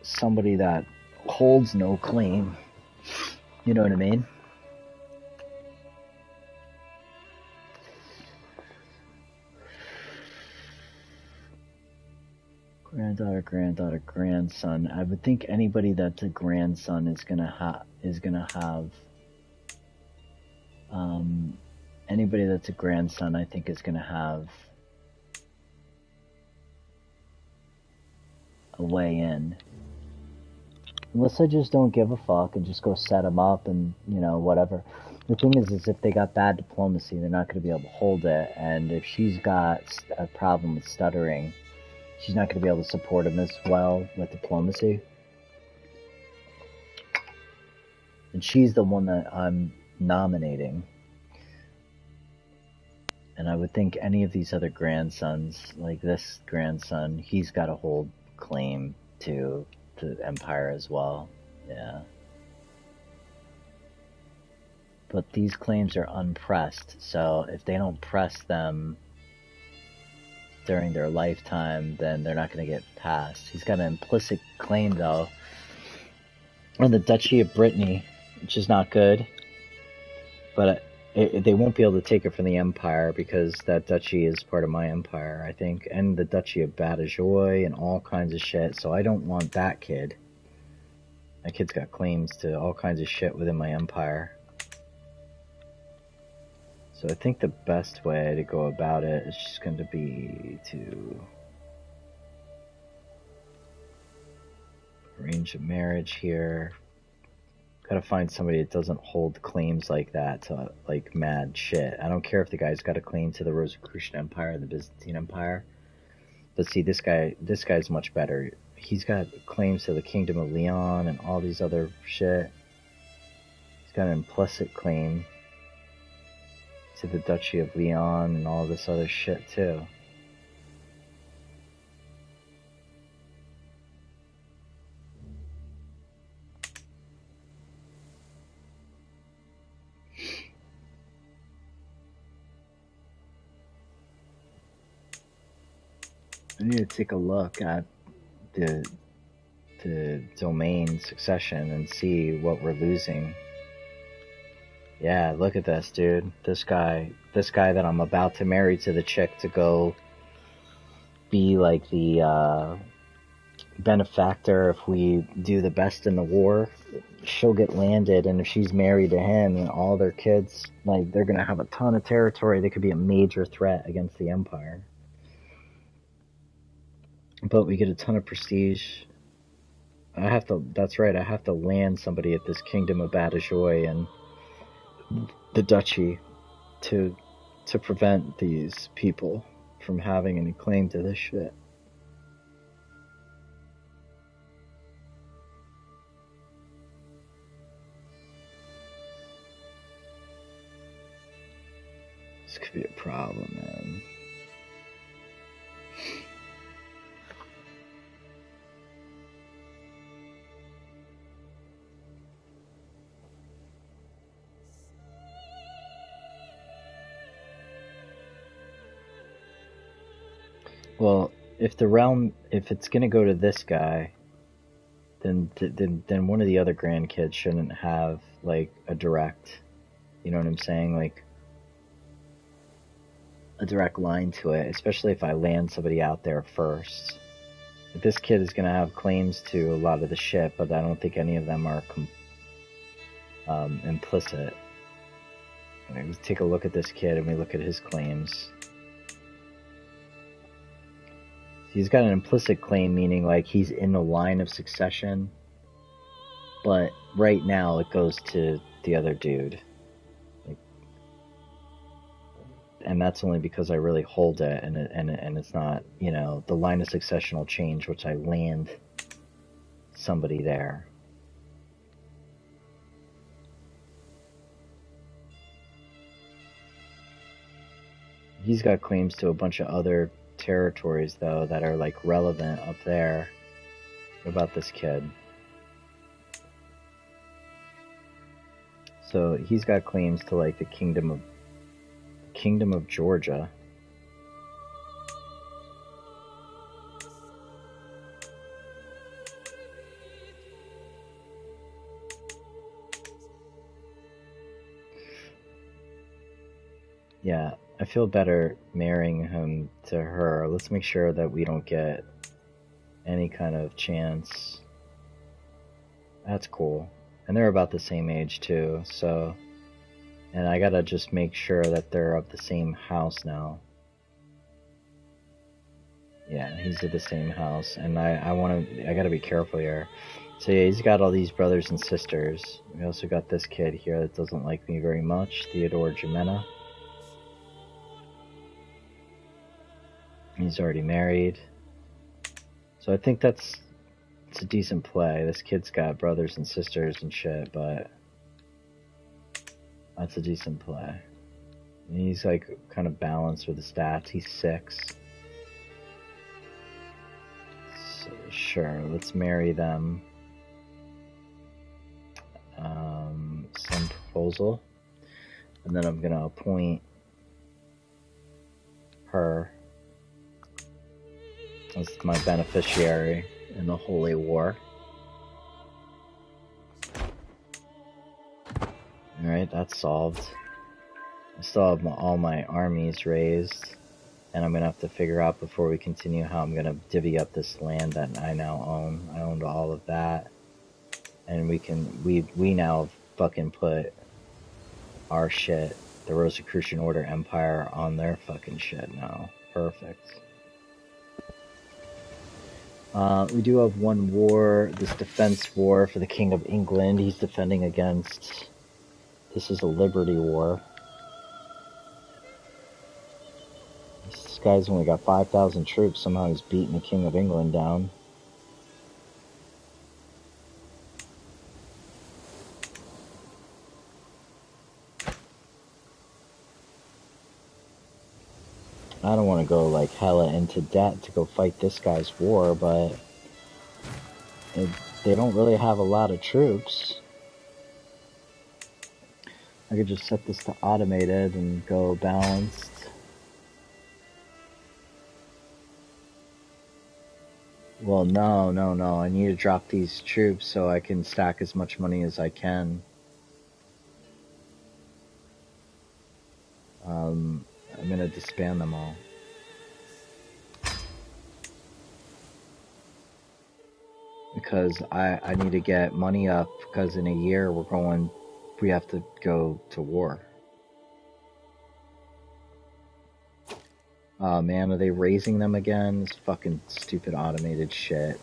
somebody that holds no claim. You know what I mean? Granddaughter, granddaughter, grandson. I would think anybody that's a grandson is gonna have anybody that's a grandson, I think, is gonna have a way in. Unless I just don't give a fuck and just go set them up and, you know, whatever. The thing is if they got bad diplomacy, they're not going to be able to hold it. And if she's got a problem with stuttering, she's not going to be able to support him as well with diplomacy. And she's the one that I'm nominating. And I would think any of these other grandsons, like this grandson, he's got to hold claim to the Empire as well. Yeah. But these claims are unpressed, so if they don't press them during their lifetime, then they're not going to get passed. He's got an implicit claim, though, on the Duchy of Brittany, which is not good. But they won't be able to take it from the Empire because that duchy is part of my empire, I think, and the Duchy of Badajoz and all kinds of shit, so I don't want that kid. That kid's got claims to all kinds of shit within my empire. So I think the best way to go about it is just going to be to arrange a marriage here. Gotta find somebody that doesn't hold claims like that to, like, mad shit. I don't care if the guy's got a claim to the Rosicrucian Empire or the Byzantine Empire. But see, this guy's much better. He's got claims to the Kingdom of Leon and all these other shit. He's got an implicit claim to the Duchy of Leon and all this other shit, too. I need to take a look at the domain succession and see what we're losing. Yeah, look at this, dude. This guy that I'm about to marry to the chick to go be like the benefactor if we do the best in the war, she'll get landed, and if she's married to him and all their kids, like, they're gonna have a ton of territory. They could be a major threat against the Empire. But we get a ton of prestige. That's right, I have to land somebody at this Kingdom of Badajoz and the Duchy to prevent these people from having any claim to this shit. This could be a problem, man. Well, if it's gonna go to this guy, then one of the other grandkids shouldn't have, like, a direct, you know what I'm saying, like, a direct line to it, especially if I land somebody out there first. If this kid is gonna have claims to a lot of the shit, but I don't think any of them are implicit. We take a look at this kid and we look at his claims. He's got an implicit claim, meaning like he's in the line of succession, but right now it goes to the other dude. And that's only because I really hold it, and it's not, you know, the line of succession will change, which I land somebody there. He's got claims to a bunch of other territories, though, that are, like, relevant up there. What about this kid? So he's got claims to, like, the Kingdom of Georgia. Yeah, I feel better marrying him to her. Let's make sure that we don't get any kind of chance. That's cool. And they're about the same age too, so... And I gotta just make sure that they're of the same house now. Yeah, he's of the same house, and I gotta be careful here. So yeah, he's got all these brothers and sisters. We also got this kid here that doesn't like me very much, Theodore Jimena. He's already married. So I think it's a decent play. This kid's got brothers and sisters and shit, but that's a decent play. And he's like kind of balanced with the stats. He's 6. So, sure, let's marry them. Some proposal. And then I'm gonna appoint her as my beneficiary in the Holy War. Alright, that's solved. I still have all my armies raised, and I'm gonna have to figure out before we continue how I'm gonna divvy up this land that I now own. I owned all of that, and we now fucking put our shit, the Rosicrucian Order Empire, on their fucking shit now. Perfect. We do have one war, this defense war for the King of England. He's defending against... This is a Liberty War. This guy's only got 5,000 troops. Somehow he's beating the King of England down. I don't want to go like hella into debt to go fight this guy's war, but they don't really have a lot of troops. I could just set this to automated and go balanced. Well, no. I need to drop these troops so I can stack as much money as I can. I'm gonna disband them all. Because I need to get money up, because in a year we have to go to war. Oh man, are they raising them again? This fucking stupid automated shit.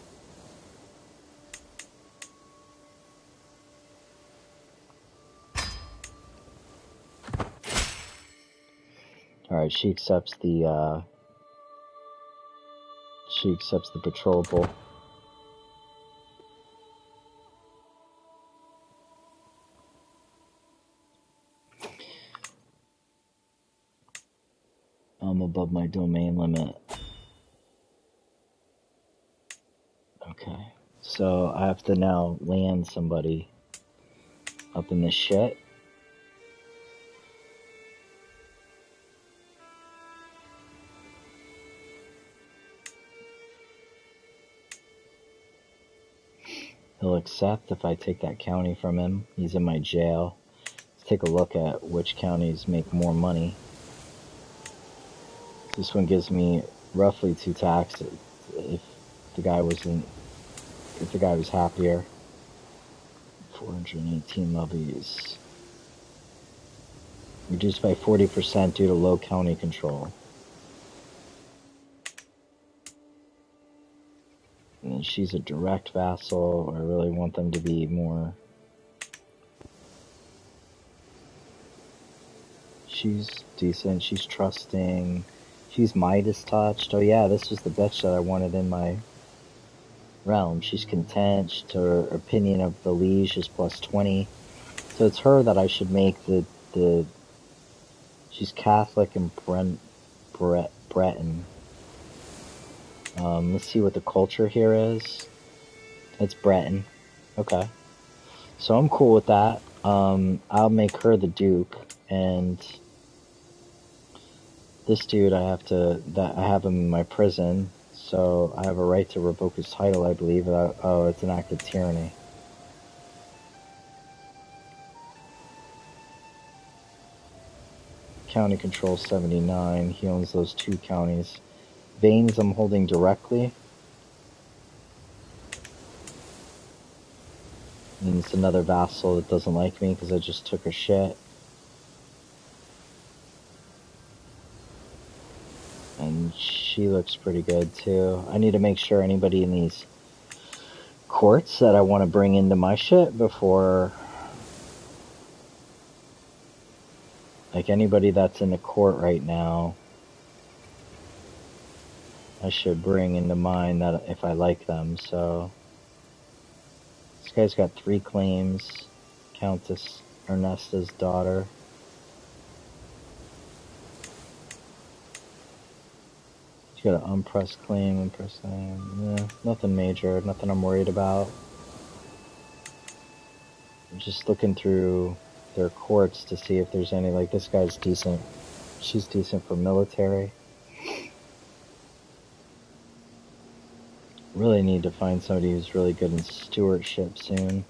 Alright, she accepts the betrothal. I'm above my domain limit. Okay. So I have to now land somebody up in this shit. He'll accept if I take that county from him. He's in my jail. Let's take a look at which counties make more money. This one gives me roughly 2 taxes if the guy was happier. 418 levies. Reduced by 40% due to low county control. And she's a direct vassal. I really want them to be more. She's decent. She's trusting. She's Midas touched. Oh yeah, this was the bitch that I wanted in my realm. She's content. Her opinion of the liege is plus 20. So it's her that I should make the she's Catholic and Breton. Let's see what the culture here is. It's Breton. Okay. So I'm cool with that. I'll make her the Duke, and this dude I have him in my prison, so I have a right to revoke his title, I believe. Oh, it's an act of tyranny. County control 79. He owns those 2 counties. Veins I'm holding directly. And it's another vassal that doesn't like me because I just took her shit. And she looks pretty good too. I need to make sure anybody in these courts that I want to bring into my shit before, like anybody that's in the court right now, I should bring into mine that if I like them. So this guy's got 3 claims. Countess Ernesta's daughter. She's got an unpressed claim, unpressed claim. Yeah, nothing major, nothing I'm worried about. I'm just looking through their courts to see if there's any, like this guy's decent. She's decent for military. Really need to find somebody who's really good in stewardship soon.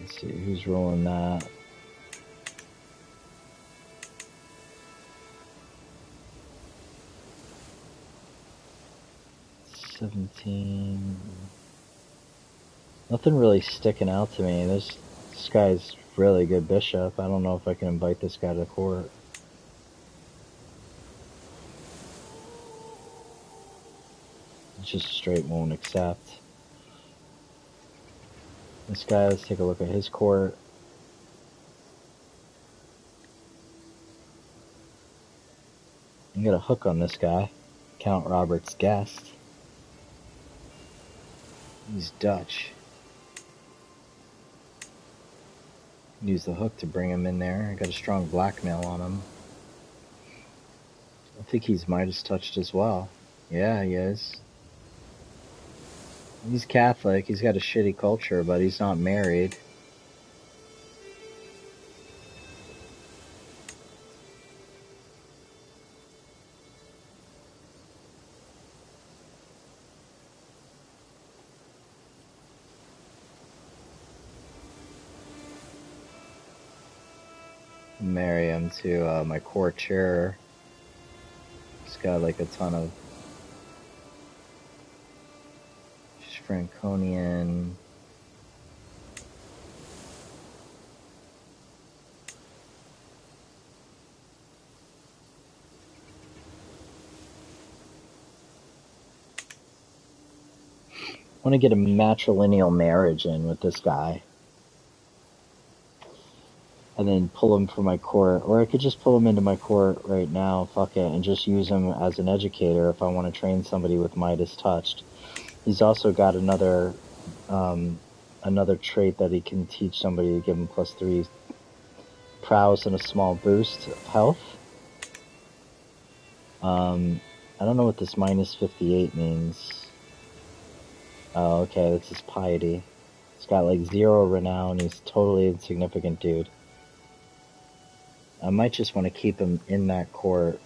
Let's see, who's rolling that? $17. Nothing really sticking out to me. This guy's really good bishop. I don't know if I can invite this guy to court. Just straight won't accept. This guy, let's take a look at his court. I'm gonna hook on this guy. Count Robert's guest. He's Dutch. Use the hook to bring him in there. I got a strong blackmail on him. I think he's Midas touched as well. Yeah, he is. He's Catholic. He's got a shitty culture, but he's not married. Marry him to my court chair. He's got like a ton of. She's Franconian. I want to get a matrilineal marriage in with this guy. And then pull him from my court. Or I could just pull him into my court right now, fuck it, and just use him as an educator if I want to train somebody with Midas touched. He's also got another trait that he can teach somebody to give him +3 prowess and a small boost of health. I don't know what this -58 means. Oh, okay, that's his piety. He's got like 0 renown. He's totally insignificant, dude. I might just want to keep him in that court.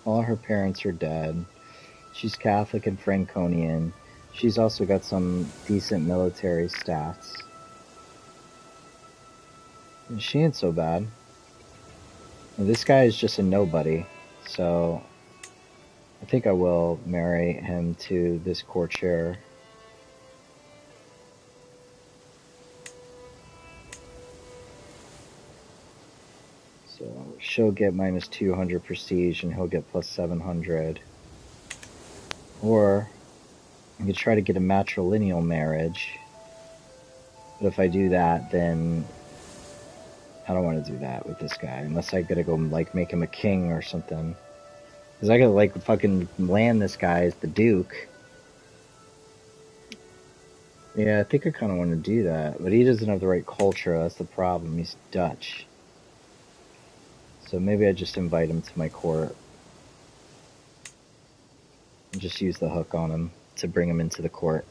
All her parents are dead. She's Catholic and Franconian. She's also got some decent military stats. She ain't so bad. And this guy is just a nobody, so I think I will marry him to this courtier. So she'll get minus 200 prestige and he'll get plus 700. Or I could try to get a matrilineal marriage. But if I do that, then I don't want to do that with this guy. Unless I gotta go, like, make him a king or something. Because I gotta, like, fucking land this guy as the Duke. Yeah, I think I kind of want to do that. But he doesn't have the right culture. That's the problem. He's Dutch. So maybe I just invite him to my court. And just use the hook on him to bring him into the court.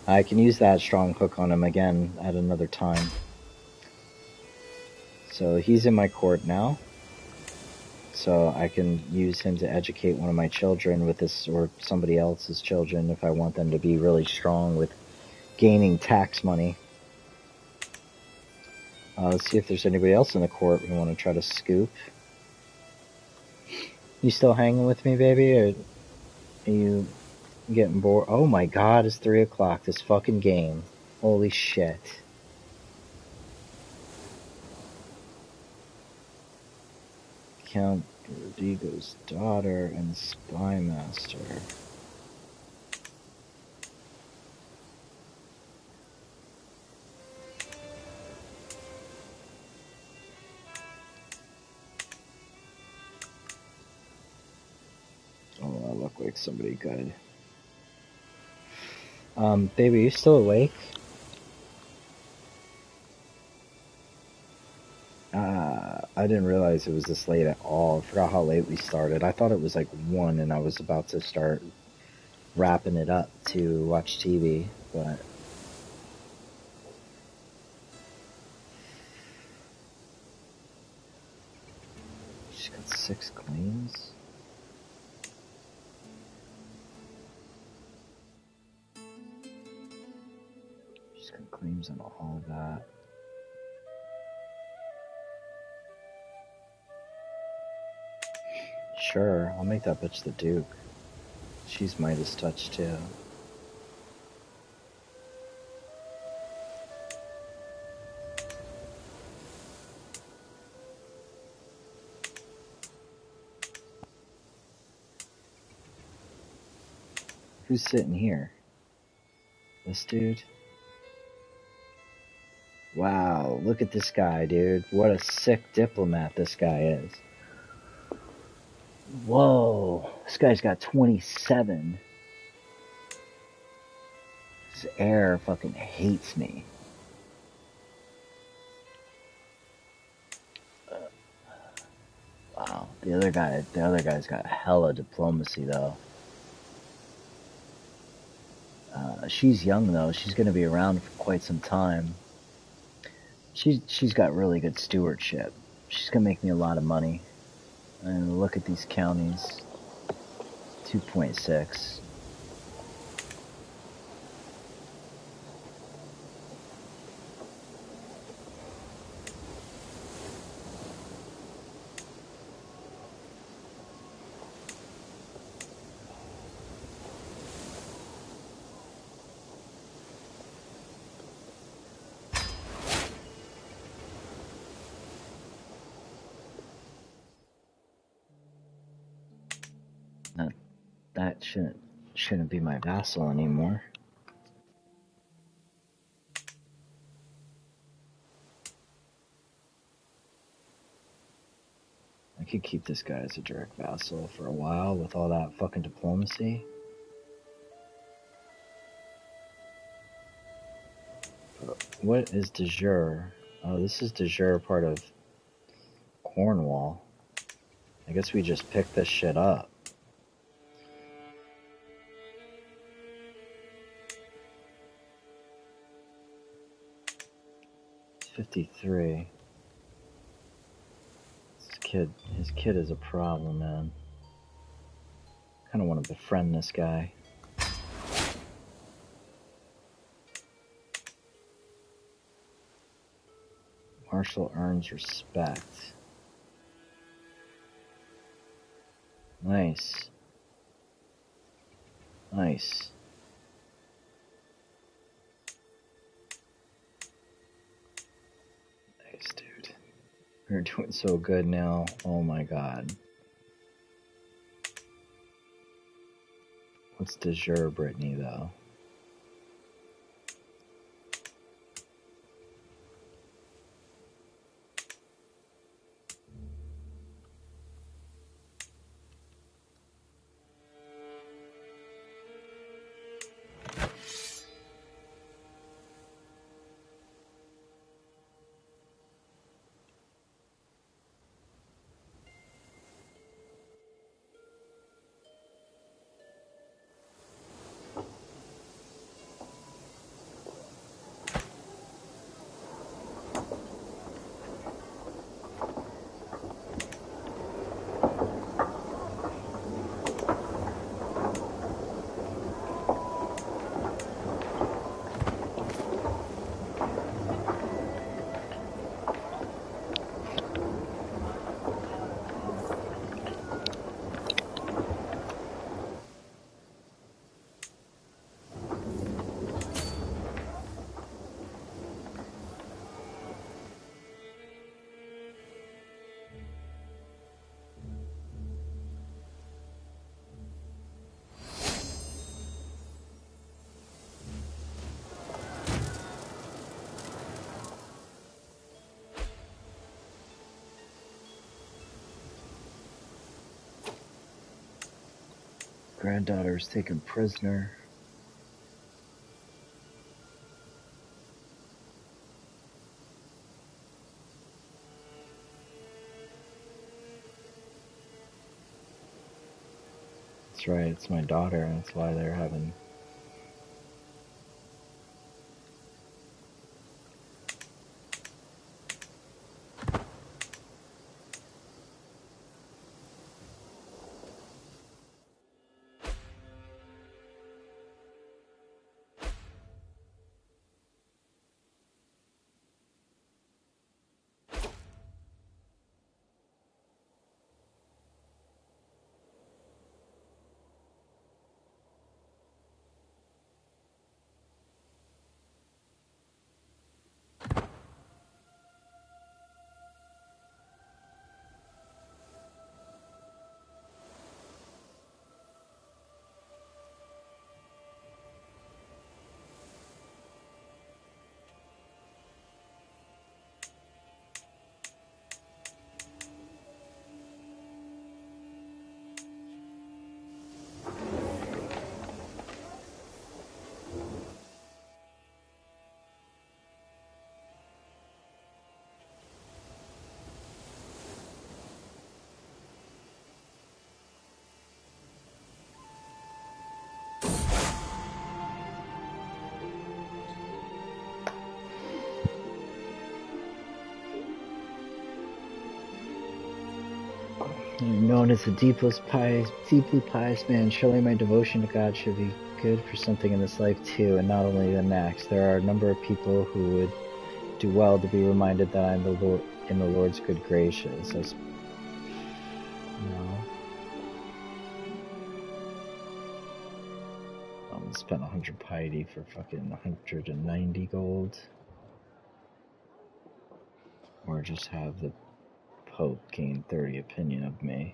I can use that strong hook on him again at another time. So he's in my court now. So I can use him to educate one of my children with this, or somebody else's children, if I want them to be really strong with gaining tax money. Let's see if there's anybody else in the court we want to try to scoop. You still hanging with me, baby? Or are you getting bored? Oh my god, it's 3 o'clock. This fucking game. Holy shit. Count Rodrigo's daughter and Spy Master. Oh, I look like somebody good. Baby, you still awake? I didn't realize it was this late at all. I forgot how late we started. I thought it was like 1 and I was about to start wrapping it up to watch TV, but she's got 6 claims. She's got claims on all of that. Sure, I'll make that bitch the Duke. She's Midas touch too. Who's sitting here? This dude? Wow, look at this guy, dude. What a sick diplomat this guy is. Whoa, this guy's got 27. This heir fucking hates me. Wow, the other guy's got hella diplomacy though. She's young though. She's gonna be around for quite some time. She's got really good stewardship. She's gonna make me a lot of money. And look at these counties. 2.6. That shouldn't be my vassal anymore. I could keep this guy as a direct vassal for a while with all that fucking diplomacy. What is de jure? Oh, this is de jure part of Cornwall. I guess we just picked this shit up. It's 53. His kid is a problem, man. Kind of want to befriend this guy. Marshall earns respect. Nice. Nice. Nice, dude. We're doing so good now. Oh my god. What's de jure, Brittany, though? Granddaughter is taken prisoner. That's right, it's my daughter, and that's why they're having... Known as the deeply pious man, surely my devotion to God should be good for something in this life too, and not only the next. There are a number of people who would do well to be reminded that I'm in the Lord's good graces. No. I'm gonna spend 100 piety for fucking 190 gold. Or just have the Pope gain 30 opinion of me.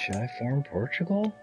Should I farm Portugal?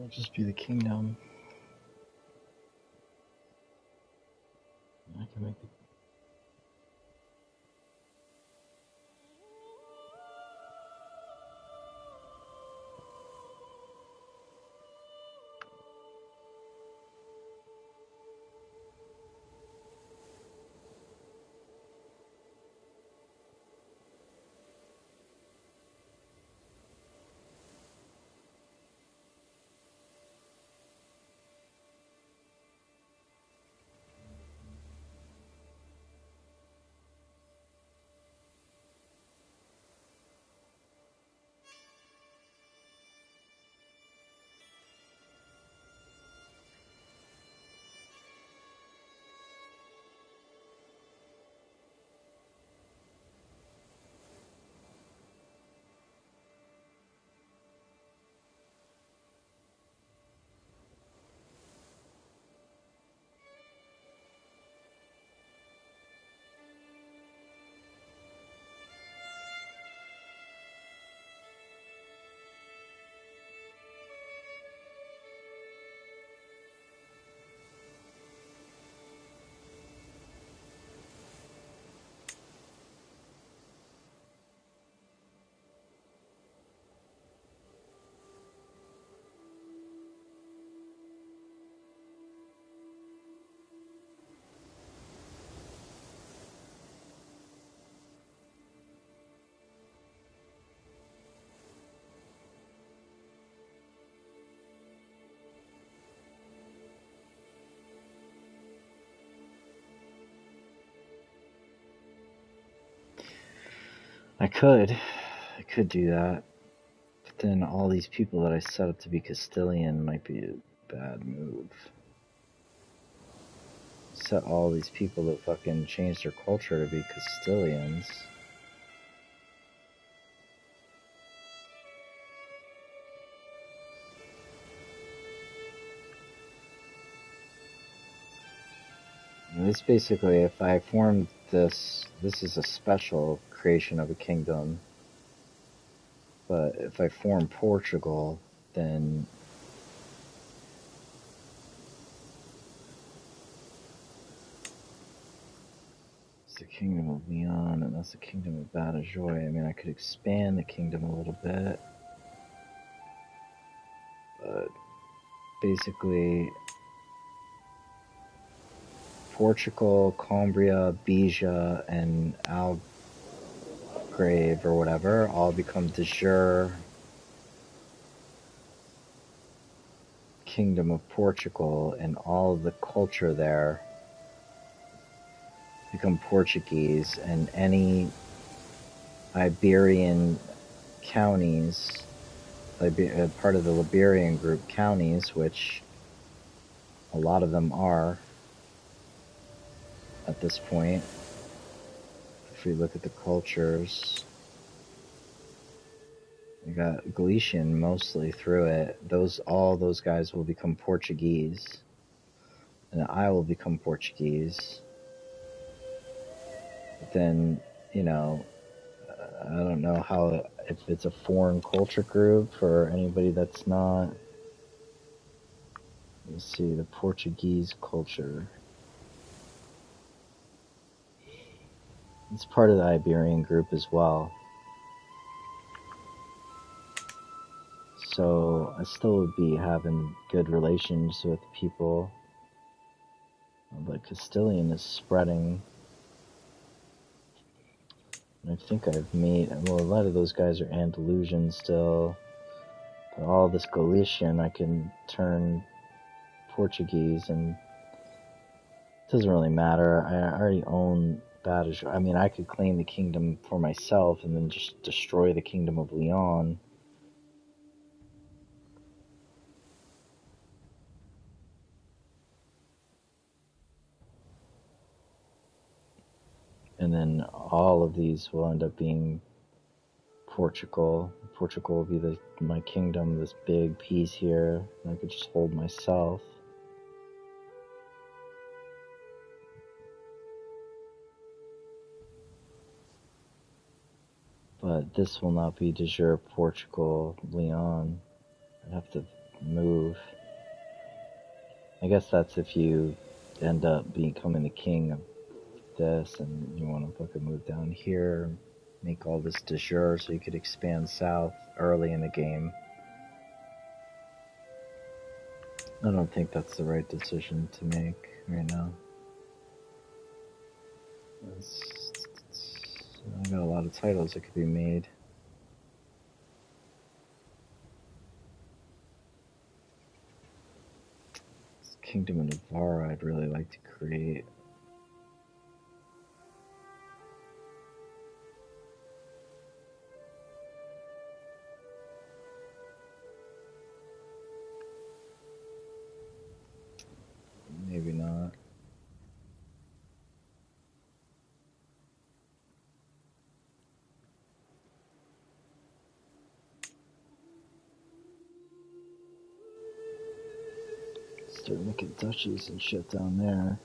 It'll just be the kingdom. I can make the I could do that, but then all these people that I set up to be Castilian might be a bad move. Set all these people that fucking change their culture to be Castilians. And this basically, if I formed this is a special creation of a kingdom. But if I form Portugal, then it's the kingdom of Leon, and that's the kingdom of Badajoy. I mean, I could expand the kingdom a little bit, but basically, Portugal, Cambria, Beja, and Algarve or whatever all become de jure kingdom of Portugal, and all of the culture there become Portuguese, and any Iberian counties, part of the Liberian group counties, which a lot of them are at this point. If we look at the cultures, we got Galician mostly through it. All those guys will become Portuguese, and I will become Portuguese. But then, I don't know if it's a foreign culture group for anybody that's not. Let's see, the Portuguese culture. It's part of the Iberian group as well. So I still would be having good relations with people. But Castilian is spreading. I think I've made, a lot of those guys are Andalusian still. But all this Galician I can turn Portuguese, and it doesn't really matter. I already own Badajoz. I mean, I could claim the kingdom for myself and then just destroy the kingdom of Leon. And then all of these will end up being Portugal. Portugal will be my kingdom, this big piece here. I could just hold myself. But this will not be de jure Portugal, Leon. I'd have to move. I guess that's if you end up becoming the king of this and you want to fucking move down here, make all this de jure so you could expand south early in the game. I don't think that's the right decision to make right now. I got a lot of titles that could be made. This Kingdom of Navarre I'd really like to create. Maybe not. Start making duchies and shit down there.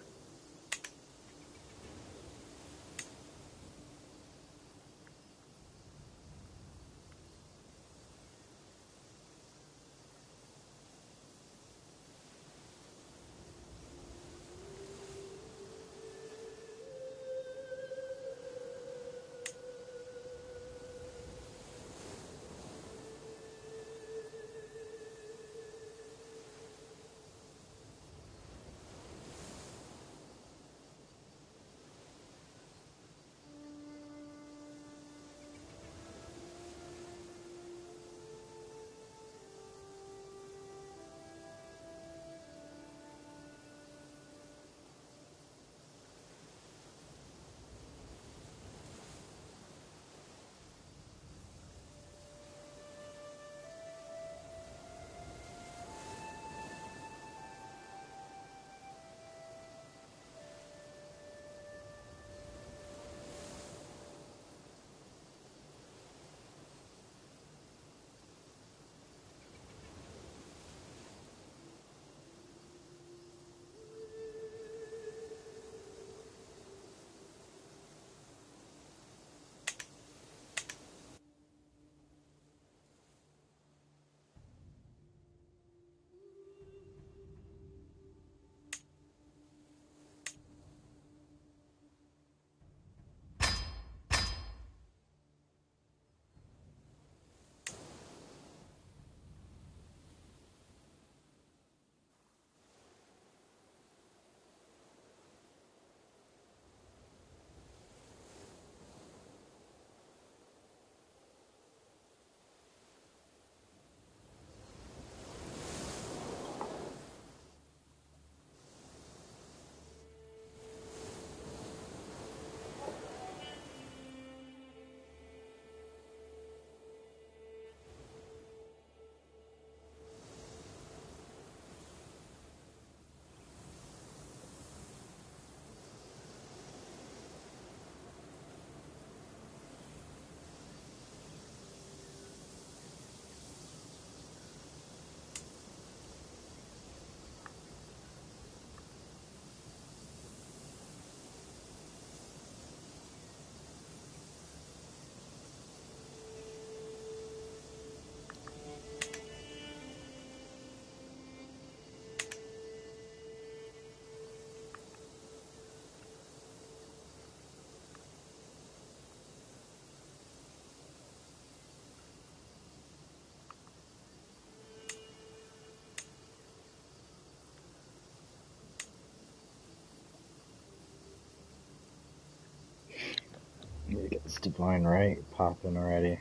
Need to get this divine right popping already.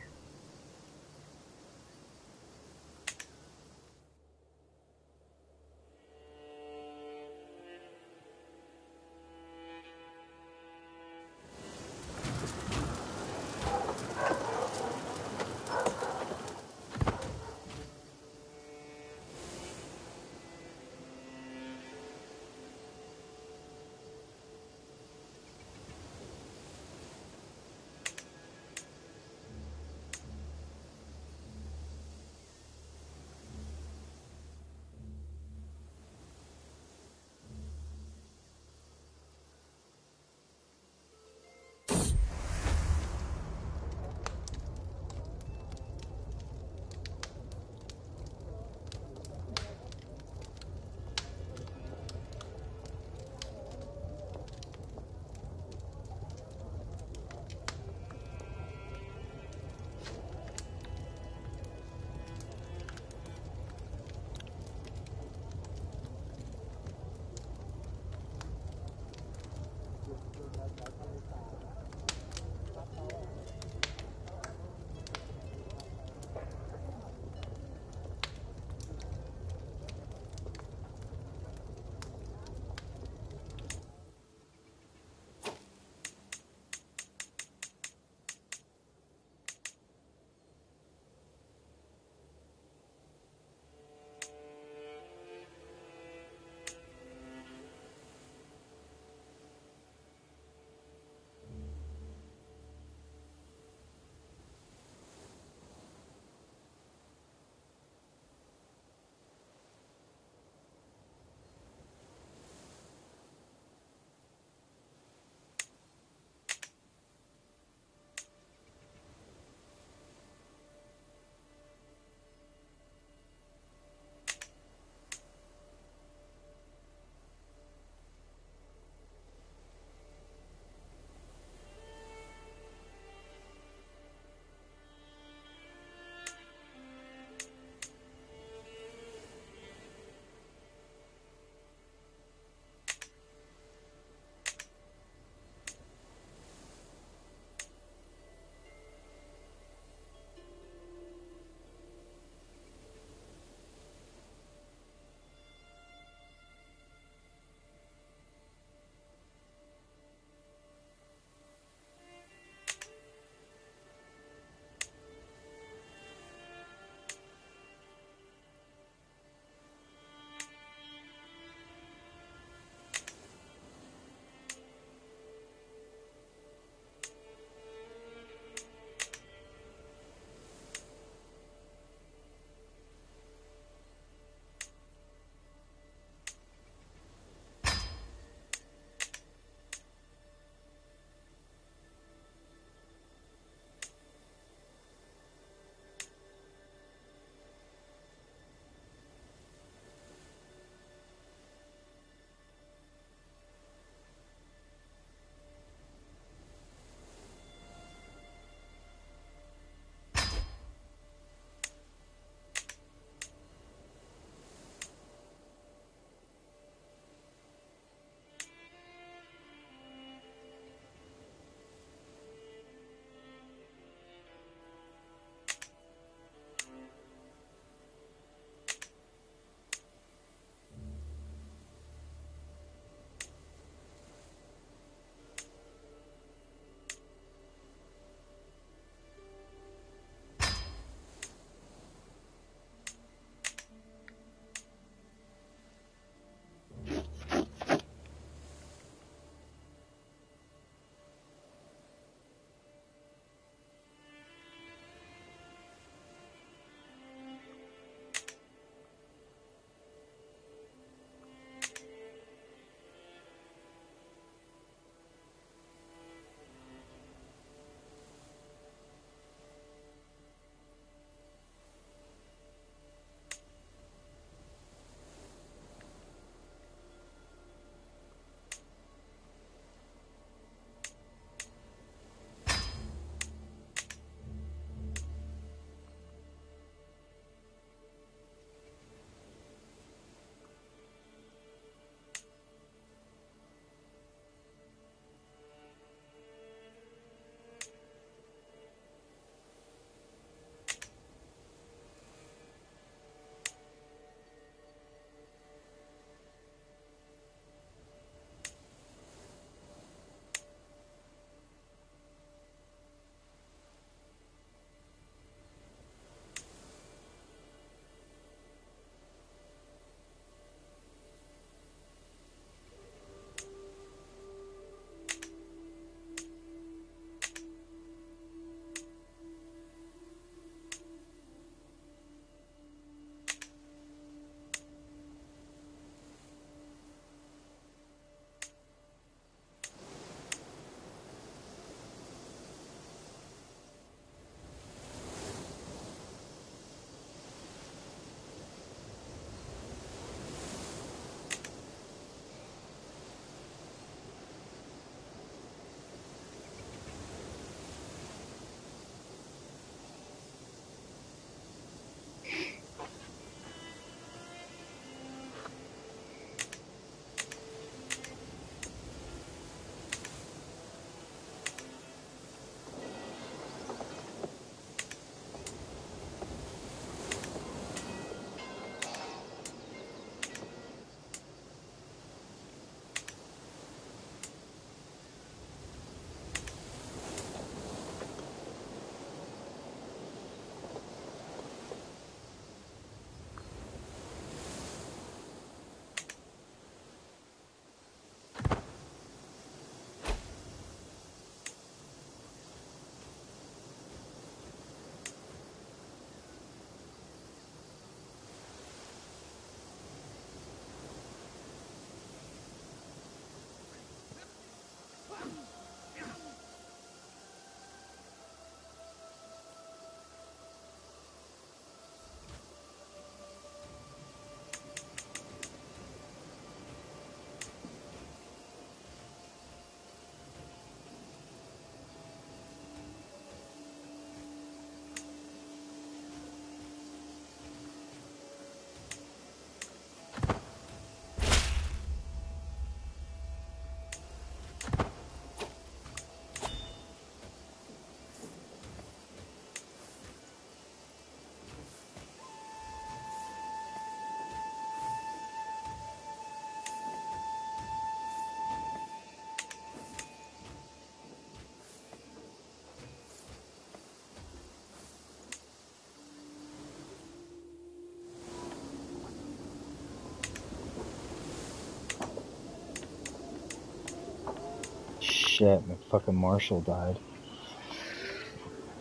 shit, my fucking Marshall died.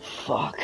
Fuck.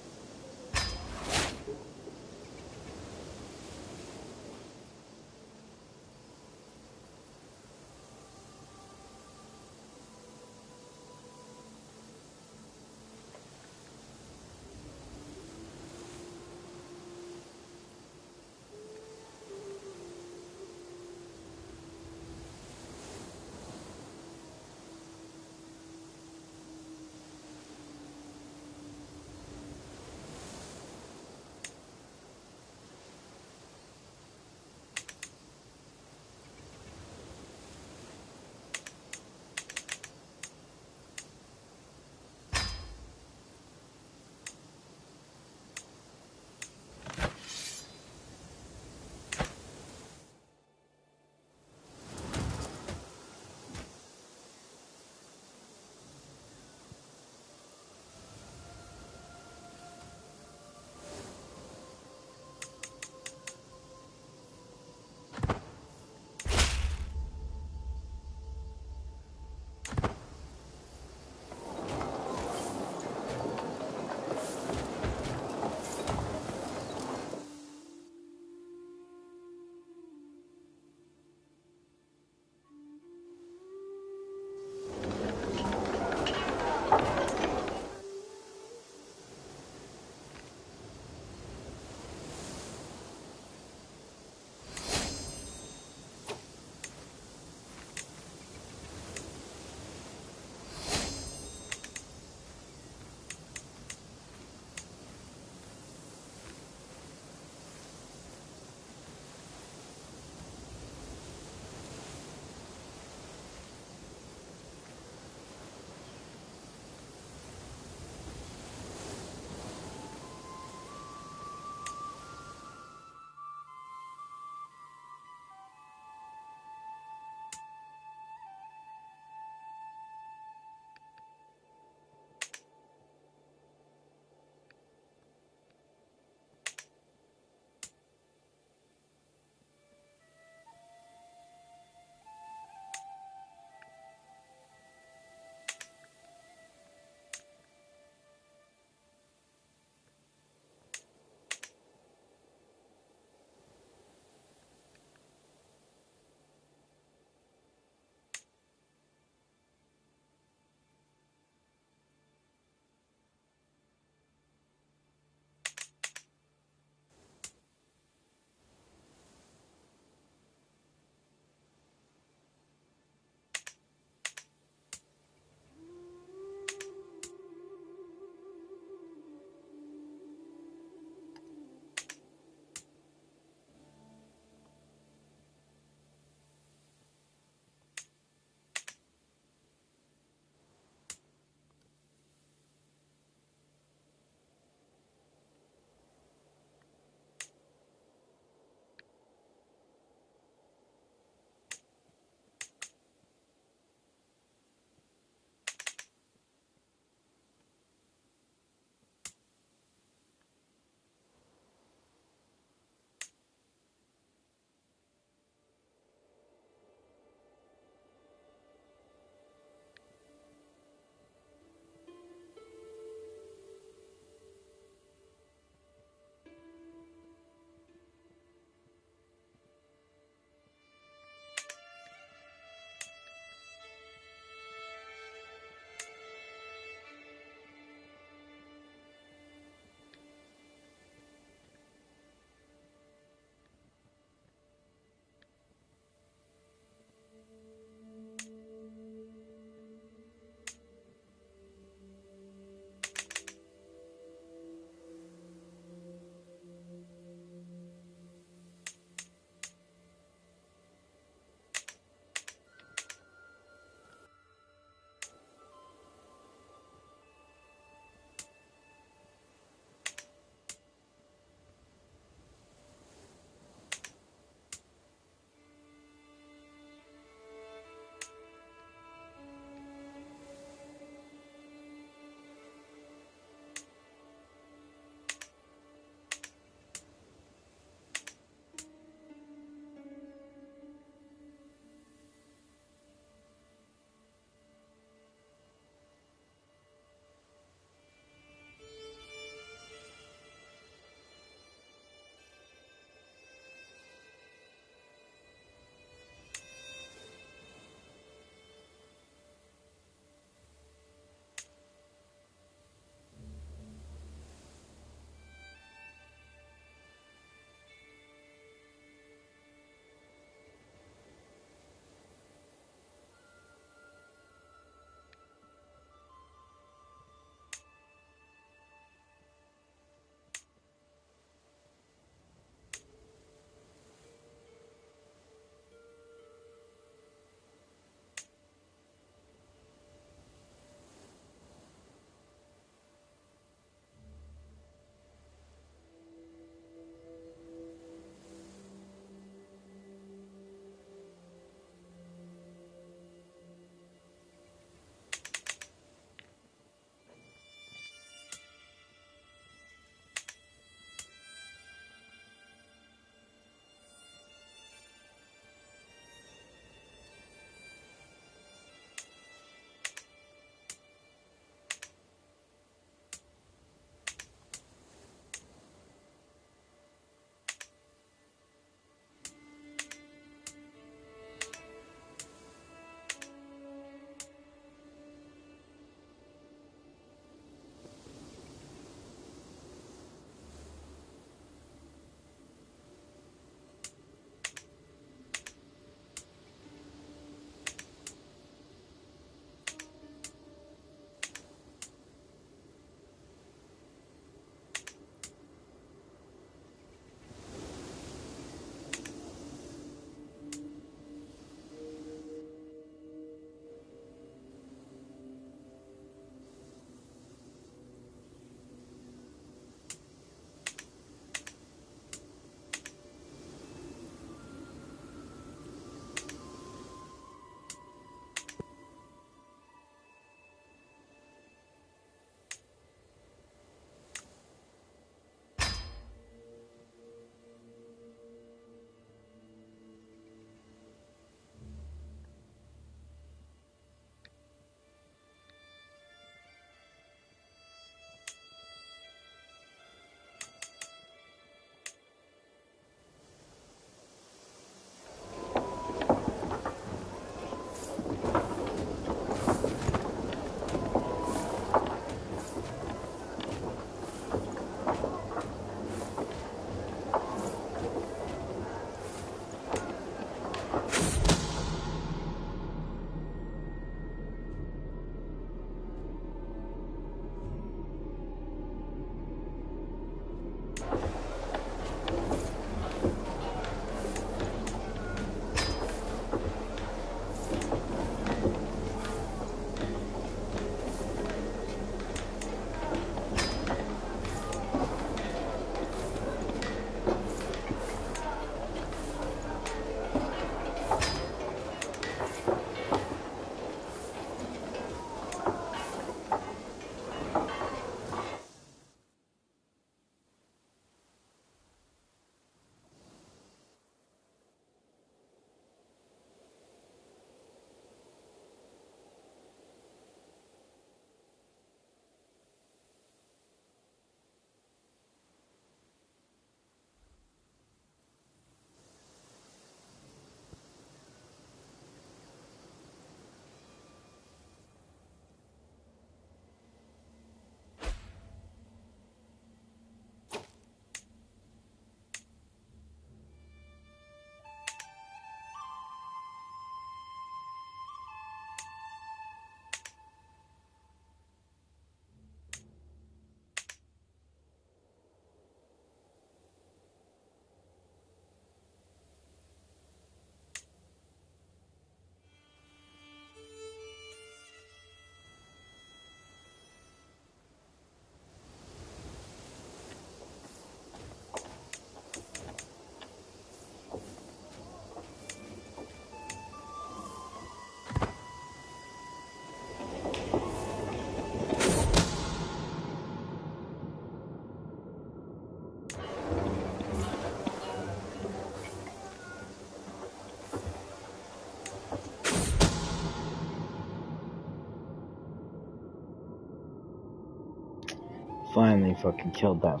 finally fucking killed that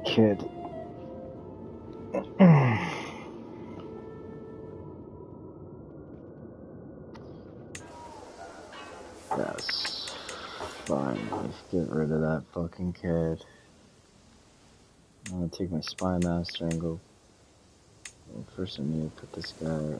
kid. Yes. Fine, let's get rid of that fucking kid. I'm gonna take my spy master and go. Well, first I need to put this guy